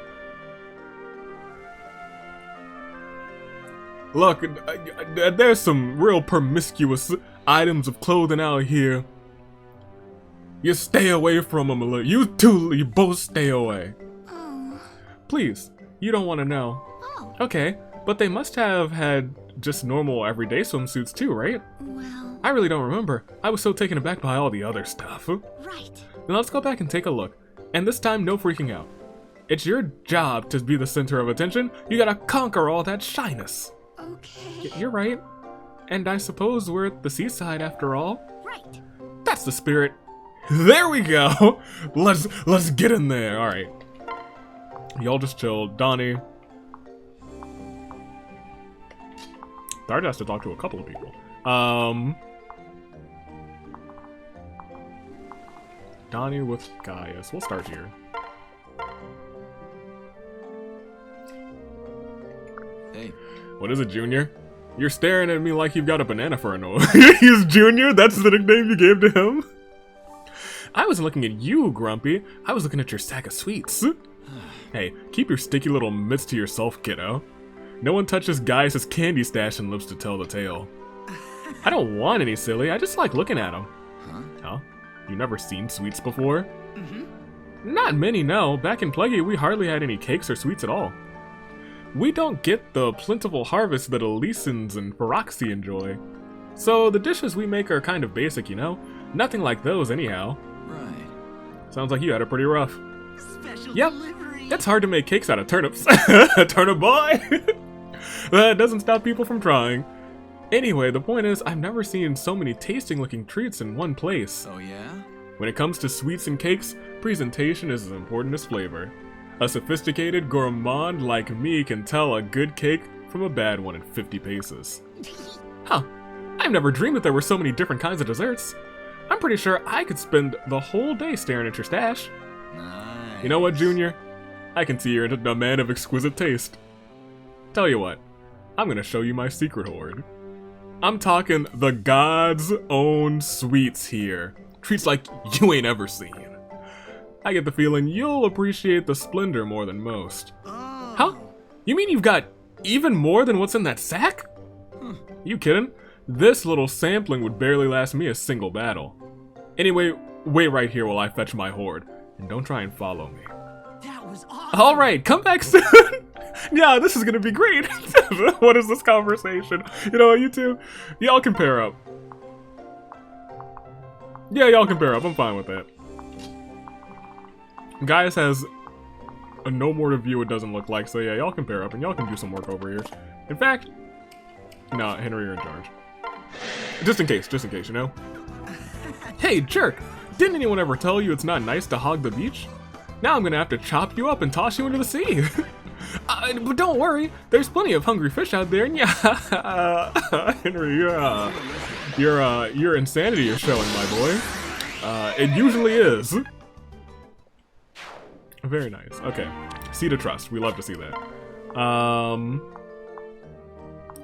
Look, there's some real promiscuous items of clothing out here. You stay away from them, you two, you both stay away. Oh. Please, you don't want to know. Oh. Okay, but they must have had just normal everyday swimsuits too, right? Well. I really don't remember. I was so taken aback by all the other stuff. Right. Then let's go back and take a look. And this time, no freaking out. It's your job to be the center of attention. You gotta conquer all that shyness. Okay. You're right. And I suppose we're at the seaside after all. Right. That's the spirit. There we go. Let's get in there. All right. Y'all just chill. Donnie. Tharja has to talk to a couple of people. Donnie with Gaius. We'll start here. Hey. What is it, Junior? You're staring at me like you've got a banana for a nose. He's Junior? That's the nickname you gave to him? I wasn't looking at you, Grumpy. I was looking at your sack of sweets. Hey, keep your sticky little mitts to yourself, kiddo. No one touches Gaius' candy stash and lives to tell the tale. I don't want any, silly. I just like looking at them. Huh? You never seen sweets before? Not many, no. Back in Plaguey, we hardly had any cakes or sweets at all. We don't get the plentiful harvest that Elisans and Feroxy enjoy. So the dishes we make are kind of basic, you know? Nothing like those, anyhow. Right. Sounds like you had it pretty rough. Special Yep. delivery. It's hard to make cakes out of turnips. Turnip boy! That doesn't stop people from trying. Anyway, the point is, I've never seen so many tasting-looking treats in one place. Oh yeah? When it comes to sweets and cakes, presentation is as important as flavor. A sophisticated gourmand like me can tell a good cake from a bad one in 50 paces. Huh. I've never dreamed that there were so many different kinds of desserts. I'm pretty sure I could spend the whole day staring at your stash. Nice. You know what, Junior? I can see you're a man of exquisite taste. Tell you what, I'm gonna show you my secret hoard. I'm talking the God's own sweets here. Treats like you ain't ever seen. I get the feeling you'll appreciate the splendor more than most. Oh. Huh? You mean you've got even more than what's in that sack? You kidding? This little sampling would barely last me a single battle. Anyway, wait right here while I fetch my hoard, and don't try and follow me. That was awesome. Alright, come back soon! Yeah, this is gonna be great! What is this conversation? You know what, you two? Y'all can pair up. Yeah, y'all can pair up, I'm fine with that. Gaius has a no more to view, it doesn't look like, so yeah, y'all can pair up and y'all can do some work over here. In fact, no, Henry, you're in charge. Just in case, you know? Hey, jerk! Didn't anyone ever tell you it's not nice to hog the beach? Now I'm gonna have to chop you up and toss you into the sea! But don't worry, there's plenty of hungry fish out there, and yeah, Henry, your insanity is showing, my boy. It usually is. Very nice. Okay, seed of trust. We love to see that. I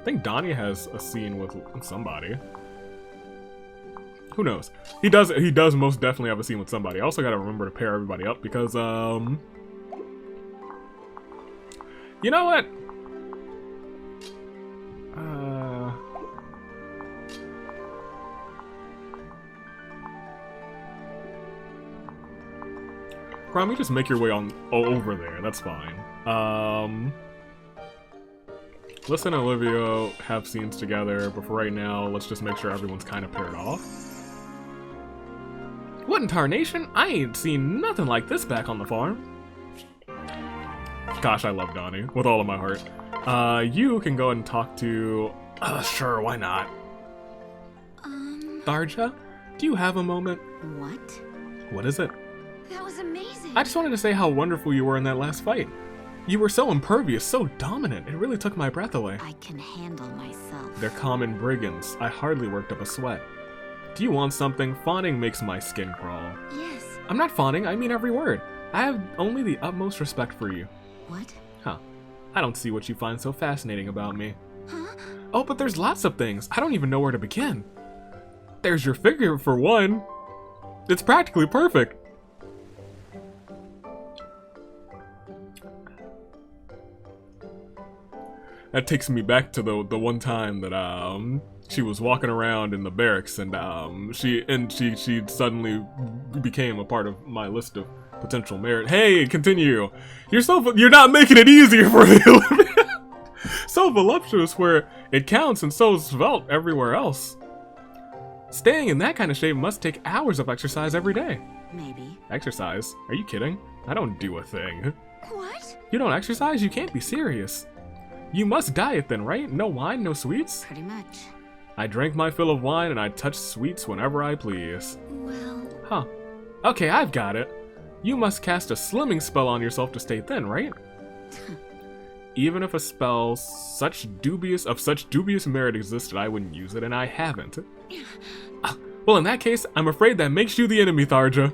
think Donnie has a scene with somebody. Who knows? He does most definitely have a scene with somebody. I also gotta remember to pair everybody up because, you know what? Cromie, just make your way on over there. That's fine. Listen and Olivia have scenes together, but for right now, let's just make sure everyone's kind of paired off. What in tarnation? I ain't seen nothing like this back on the farm. Gosh, I love Donnie with all of my heart. You can go and talk to... sure, why not? Tharja, do you have a moment? What? What is it? That was amazing. I just wanted to say how wonderful you were in that last fight. You were so impervious, so dominant, it really took my breath away. I can handle myself. They're common brigands. I hardly worked up a sweat. Do you want something? Fawning makes my skin crawl. Yes. I'm not fawning, I mean every word. I have only the utmost respect for you. What? Huh. I don't see what you find so fascinating about me. Huh? Oh, but there's lots of things. I don't even know where to begin. There's your figure, for one. It's practically perfect. That takes me back to the one time that she was walking around in the barracks and she suddenly became a part of my list of potential merit. Hey, continue. You're not making it easier for me, Olivia. So voluptuous where it counts and so svelte everywhere else. Staying in that kind of shape must take hours of exercise every day. Maybe. Exercise? Are you kidding? I don't do a thing. What? You don't exercise? You can't be serious. You must diet then, right? No wine, no sweets? Pretty much. I drank my fill of wine and I touch sweets whenever I please. Well... Huh. Okay, I've got it. You must cast a slimming spell on yourself to stay thin, right? Even if a spell of such dubious merit existed, I wouldn't use it, and I haven't. Well, in that case, I'm afraid that makes you the enemy, Tharja.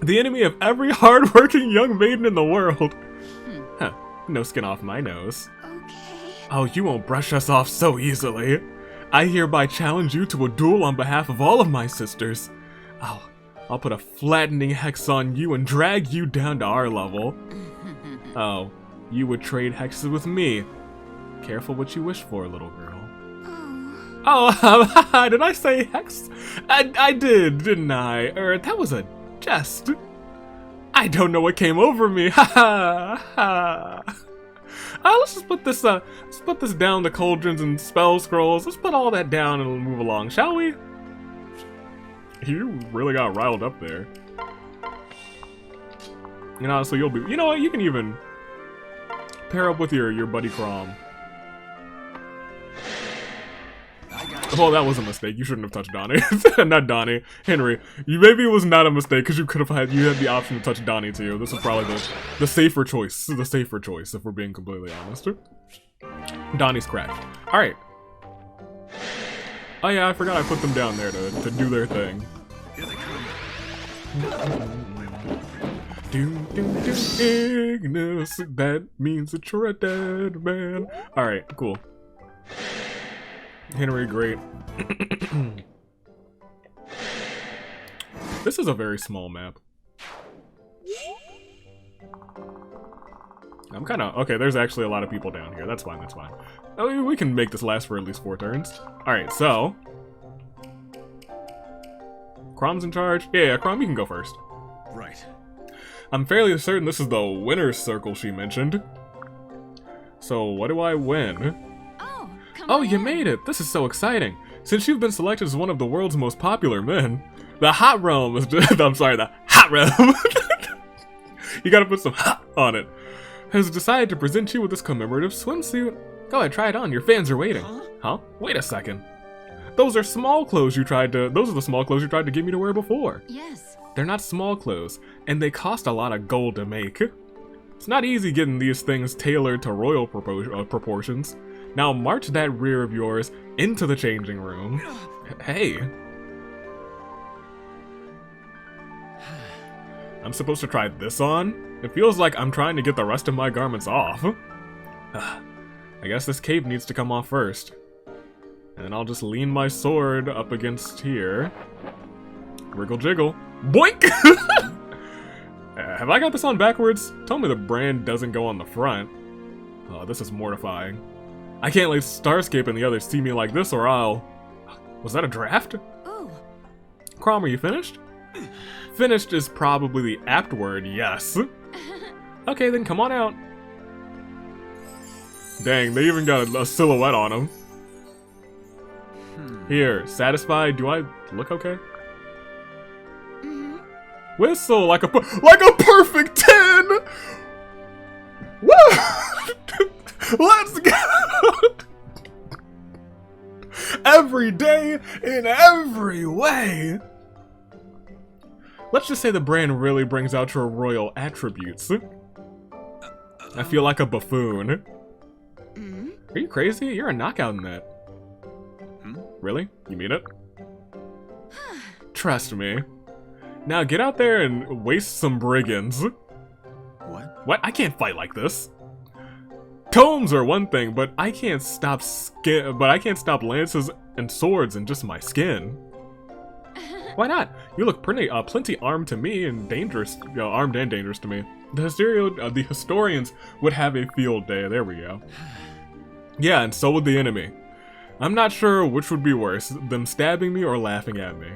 The enemy of every hard-working young maiden in the world. Huh. No skin off my nose. Okay. Oh, you won't brush us off so easily. I hereby challenge you to a duel on behalf of all of my sisters. Oh, I'll put a flattening hex on you and drag you down to our level. Oh, you would trade hexes with me. Careful what you wish for, little girl. Oh, did I say hex? I did, didn't I? That was a jest. I don't know what came over me. Ha ha ha. Let's just put this down the cauldrons and spell scrolls. Let's put all that down and move along, shall we? You really got riled up there. You know, so you'll be... You know what? You can even pair up with your buddy Crom. Oh, that was a mistake. You shouldn't have touched Donnie. Not Donnie. Henry. Maybe it was not a mistake because you could have had the option to touch Donnie too. This is probably the safer choice. The safer choice, if we're being completely honest. Donnie's cracked. Alright. Oh yeah, I forgot I put them down there to do their thing. Here they come. Ignis, that means that you're a dead man. Alright, cool. Henry, great. This is a very small map. I'm kind of... Okay, there's actually a lot of people down here. That's fine, that's fine. I mean, we can make this last for at least 4 turns. Alright, so... Crom's in charge? Yeah, Crom, you can go first. Right. I'm fairly certain this is the winner's circle she mentioned. So, what do I win? Oh, come Oh, on you in. made it! This is so exciting! Since you've been selected as one of the world's most popular men, the Hot Realm is I'm sorry, the Hot Realm! You gotta put some hot on it. Has decided to present you with this commemorative swimsuit. Go ahead, try it on. Your fans are waiting. Huh? Wait a second. Those are the small clothes you tried to get me to wear before. Yes. They're not small clothes, and they cost a lot of gold to make. It's not easy getting these things tailored to royal proportions. Now march that rear of yours into the changing room. Hey. I'm supposed to try this on? It feels like I'm trying to get the rest of my garments off. I guess this cape needs to come off first. And then I'll just lean my sword up against here. Wriggle jiggle. Boink! Have I got this on backwards? Tell me the brand doesn't go on the front. Oh, this is mortifying. I can't let Starscape and the others see me like this or I'll... Was that a draft? Ooh. Crom, are you finished? Finished is probably the apt word, yes. Okay, then come on out. Dang, they even got a silhouette on them. Here, satisfied? Do I look okay? Mm-hmm. Whistle like a perfect 10. Woo! Let's go. Every day in every way. Let's just say the brand really brings out your royal attributes. I feel like a buffoon. Mm-hmm. Are you crazy? You're a knockout in that. Really? You mean it? Trust me. Now get out there and waste some brigands. What? What? I can't fight like this. Tomes are one thing, but I can't stop lances and swords in just my skin. Why not? You look plenty armed to me and dangerous, armed and dangerous to me. The historians would have a field day. There we go. Yeah, and so would the enemy. I'm not sure which would be worse, them stabbing me or laughing at me.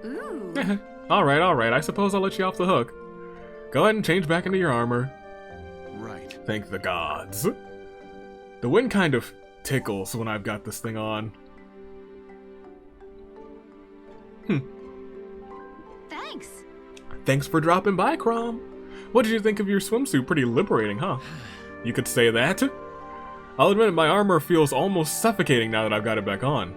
Ooh. Alright, I suppose I'll let you off the hook. Go ahead and change back into your armor. Right. Thank the gods. The wind kind of tickles when I've got this thing on. Thanks. Thanks for dropping by, Crom. What did you think of your swimsuit? Pretty liberating, huh? You could say that. I'll admit my armor feels almost suffocating now that I've got it back on.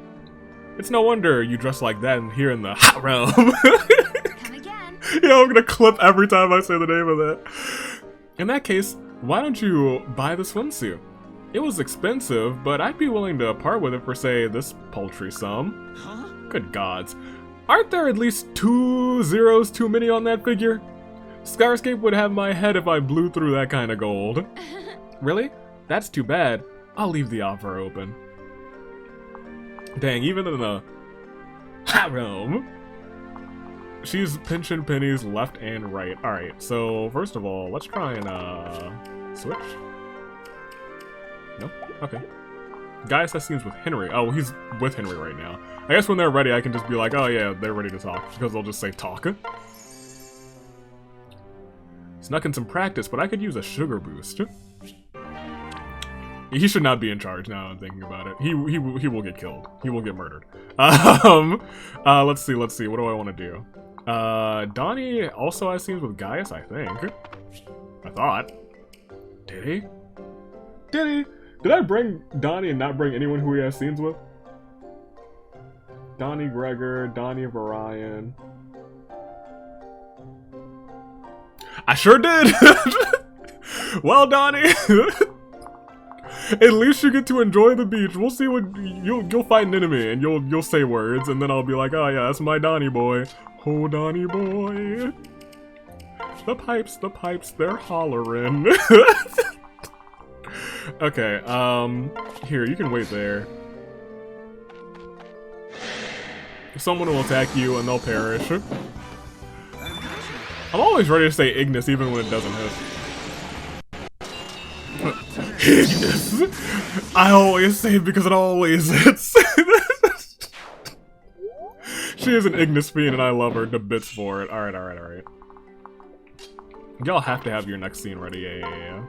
It's no wonder you dress like that here in the Hot Realm. Come again. Yeah, I'm gonna clip every time I say the name of that. In that case, why don't you buy the swimsuit? It was expensive, but I'd be willing to part with it for, say, this paltry sum. Huh? Good gods. Aren't there at least 2 zeros too many on that figure? Starscape would have my head if I blew through that kind of gold. Really? That's too bad. I'll leave the offer open. Dang, even in the Hot Realm, she's pinching pennies left and right. Alright, so first of all, let's try and switch. Nope. Okay. Guy assassins with Henry. Oh, he's with Henry right now. I guess when they're ready, I can just be like, oh yeah, they're ready to talk, because they'll just say talk. Snuck in some practice, but I could use a sugar boost. He should not be in charge now I'm thinking about it. He will get killed. He will get murdered. Let's see. What do I want to do? Donnie also has scenes with Gaius, I think. I thought. Did he? Did I bring Donnie and not bring anyone who he has scenes with? Donnie Gregor, Donnie Varian. I sure did! Well, Donnie, at least you get to enjoy the beach. We'll see what you'll fight an enemy and you'll say words and then I'll be like, oh yeah, that's my Donnie boy. Oh, Donnie boy. The pipes, they're hollering. Okay, here, you can wait there. Someone will attack you and they'll perish. I'm always ready to say Ignis even when it doesn't hit. Ignis! I always say it because it always hits. She is an Ignis fiend and I love her to bits for it. Alright. Y'all have to have your next scene ready. Yeah.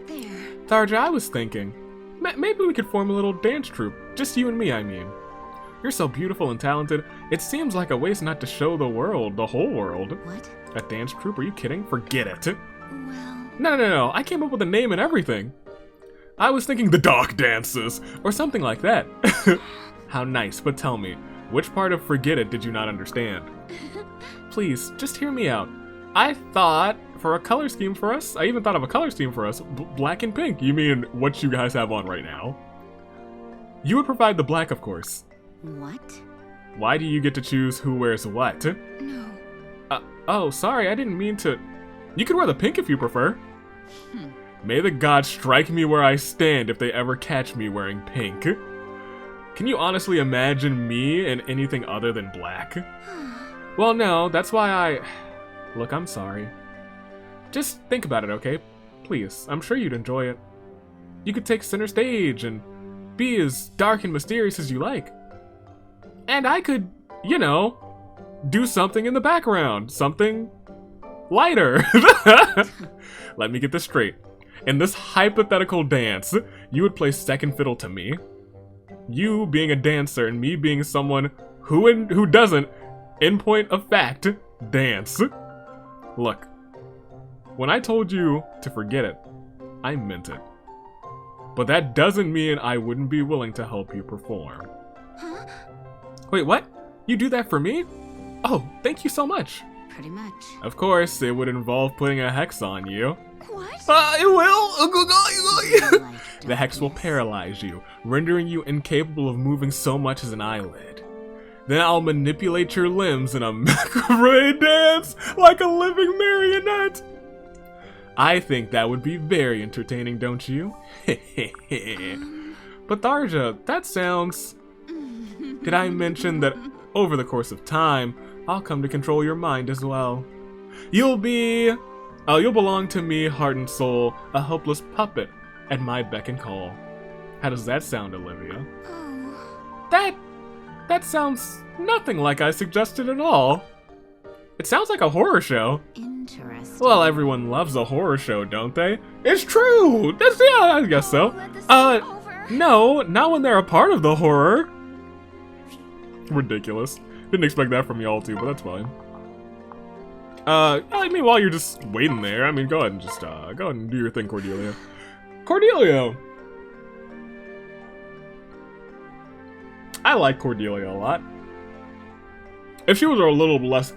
There. Tharja, I was thinking, maybe we could form a little dance troupe. Just you and me, I mean. You're so beautiful and talented, it seems like a waste not to show the world, the whole world. What? A dance troupe? Are you kidding? Forget it. Well... No. I came up with a name and everything. I was thinking the Dark Dances, or something like that. How nice, but tell me, which part of forget it did you not understand? Please, just hear me out. I thought for a color scheme for us, I even thought of a color scheme for us, black and pink. You mean what you guys have on right now? You would provide the black, of course. What? Why do you get to choose who wears what? No. Oh, sorry, I didn't mean to... You could wear the pink if you prefer. May the gods strike me where I stand if they ever catch me wearing pink. Can you honestly imagine me in anything other than black? Well, no, that's why I... Look, I'm sorry. Just think about it, okay? Please, I'm sure you'd enjoy it. You could take center stage and be as dark and mysterious as you like. And I could, you know, do something in the background. Something lighter. Let me get this straight. In this hypothetical dance, you would play second fiddle to me. You being a dancer and me being someone who doesn't, in point of fact, dance. Look, when I told you to forget it, I meant it. But that doesn't mean I wouldn't be willing to help you perform. Huh? Wait, what? You do that for me? Oh, thank you so much. Pretty much. Of course, it would involve putting a hex on you. What? It will! Like The hex will paralyze you, rendering you incapable of moving so much as an eyelid. Then I'll manipulate your limbs in a macabre dance like a living marionette. I think that would be very entertaining, don't you? But Tharja, that sounds... Did I mention that over the course of time, I'll come to control your mind as well? You'll belong to me, heart and soul, a helpless puppet at my beck and call. How does that sound, Olivia? Oh. That sounds nothing like I suggested at all. It sounds like a horror show. Interesting. Well, everyone loves a horror show, don't they? It's true! Yeah, I guess so. Let this be over. No, not when they're a part of the horror. Ridiculous. Didn't expect that from y'all too, but that's fine. I mean, while you're just waiting there, I mean, go ahead and just, go ahead and do your thing, Cordelia. Cordelia! I like Cordelia a lot. If she was a little less,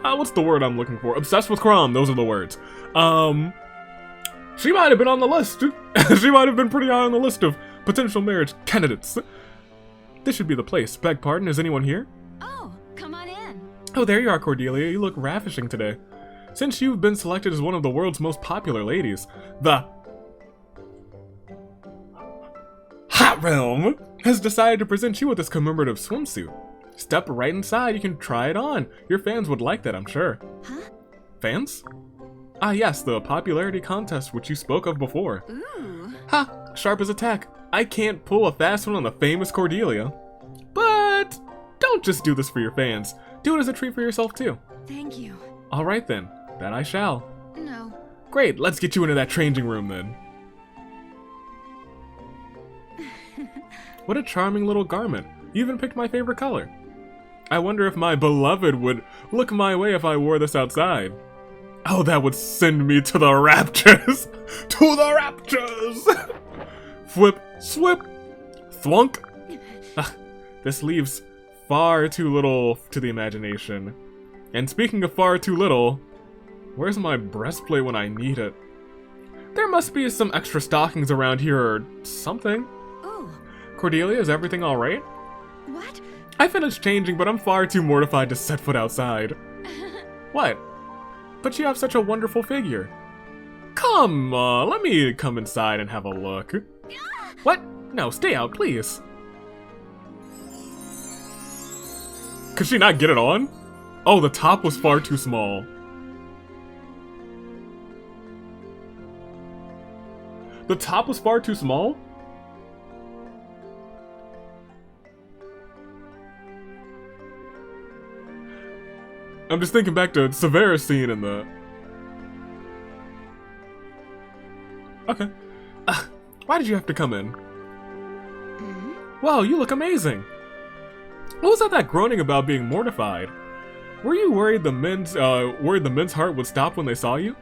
what's the word I'm looking for? Obsessed with Crom, those are the words. She might have been on the list. She might have been pretty high on the list of potential marriage candidates. This should be the place. Beg pardon, is anyone here? Oh, come on in. Oh, there you are, Cordelia. You look ravishing today. Since you've been selected as one of the world's most popular ladies, the Hot Realm has decided to present you with this commemorative swimsuit. Step right inside, you can try it on. Your fans would like that, I'm sure. Huh? Fans? Ah yes, the popularity contest which you spoke of before. Ooh. Ha! Sharp as a tack. I can't pull a fast one on the famous Cordelia. But don't just do this for your fans. Do it as a treat for yourself too. Thank you. Alright then, that I shall. No. Great, let's get you into that changing room then. What a charming little garment. You even picked my favorite color. I wonder if my beloved would look my way if I wore this outside. Oh, that would send me to the raptures! To the raptures! Flip, swip, thwunk. This leaves far too little to the imagination. And speaking of far too little, where's my breastplate when I need it? There must be some extra stockings around here or something. Ooh. Cordelia, is everything alright? What? I finished changing, but I'm far too mortified to set foot outside. What? But you have such a wonderful figure. Come on, let me come inside and have a look. What? No, stay out, please. Could she not get it on? Oh, the top was far too small. The top was far too small? I'm just thinking back to Severa's scene in the... Okay. Why did you have to come in? Wow, you look amazing. What was that groaning about being mortified? Were you worried the men's heart would stop when they saw you?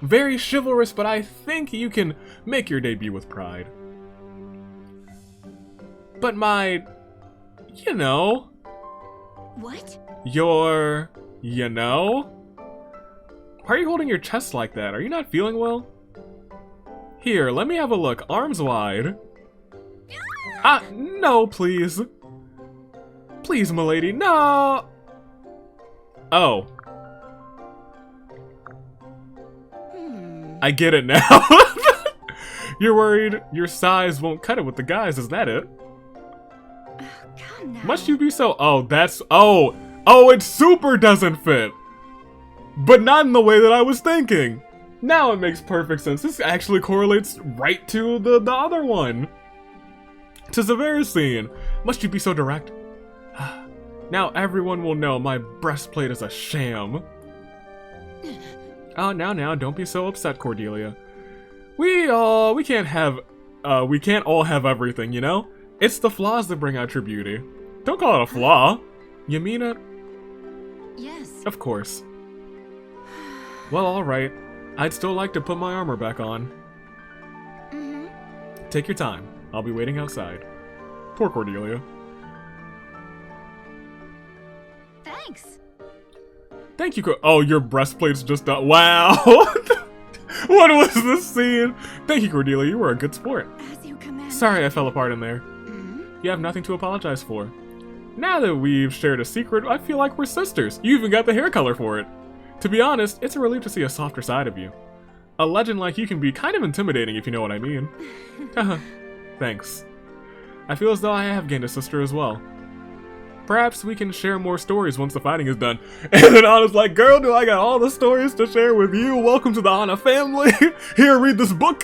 Very chivalrous, but I think you can make your debut with pride. But my... you know... What? Your... you know? Why are you holding your chest like that? Are you not feeling well? Here, let me have a look. Arms wide. No, please. Please, milady, no! Oh. I get it now. You're worried your size won't cut it with the guys, is that it? Come now. Must you be so... Oh, that's... Oh! Oh, it super doesn't fit! But not in the way that I was thinking! Now it makes perfect sense. This actually correlates right to the other one. To Severa's scene. Must you be so direct? Now everyone will know my breastplate is a sham. Oh, now, don't be so upset, Cordelia. We can't all have everything, you know? It's the flaws that bring out your beauty. Don't call it a flaw. You mean it? Yes. Of course. Well, alright. I'd still like to put my armor back on. Take your time. I'll be waiting outside. Poor Cordelia. Thanks. Thank you, Oh, your breastplate's just wow! What was this scene? Thank you, Cordelia. You were a good sport. As you command. Sorry I fell apart in there. You have nothing to apologize for. Now that we've shared a secret, I feel like we're sisters. You even got the hair color for it. To be honest, it's a relief to see a softer side of you. A legend like you can be kind of intimidating if you know what I mean. Thanks. I feel as though I have gained a sister as well. Perhaps we can share more stories once the fighting is done. And then Anna's like, girl, do I got all the stories to share with you? Welcome to the Anna family. Here, read this book.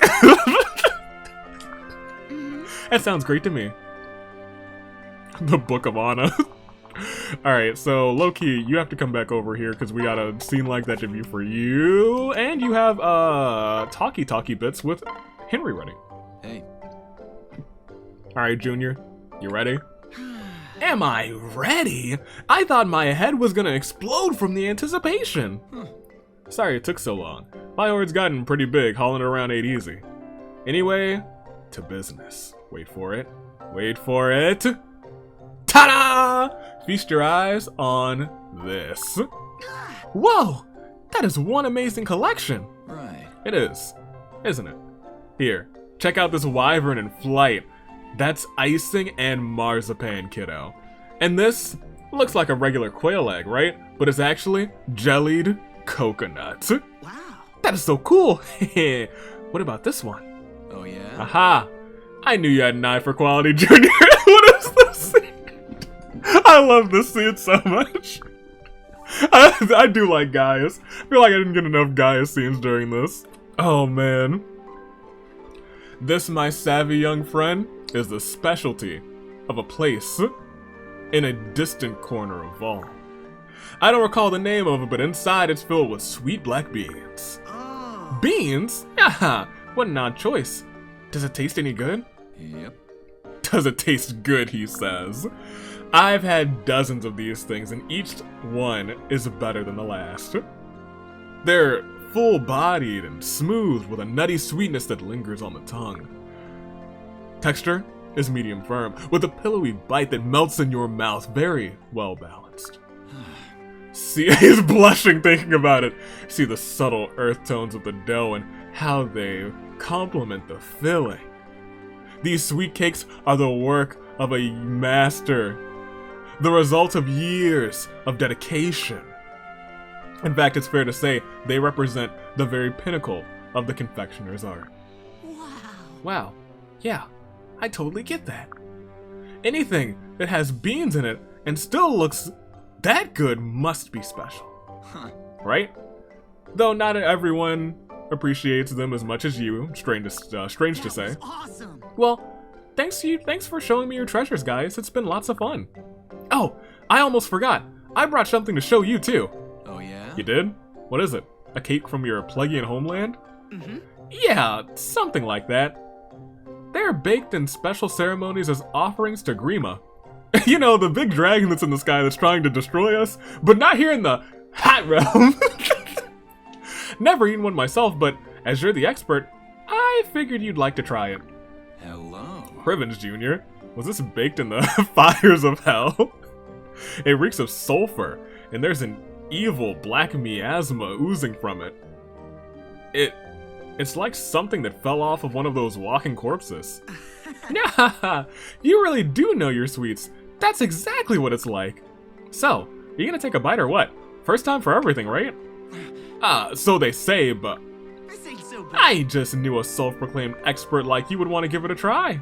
That sounds great to me. The Book of Anna. Alright, so low-key, you have to come back over here because we got a scene like that to view for you. And you have talkie bits with Henry ready. Hey. Alright, Junior, you ready? Am I ready? I thought my head was gonna explode from the anticipation. Sorry it took so long. My order's gotten pretty big, hauling it around ain't easy. Anyway, to business. Wait for it. Wait for it. Ta-da! Feast your eyes on this. Whoa! That is one amazing collection. Right. It is, isn't it? Here, check out this wyvern in flight. That's icing and marzipan, kiddo. And this looks like a regular quail egg, right? But it's actually jellied coconut. Wow. That is so cool. What about this one? Oh, yeah? Aha! I knew you had an eye for quality, Junior. What is this scene? I love this scene so much. I do like Gaius. I feel like I didn't get enough Gaius scenes during this. Oh, man. This, my savvy young friend, is the specialty of a place in a distant corner of Vol. I don't recall the name of it, but inside it's filled with sweet black beans. Oh. Beans? Haha, what an odd choice. Does it taste any good? Yep. Does it taste good, he says. I've had dozens of these things, and each one is better than the last. They're full-bodied and smooth, with a nutty sweetness that lingers on the tongue. Texture is medium firm, with a pillowy bite that melts in your mouth, very well balanced. See, he's blushing thinking about it. See the subtle earth tones of the dough and how they complement the filling. These sweet cakes are the work of a master, the result of years of dedication. In fact, it's fair to say they represent the very pinnacle of the confectioner's art. Wow. Wow, yeah, I totally get that. Anything that has beans in it and still looks that good must be special, Huh. right? Though not everyone appreciates them as much as you, strange to say. That was awesome. Well, thanks for showing me your treasures, guys. It's been lots of fun. Oh, I almost forgot. I brought something to show you too. Oh yeah? You did? What is it? A cake from your Plegian homeland? Mm-hmm. Yeah, something like that. They're baked in special ceremonies as offerings to Grima. You know, the big dragon that's in the sky that's trying to destroy us, but not here in the hot realm. Never eaten one myself, but as you're the expert, I figured you'd like to try it. Hello. Privens, Jr. Was this baked in the fires of hell? It reeks of sulfur, and there's an evil black miasma oozing from it. It's like something that fell off of one of those walking corpses. Yeah, you really do know your sweets. That's exactly what it's like. So, you gonna take a bite or what? First time for everything, right? So they say, but This ain't so bad. I just knew a self-proclaimed expert like you would want to give it a try.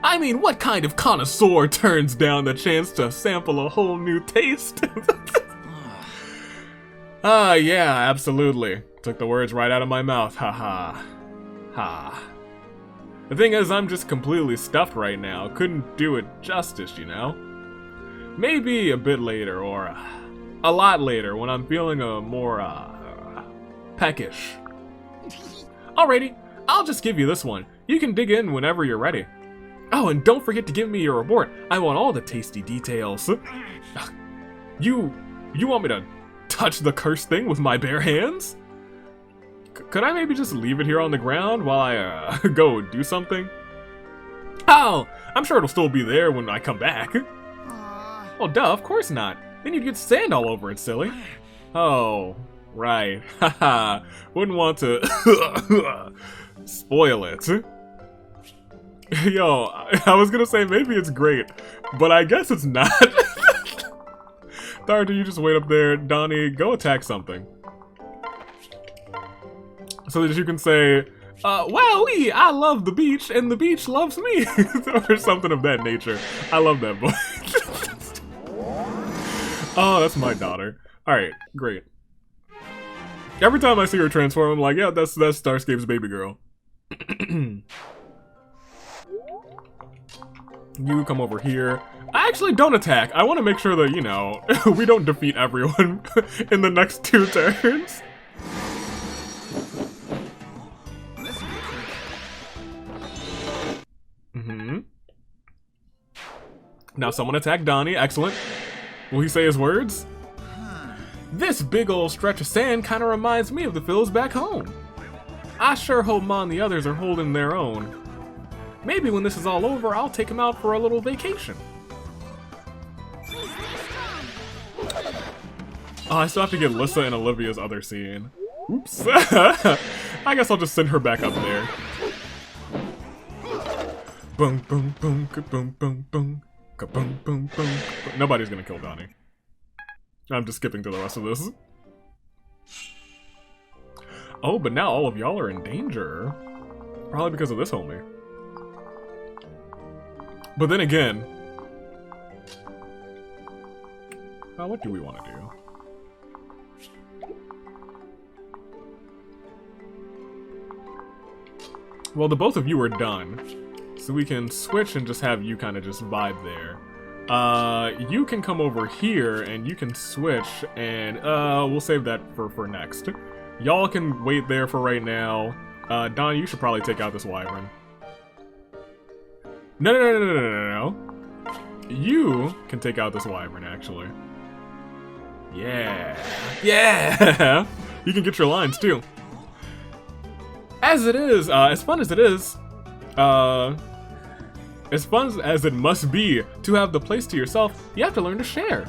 I mean, what kind of connoisseur turns down the chance to sample a whole new taste? Yeah, absolutely. Took the words right out of my mouth, haha. Ha. The thing is, I'm just completely stuffed right now. Couldn't do it justice, you know? Maybe a bit later, or a lot later, when I'm feeling a more, peckish. Alrighty, I'll just give you this one. You can dig in whenever you're ready. Oh, and don't forget to give me your report. I want all the tasty details. You want me to touch the cursed thing with my bare hands? Could I maybe just leave it here on the ground while I, go do something? Oh, I'm sure it'll still be there when I come back. Well, duh, of course not. Then you'd get sand all over it, silly. Oh, right. Haha. Wouldn't want to spoil it. Yo, I was gonna say maybe it's great, but I guess it's not. Tharja, you just wait up there. Donnie, go attack something. So that you can say, wowee, I love the beach, and the beach loves me. Or something of that nature. I love that boy. Oh, that's my daughter. Alright, great. Every time I see her transform, I'm like, yeah, that's Starscape's baby girl. You come over here. I actually don't attack. I want to make sure that, you know, we don't defeat everyone in the next 2 turns. Now someone attack Donnie. Excellent. Will he say his words? This big old stretch of sand kind of reminds me of the Phils back home. I sure hope Ma and the others are holding their own. Maybe when this is all over, I'll take him out for a little vacation. Oh, I still have to get Lissa and Olivia's other scene. Oops. I guess I'll just send her back up there. Boom, boom, boom, boom, boom, boom. Boom, boom, boom. Nobody's gonna kill Donnie. I'm just skipping to the rest of this. Oh, but now all of y'all are in danger. Probably because of this homie. But then again... what do we want to do? Well, the both of you are done. So we can switch and just have you kind of just vibe there. You can come over here and you can switch, and we'll save that for next. Y'all can wait there for right now. Don, you should probably take out this wyvern. No. You can take out this wyvern, actually. Yeah. Yeah! You can get your lines, too. As it is, as fun as it is, as fun as it must be to have the place to yourself, you have to learn to share.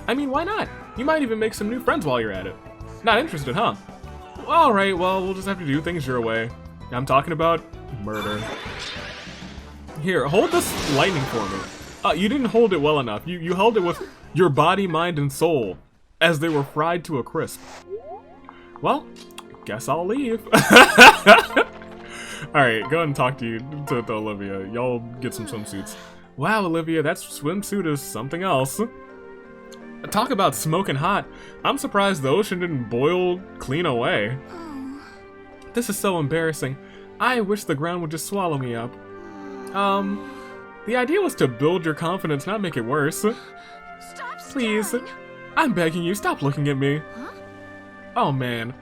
I mean, why not? You might even make some new friends while you're at it. Not interested, huh? Alright, well, we'll just have to do things your way. I'm talking about murder. Here, hold this lightning for me. You didn't hold it well enough. You held it with your body, mind, and soul as they were fried to a crisp. Well, guess I'll leave. Alright, go ahead and talk to Olivia. Y'all get some swimsuits. Wow, Olivia, that swimsuit is something else. Talk about smoking hot. I'm surprised the ocean didn't boil clean away. This is so embarrassing. I wish the ground would just swallow me up. The idea was to build your confidence, not make it worse. Stop Please. staring. I'm begging you, stop looking at me. Huh? Oh man.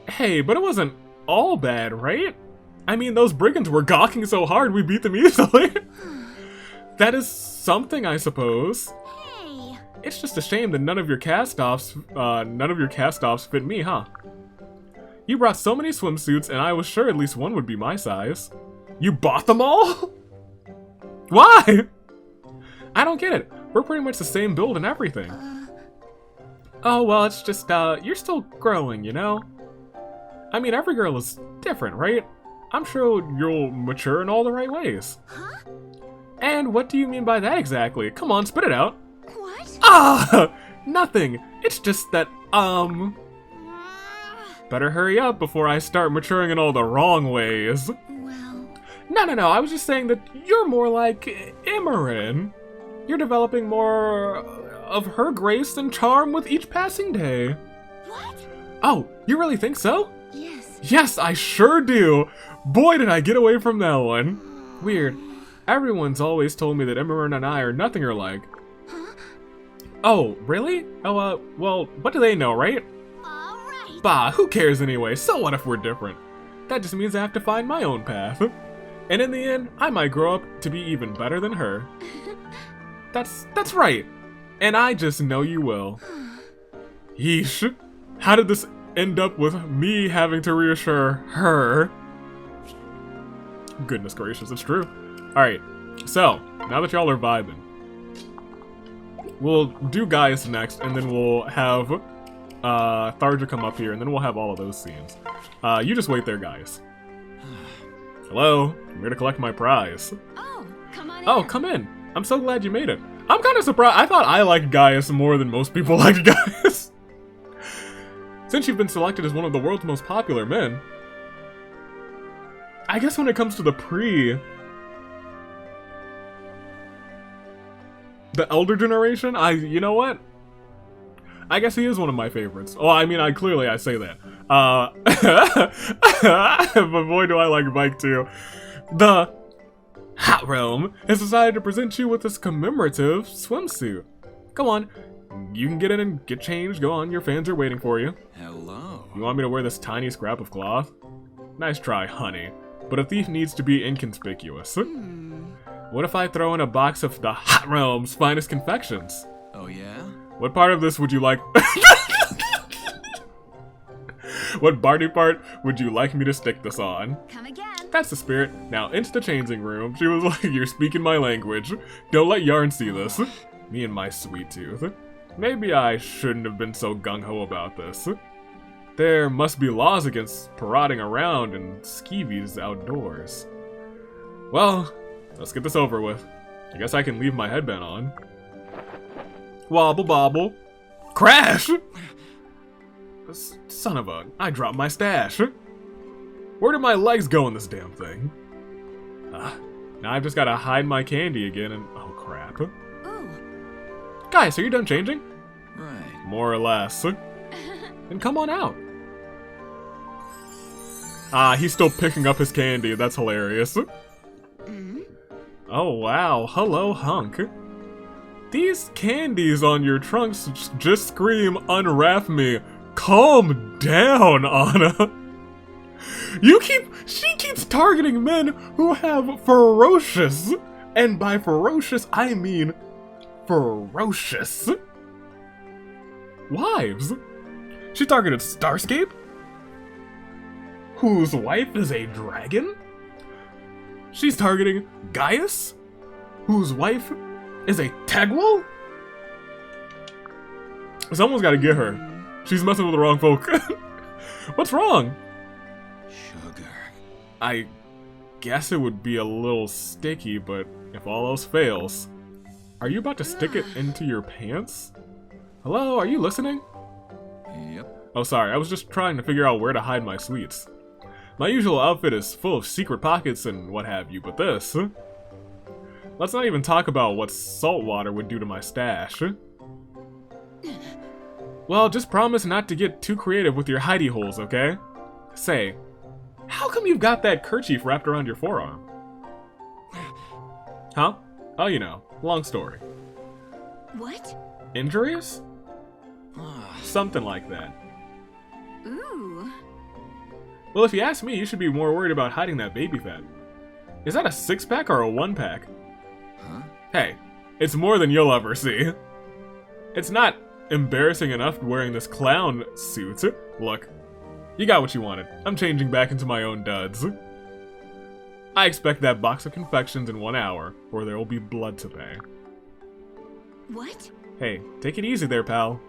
Hey, but it wasn't all bad, right? I mean, those brigands were gawking so hard we beat them easily. That is something, I suppose. Hey. It's just a shame that none of your cast-offs fit me, huh? You brought so many swimsuits, and I was sure at least one would be my size. You bought them all? Why? I don't get it. We're pretty much the same build and everything. Oh, well, it's just, you're still growing, you know? I mean, every girl is different, right? I'm sure you'll mature in all the right ways. Huh? And what do you mean by that exactly? Come on, spit it out. What? Ah! Nothing. It's just that, better hurry up before I start maturing in all the wrong ways. Well. No, I was just saying that you're more like Imran. You're developing more of her grace and charm with each passing day. What? Oh, you really think so? Yes. Yes, I sure do. Boy, did I get away from that one. Weird. Everyone's always told me that Imran and I are nothing alike. Huh? Oh, really? Oh, well, what do they know, right? All right. Bah, who cares anyway? So what if we're different? That just means I have to find my own path. And in the end, I might grow up to be even better than her. That's right. And I just know you will. Yeesh. How did this end up with me having to reassure her? Goodness gracious, it's true. Alright, so, now that y'all are vibing, we'll do Gaius next, and then we'll have Tharja come up here, and then we'll have all of those scenes. You just wait there, Gaius. Hello, I'm here to collect my prize. Oh, come on in. Oh, come in. I'm so glad you made it. I'm kind of surprised. I thought I liked Gaius more than most people liked Gaius. Since you've been selected as one of the world's most popular men, I guess when it comes to the elder generation, you know what? I guess he is one of my favorites. Oh, I mean, I say that. But boy, do I like Mike too. The Hot Realm has decided to present you with this commemorative swimsuit. Go on, you can get in and get changed. Go on, your fans are waiting for you. Hello. You want me to wear this tiny scrap of cloth? Nice try, honey. But a thief needs to be inconspicuous. What if I throw in a box of the Hot Realm's finest confections? Oh yeah? What part of this would you like? What Barney part would you like me to stick this on? Come again. That's the spirit. Now into the changing room. She was like, you're speaking my language. Don't let Yarn see this. Me and my sweet tooth. Maybe I shouldn't have been so gung-ho about this. There must be laws against parading around in skeevies outdoors. Well, let's get this over with. I guess I can leave my headband on. Wobble bobble. Crash! Son of a... I dropped my stash. Where did my legs go in this damn thing? Now I've just gotta hide my candy again and... Oh, crap. Ooh. Guys, are you done changing? Right. More or less. Then come on out. He's still picking up his candy. That's hilarious. Oh, wow. Hello, hunk. These candies on your trunks just scream, unwrap me. Calm down, Anna. She keeps targeting men who have ferocious, and by ferocious, I mean ferocious wives. She targeted Starscape, whose wife is a dragon. She's targeting Gaius, whose wife is a Tegwell. Someone's gotta get her. She's messing with the wrong folk. What's wrong? Sugar. I guess it would be a little sticky, but if all else fails... Are you about to stick it into your pants? Hello, are you listening? Yep. Oh, sorry, I was just trying to figure out where to hide my sweets. My usual outfit is full of secret pockets and what have you, but this... Let's not even talk about what salt water would do to my stash. Well, just promise not to get too creative with your hidey holes, okay? Say, how come you've got that kerchief wrapped around your forearm? Huh? Oh, you know, long story. What? Injuries? Something like that. Ooh. Well, if you ask me, you should be more worried about hiding that baby fat. Is that a 6-pack or a 1-pack? Huh? Hey, it's more than you'll ever see. It's not embarrassing enough wearing this clown suit. Look, you got what you wanted. I'm changing back into my own duds. I expect that box of confections in 1 hour, or there will be blood to pay. What? Hey, take it easy there, pal.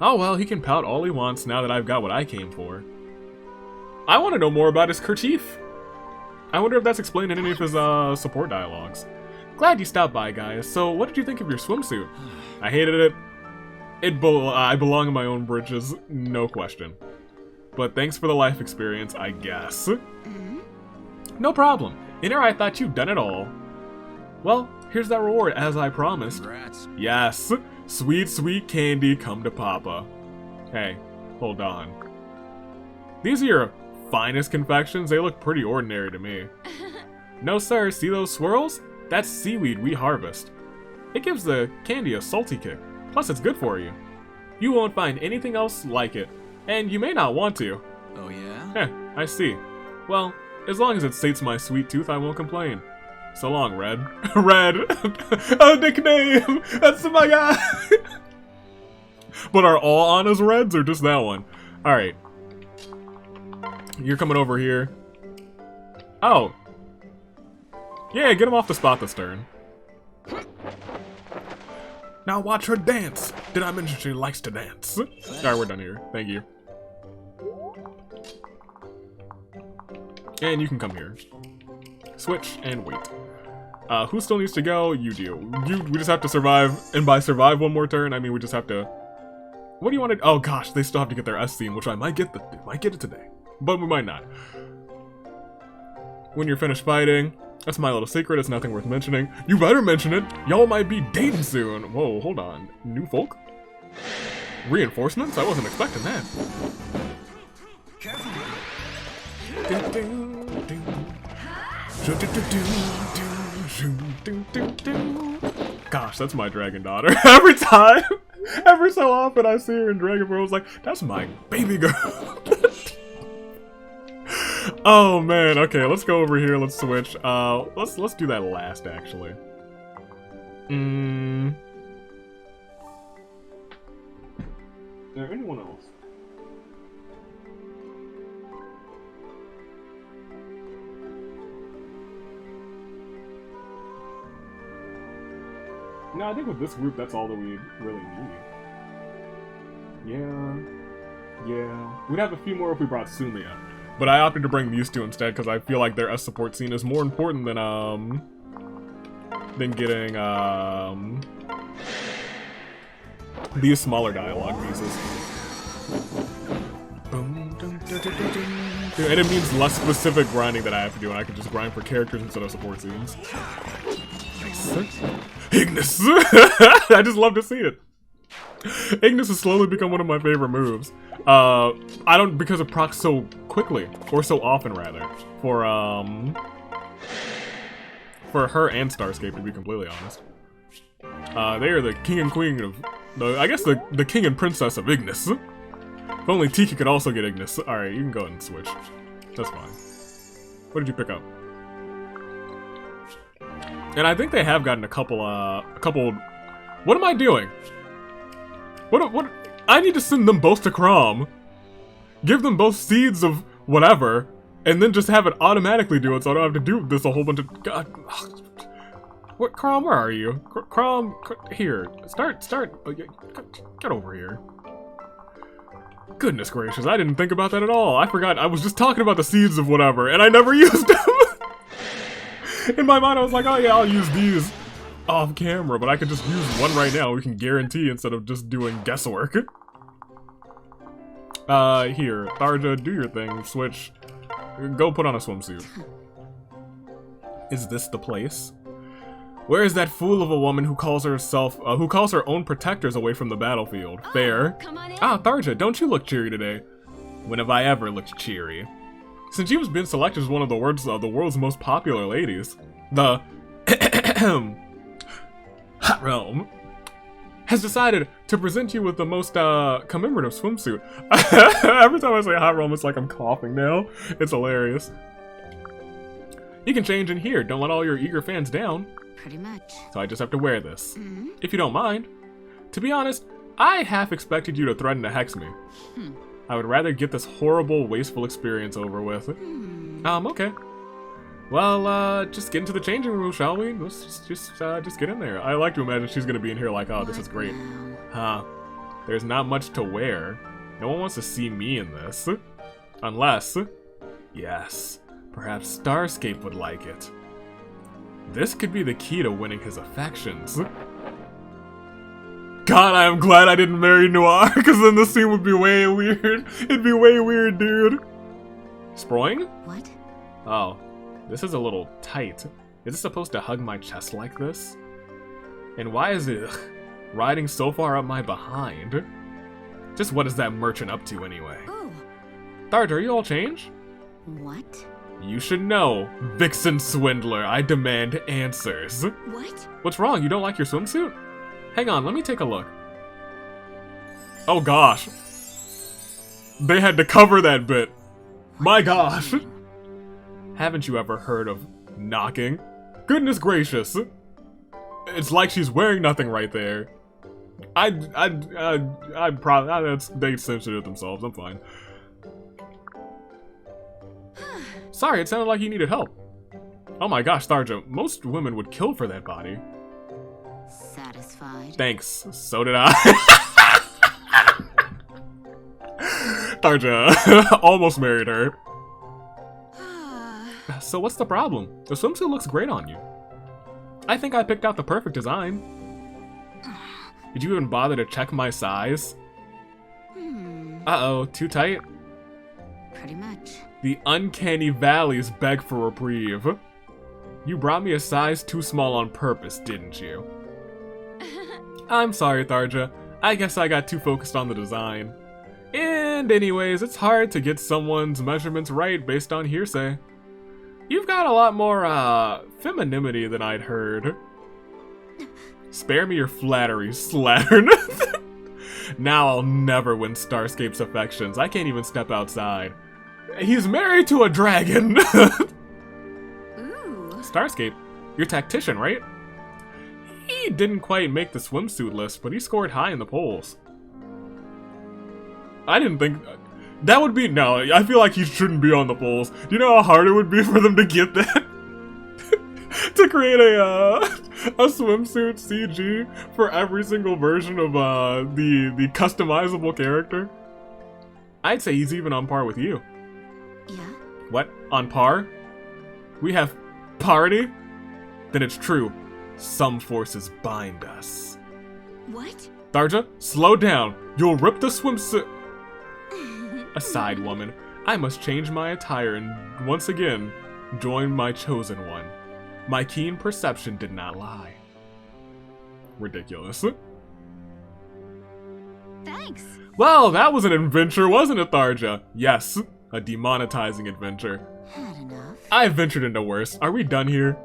Oh well, he can pout all he wants now that I've got what I came for. I want to know more about his kerchief. I wonder if that's explained in any of his support dialogues. Glad you stopped by, guys. So, what did you think of your swimsuit? I hated it. I belong in my own britches, no question. But thanks for the life experience, I guess. No problem. In here I thought you'd done it all. Well, here's that reward as I promised. Congrats. Yes, sweet, sweet candy come to Papa. Hey, hold on. These are your finest confections? They look pretty ordinary to me. No sir, see those swirls? That's seaweed we harvest. It gives the candy a salty kick, plus it's good for you. You won't find anything else like it, and you may not want to. Oh yeah? Heh, I see. Well, as long as it sates my sweet tooth, I won't complain. So long, Red. Red! A nickname! That's my guy! But are all Anna's Reds, or just that one? Alright. You're coming over here. Oh. Yeah, get him off the spot this turn. Now watch her dance! Did I mention she likes to dance? Alright, we're done here. Thank you. And you can come here. Switch and wait. Who still needs to go? You do. We just have to survive, and by survive one more turn, I mean we just have to... What do you want to... Oh gosh, they still have to get their S theme, which I might get it today. But we might not. When you're finished fighting, that's my little secret, it's nothing worth mentioning. You better mention it! Y'all might be dating soon! Whoa, hold on. New folk? Reinforcements? I wasn't expecting that. Gosh, that's my dragon daughter. Every time! Every so often I see her in Dragon Ball, I was like, that's my baby girl. Oh man, okay, let's go over here, let's switch. Let's do that last actually. Is there anyone else? No, I think with this group, that's all that we really need. Yeah. We'd have a few more if we brought Sumia. But I opted to bring these two instead because I feel like their support scene is more important than getting, these smaller dialogue pieces. And it means less specific grinding that I have to do, and I can just grind for characters instead of support scenes. Nice. Ignis! I just love to see it. Ignis has slowly become one of my favorite moves. Because it procs so quickly, or so often rather, for her and Starscape, to be completely honest. They are the king and queen of, I guess the king and princess of Ignis. If only Tiki could also get Ignis. Alright, you can go ahead and switch. That's fine. What did you pick up? And I think they have gotten a couple, what am I doing? What, I need to send them both to Crom. Give them both seeds of whatever, and then just have it automatically do it so I don't have to do this a whole bunch of, God. What, Crom, where are you? Crom, here, start, get over here. Goodness gracious, I didn't think about that at all. I forgot, I was just talking about the seeds of whatever, and I never used them. In my mind, I was like, oh yeah, I'll use these off camera, but I could just use one right now. We can guarantee instead of just doing guesswork. Here, Tharja, do your thing. Switch. Go put on a swimsuit. Is this the place? Where is that fool of a woman who calls herself, who calls her own protectors away from the battlefield? Fair. Come on in. Ah, Tharja, don't you look cheery today? When have I ever looked cheery? Since you've been selected as one of the world's most popular ladies, the Hot Realm has decided to present you with the most commemorative swimsuit. Every time I say Hot Realm, it's like I'm coughing now. It's hilarious. You can change in here. Don't let all your eager fans down. Pretty much. So I just have to wear this. If you don't mind. To be honest, I half expected you to threaten to hex me. I would rather get this horrible, wasteful experience over with. Okay. Well, just get into the changing room, shall we? Let's just get in there. I like to imagine she's gonna be in here like, oh, this is great. Huh. There's not much to wear. No one wants to see me in this. Unless... Yes. Perhaps Starscape would like it. This could be the key to winning his affections. God, I am glad I didn't marry Noir, because then the scene would be way weird. It'd be way weird, dude. Sproing? What? Oh, this is a little tight. Is it supposed to hug my chest like this? And why is it riding so far up my behind? Just what is that merchant up to anyway? Ooh. Tharja, are you all changed? What? You should know, Vixen Swindler. I demand answers. What? What's wrong? You don't like your swimsuit? Hang on, let me take a look. Oh gosh. They had to cover that bit. My gosh. Haven't you ever heard of knocking? Goodness gracious. It's like she's wearing nothing right there. I'd probably, they censored it themselves, I'm fine. Sorry, it sounded like you needed help. Oh my gosh, Tharja, most women would kill for that body. Satisfied. Thanks, so did I. Tharja almost married her. So what's the problem? The swimsuit looks great on you. I think I picked out the perfect design. Did you even bother to check my size? Uh-oh, too tight? Pretty much. The uncanny valleys beg for reprieve. You brought me a size too small on purpose, didn't you? I'm sorry, Tharja. I guess I got too focused on the design. And anyways, it's hard to get someone's measurements right based on hearsay. You've got a lot more, femininity than I'd heard. Spare me your flattery, slattern. Now I'll never win Starscape's affections. I can't even step outside. He's married to a dragon! Ooh. Starscape, you're tactician, right? He didn't quite make the swimsuit list, but he scored high in the polls. I didn't think... That would be... No, I feel like he shouldn't be on the polls. Do you know how hard it would be for them to get that? To create a swimsuit CG for every single version of the customizable character? I'd say he's even on par with you. Yeah? What? On par? We have party? Then it's true. Some forces bind us. What? Tharja, slow down. You'll rip the swimsuit. Aside, woman. I must change my attire and once again join my chosen one. My keen perception did not lie. Ridiculous. Thanks. Well, that was an adventure, wasn't it, Tharja? Yes, a demonetizing adventure. Had enough. I've ventured into worse. Are we done here?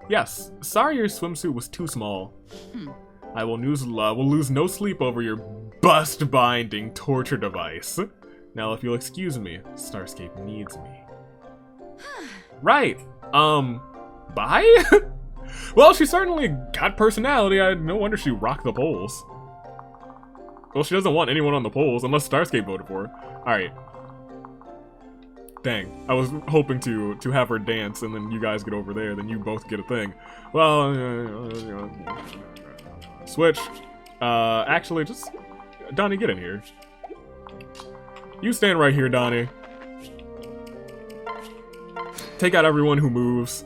Yes, sorry your swimsuit was too small. I will lose no sleep over your bust-binding torture device. Now, if you'll excuse me, Starscape needs me. Right. Bye? Well, she certainly got personality. No wonder she rocked the polls. Well, she doesn't want anyone on the polls, unless Starscape voted for her. Alright. Dang. I was hoping to have her dance, and then you guys get over there, then you both get a thing. Well, switch. Actually, just... Donnie, get in here. You stand right here, Donnie. Take out everyone who moves.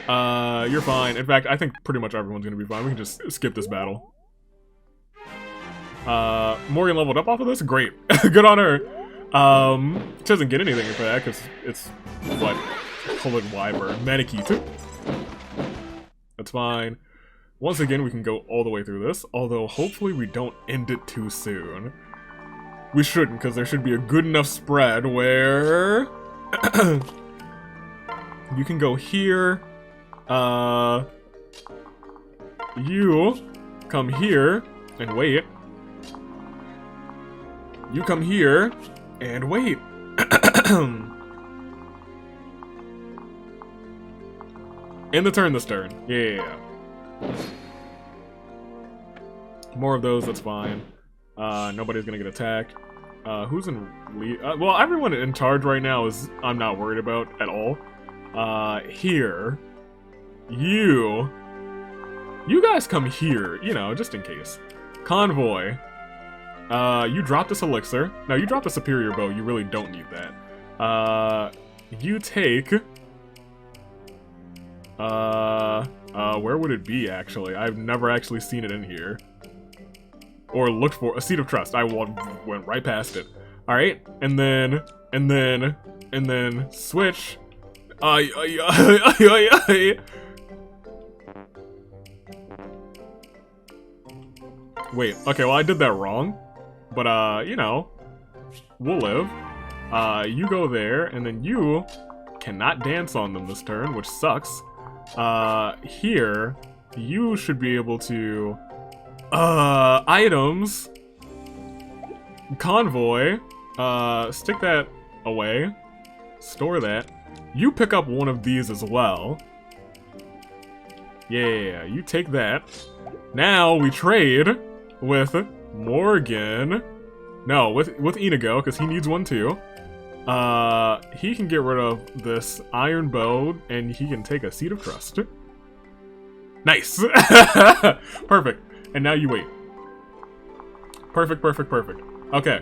You're fine. In fact, I think pretty much everyone's gonna be fine. We can just skip this battle. Morgan leveled up off of this? Great. Good on her. She doesn't get anything for that, because it's like Colored Wyvern. Manakite. That's fine. Once again, we can go all the way through this, although hopefully we don't end it too soon. We shouldn't, because there should be a good enough spread where... you can go here. You come here and wait. You come here and wait. In the turn this turn. Yeah. More of those, that's fine. Nobody's gonna get attacked. Who's in lead? Well, everyone in charge right now is I'm not worried about at all. Here. You guys come here, you know, just in case. Convoy. You dropped this elixir. No, you dropped a superior bow. You really don't need that. You take... where would it be, actually? I've never actually seen it in here. Or looked for a seat of trust. I went right past it. Alright, and then switch. Wait, okay, well I did that wrong. But, you know, we'll live. You go there, and then you cannot dance on them this turn, which sucks. Here, you should be able to... items. Convoy. Stick that away. Store that. You pick up one of these as well. Yeah, you take that. Now we trade with Morgan. No, with Inigo, because he needs one too. He can get rid of this iron bow, and he can take a seat of trust. Nice! Perfect. And now you wait. Perfect, perfect, perfect. Okay.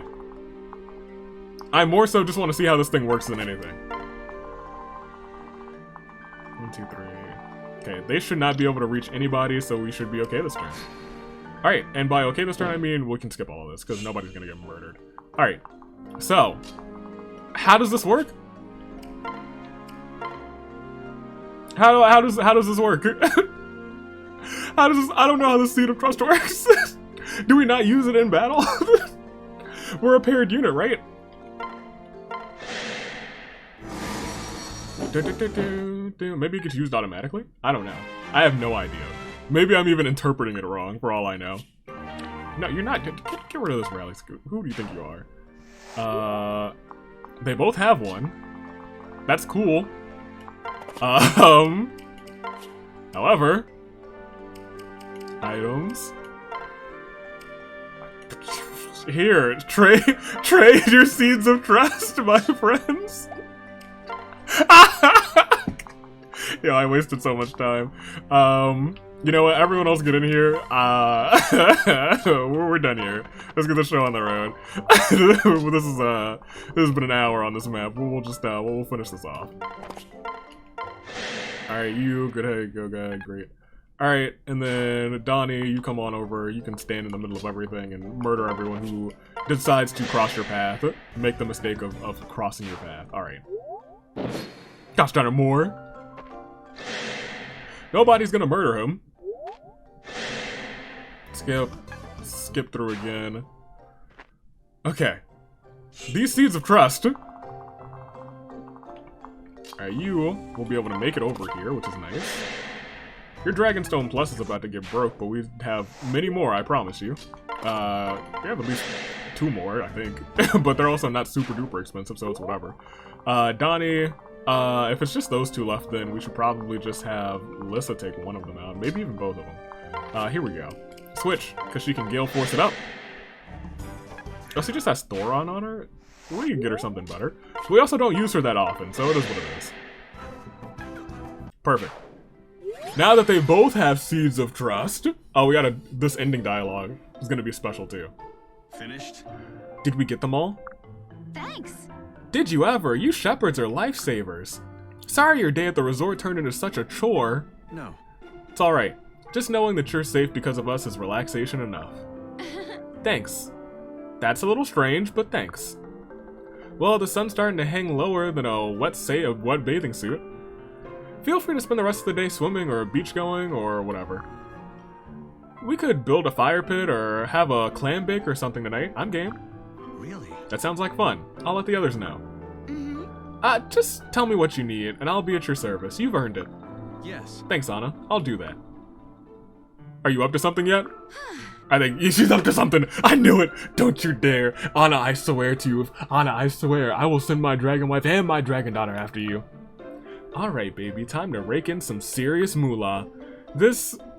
I more so just want to see how this thing works than anything. 1, 2, 3. Okay, they should not be able to reach anybody, so we should be okay this turn. Alright, and by okay this turn, I mean we can skip all of this, because nobody's gonna get murdered. Alright, so... how does this work? How does this work? How does this... I don't know how the seat of trust works. Do we not use it in battle? We're a paired unit, right? Maybe it gets used automatically? I don't know. I have no idea. Maybe I'm even interpreting it wrong, for all I know. No, you're not. Get rid of this rally scoot. Who do you think you are? They both have one. That's cool. However... items... here, trade your seeds of trust, my friends. Yo, I wasted so much time. You know what? Everyone else get in here. We're done here. Let's get the show on the road. This has been an hour on this map. We'll just we'll finish this off. All right, you good? Hey, go guy, great. All right, and then Donnie, you come on over. You can stand in the middle of everything and murder everyone who decides to cross your path. Make the mistake of crossing your path. All right. Gosh darn it, more. Nobody's gonna murder him. Skip through again. Okay. These seeds of trust Alright, you will be able to make it over here, which is nice. Your Dragonstone Plus is about to get broke, but we have many more, I promise you. We have at least 2 more, I think. But they're also not super duper expensive, so it's whatever. Donnie, if it's just those 2 left, then we should probably just have Lissa take one of them out. Maybe even both of them. Here we go. Switch, because she can Gale Force it up. Oh, she just has Thoron on her? We can get her something better. We also don't use her that often, so it is what it is. Perfect. Now that they both have Seeds of Trust... Oh, we gotta... This ending dialogue is gonna be special, too. Finished? Did we get them all? Thanks. Did you ever? You shepherds are lifesavers. Sorry your day at the resort turned into such a chore. No. It's alright. Just knowing that you're safe because of us is relaxation enough. Thanks. That's a little strange, but thanks. Well, the sun's starting to hang lower than a wet bathing suit. Feel free to spend the rest of the day swimming or beach going or whatever. We could build a fire pit or have a clam bake or something tonight. I'm game. Really? That sounds like fun. I'll let the others know. Mm-hmm. Just tell me what you need and I'll be at your service. You've earned it. Yes. Thanks, Anna. I'll do that. Are you up to something yet? I think she's up to something. I knew it. Don't you dare. Anna, I swear to you. Anna, I swear. I will send my dragon wife and my dragon daughter after you. Alright, baby. Time to rake in some serious moolah.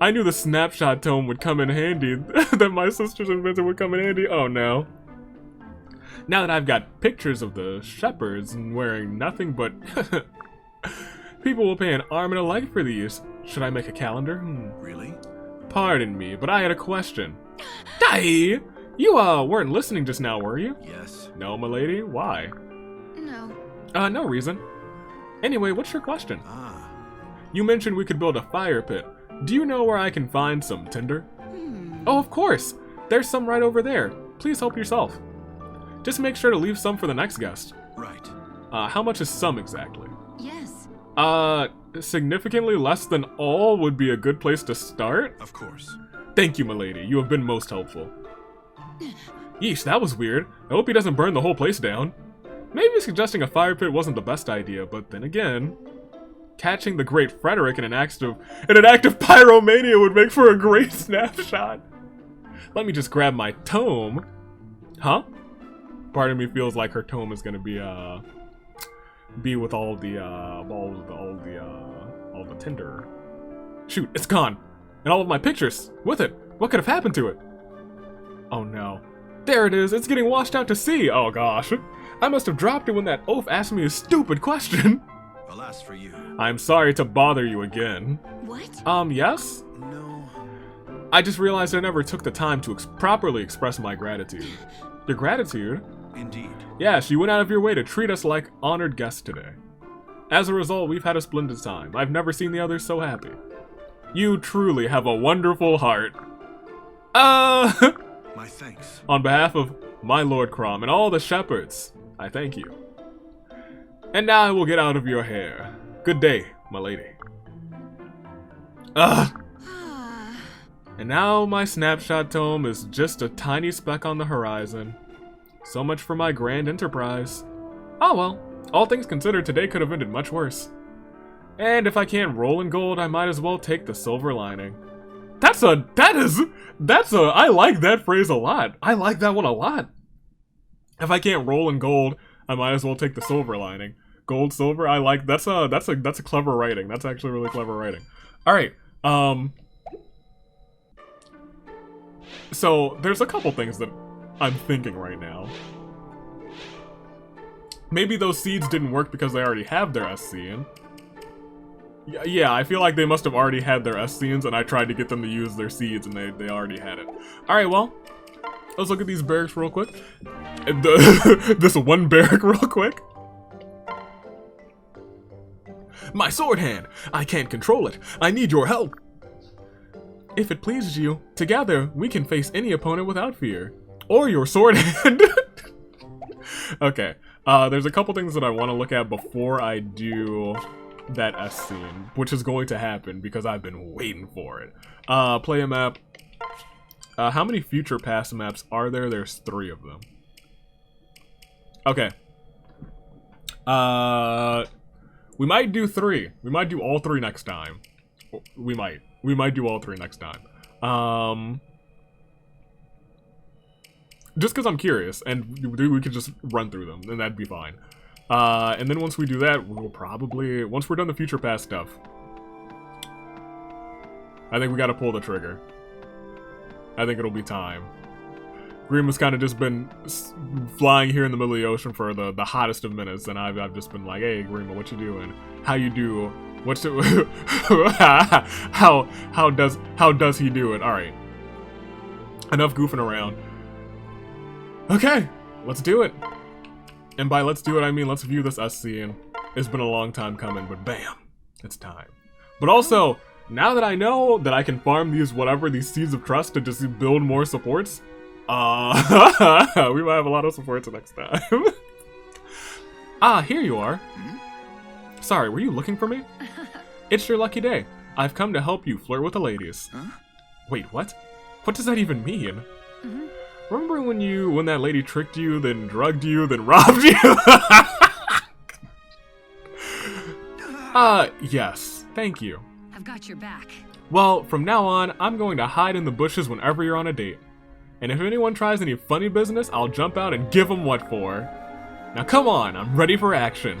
I knew the snapshot tome would come in handy. That my sister's invented would come in handy. Oh no. Now that I've got pictures of the shepherds and wearing nothing but... People will pay an arm and a leg for these. Should I make a calendar? Really? Pardon me, but I had a question. Hey! You, weren't listening just now, were you? Yes. No, milady? Why? No. No reason. Anyway, what's your question? Ah. You mentioned we could build a fire pit. Do you know where I can find some tinder? Oh, of course! There's some right over there. Please help yourself. Just make sure to leave some for the next guest. Right. How much is some exactly? Yes. Significantly less than all would be a good place to start? Of course. Thank you, milady. You have been most helpful. Yeesh, that was weird. I hope he doesn't burn the whole place down. Maybe suggesting a fire pit wasn't the best idea, but then again... Catching the great Frederick in an act of pyromania would make for a great snapshot. Let me just grab my tome. Huh? Part of me feels like her tome is gonna be with all the tinder. Shoot, it's gone. And all of my pictures with it. What could have happened to it? Oh no. There it is. It's getting washed out to sea. Oh gosh. I must have dropped it when that oaf asked me a stupid question. Alas for you. I'm sorry to bother you again. What? Yes? No. I just realized I never took the time to properly express my gratitude. Your gratitude? Indeed. Yes, you went out of your way to treat us like honored guests today. As a result, we've had a splendid time. I've never seen the others so happy. You truly have a wonderful heart. My thanks. On behalf of my Lord Crom and all the shepherds, I thank you. And now I will get out of your hair. Good day, my lady. And now my snapshot tome is just a tiny speck on the horizon. So much for my grand enterprise. Oh well, all things considered, today could have ended much worse. And if I can't roll in gold, I might as well take the silver lining. I like that phrase a lot. I like that one a lot. If I can't roll in gold, I might as well take the silver lining. Gold, silver, I like, that's a clever writing. That's actually really clever writing. Alright, so there's a couple things that I'm thinking right now. Maybe those seeds didn't work because they already have their SCN. Yeah, I feel like they must have already had their SCNs and I tried to get them to use their seeds and they already had it. Alright, well, let's look at these barracks real quick. This one barrack real quick. My sword hand! I can't control it. I need your help. If it pleases you, together we can face any opponent without fear. Or your sword hand. Okay, there's a couple things that I want to look at before I do that S scene, which is going to happen because I've been waiting for it. Play a map. How many future past maps are there? There's 3 of them. Okay. We might do 3. We might do all 3 next time. We might. We might do all 3 next time. Just because I'm curious, and we could just run through them, and that'd be fine. And then once we do that, we'll probably... Once we're done the Future Past stuff, I think we gotta pull the trigger. I think it'll be time. Grima's kind of just been flying here in the middle of the ocean for the hottest of minutes, and I've just been like, hey, Grima, what you doing? How you do? What's it? how does he do it? All right, enough goofing around. Okay, let's do it. And by let's do it, I mean let's view this scene. It's been a long time coming, but bam, it's time. But also, now that I know that I can farm these seeds of trust to just build more supports, we might have a lot of supports next time. Ah, here you are. Sorry, were you looking for me? It's your lucky day. I've come to help you flirt with the ladies. Huh? Wait, what? What does that even mean? Remember when that lady tricked you, then drugged you, then robbed you? Yes. Thank you. I've got your back. Well, from now on, I'm going to hide in the bushes whenever you're on a date. And if anyone tries any funny business, I'll jump out and give them what for. Now come on, I'm ready for action.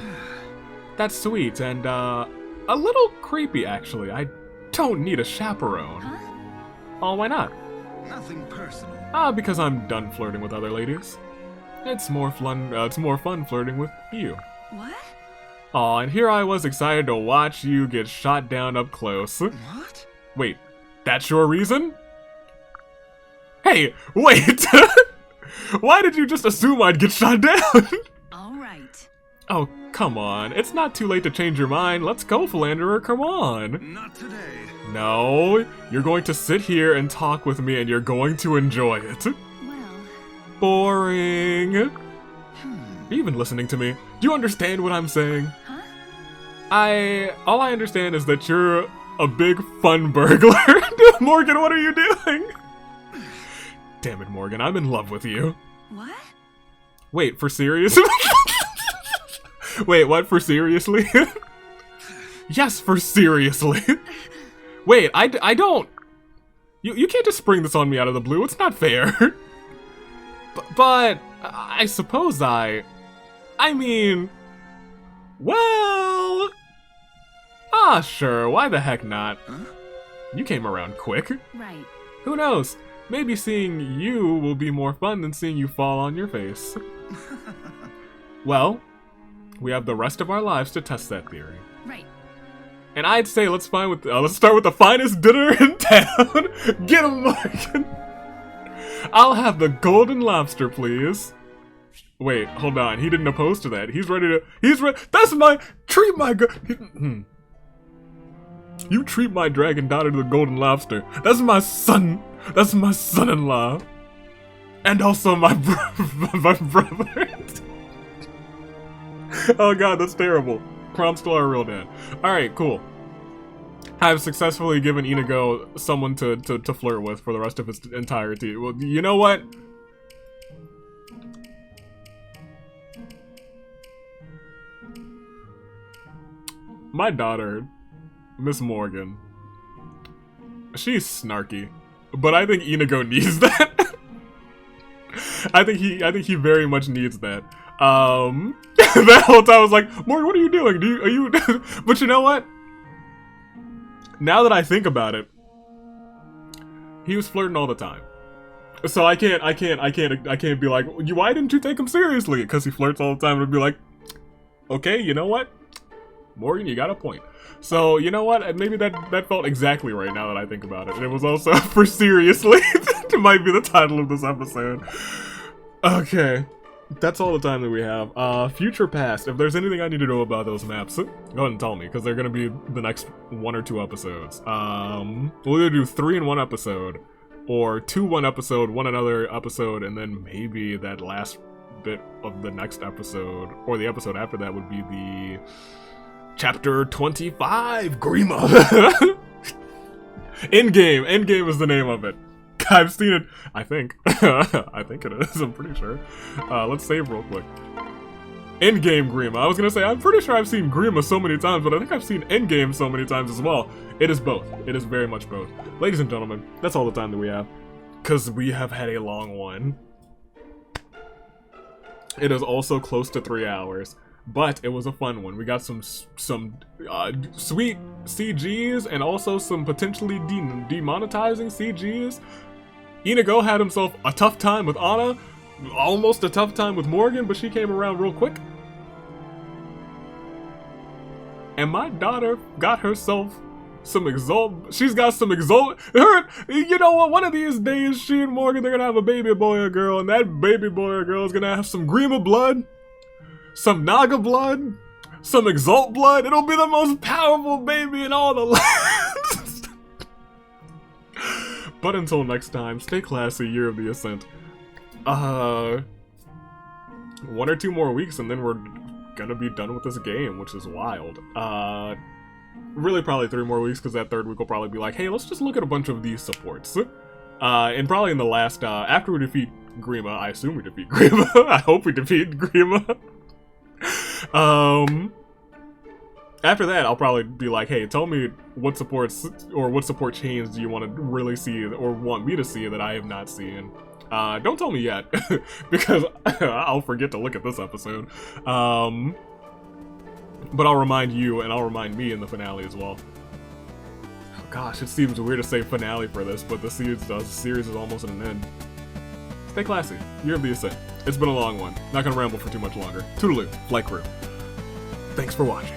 That's sweet and, a little creepy actually. I don't need a chaperone. Huh? Oh, why not? Nothing personal. Because I'm done flirting with other ladies. It's more fun flirting with you. What? Aw, and here I was excited to watch you get shot down up close. What? Wait, that's your reason? Hey, wait! Why did you just assume I'd get shot down? All right. Oh, come on. It's not too late to change your mind. Let's go, Philanderer, come on. Not today. No, you're going to sit here and talk with me and you're going to enjoy it. Well. Boring. Are you even listening to me? Do you understand what I'm saying? Huh? All I understand is that you're a big fun burglar. Morgan, what are you doing? Damn it, Morgan, I'm in love with you. What? Wait, for serious? Wait, what, for seriously? Yes, for seriously. Wait, I don't... You can't just spring this on me out of the blue, it's not fair. But I suppose I mean... Well... sure, why the heck not? Huh? You came around quick. Right. Who knows? Maybe seeing you will be more fun than seeing you fall on your face. Well, we have the rest of our lives to test that theory. Right. And I'd say let's start with the finest dinner in town. Get him, Morgan. I'll have the golden lobster, please. Wait, hold on. He didn't oppose to that. He's ready. That's my treat my You treat my dragon daughter to the golden lobster. That's my son. That's my son-in-law. And also my brother. Oh god, that's terrible. Crom's still our real dad. Alright, cool. I've successfully given Inigo someone to flirt with for the rest of his entirety. Well, you know what? My daughter, Miss Morgan, she's snarky, but I think Inigo needs that. I think he very much needs that. That whole time I was like, Morgan, what are you doing? Are you? But you know what? Now that I think about it, he was flirting all the time. So I can't be like, why didn't you take him seriously? Because he flirts all the time, and be like, okay, you know what? Morgan, you got a point. So, you know what? Maybe that felt exactly right now that I think about it. And it was also for seriously. It might be the title of this episode. Okay. That's all the time that we have. Future Past. If there's anything I need to know about those maps, go ahead and tell me, because they're going to be the next 1 or 2 episodes. We'll either do 3 in 1 episode, or 2 1 episode, 1 another episode, and then maybe that last bit of the next episode, or the episode after that would be the... Chapter 25, Grima. Endgame is the name of it. I've seen it. I think. I think it is. I'm pretty sure. Let's save real quick. Endgame Grima. I was gonna say, I'm pretty sure I've seen Grima so many times, but I think I've seen Endgame so many times as well. It is both. It is very much both. Ladies and gentlemen, that's all the time that we have. Because we have had a long one. It is also close to 3 hours. But it was a fun one. We got some sweet CGs and also some potentially demonetizing CGs. Inigo had himself a tough time with Anna, almost a tough time with Morgan, but she came around real quick. And my daughter got herself some exalt. She's got some exalt. You know what? One of these days, she and Morgan, they're gonna have a baby boy or girl, and that baby boy or girl is gonna have some Grima blood, some Naga blood, some Exalt blood. It'll be the most powerful baby in all the lands. But until next time, stay classy, Year of the Ascent. 1 or 2 more weeks and then we're gonna be done with this game, which is wild. Really probably 3 more weeks, because that 3rd week will probably be like, hey, let's just look at a bunch of these supports. And probably in the last, after we defeat Grima, I assume we defeat Grima. I hope we defeat Grima. After that, I'll probably be like, hey, tell me what supports, or what support chains do you want to really see, or want me to see that I have not seen. Don't tell me yet, because I'll forget to look at this episode. But I'll remind you, and I'll remind me in the finale as well. Oh gosh, it seems weird to say finale for this, but the series is almost at an end. Stay classy. Year of the Ascent. It's been a long one. Not gonna ramble for too much longer. Toodaloo, Flight Crew. Thanks for watching.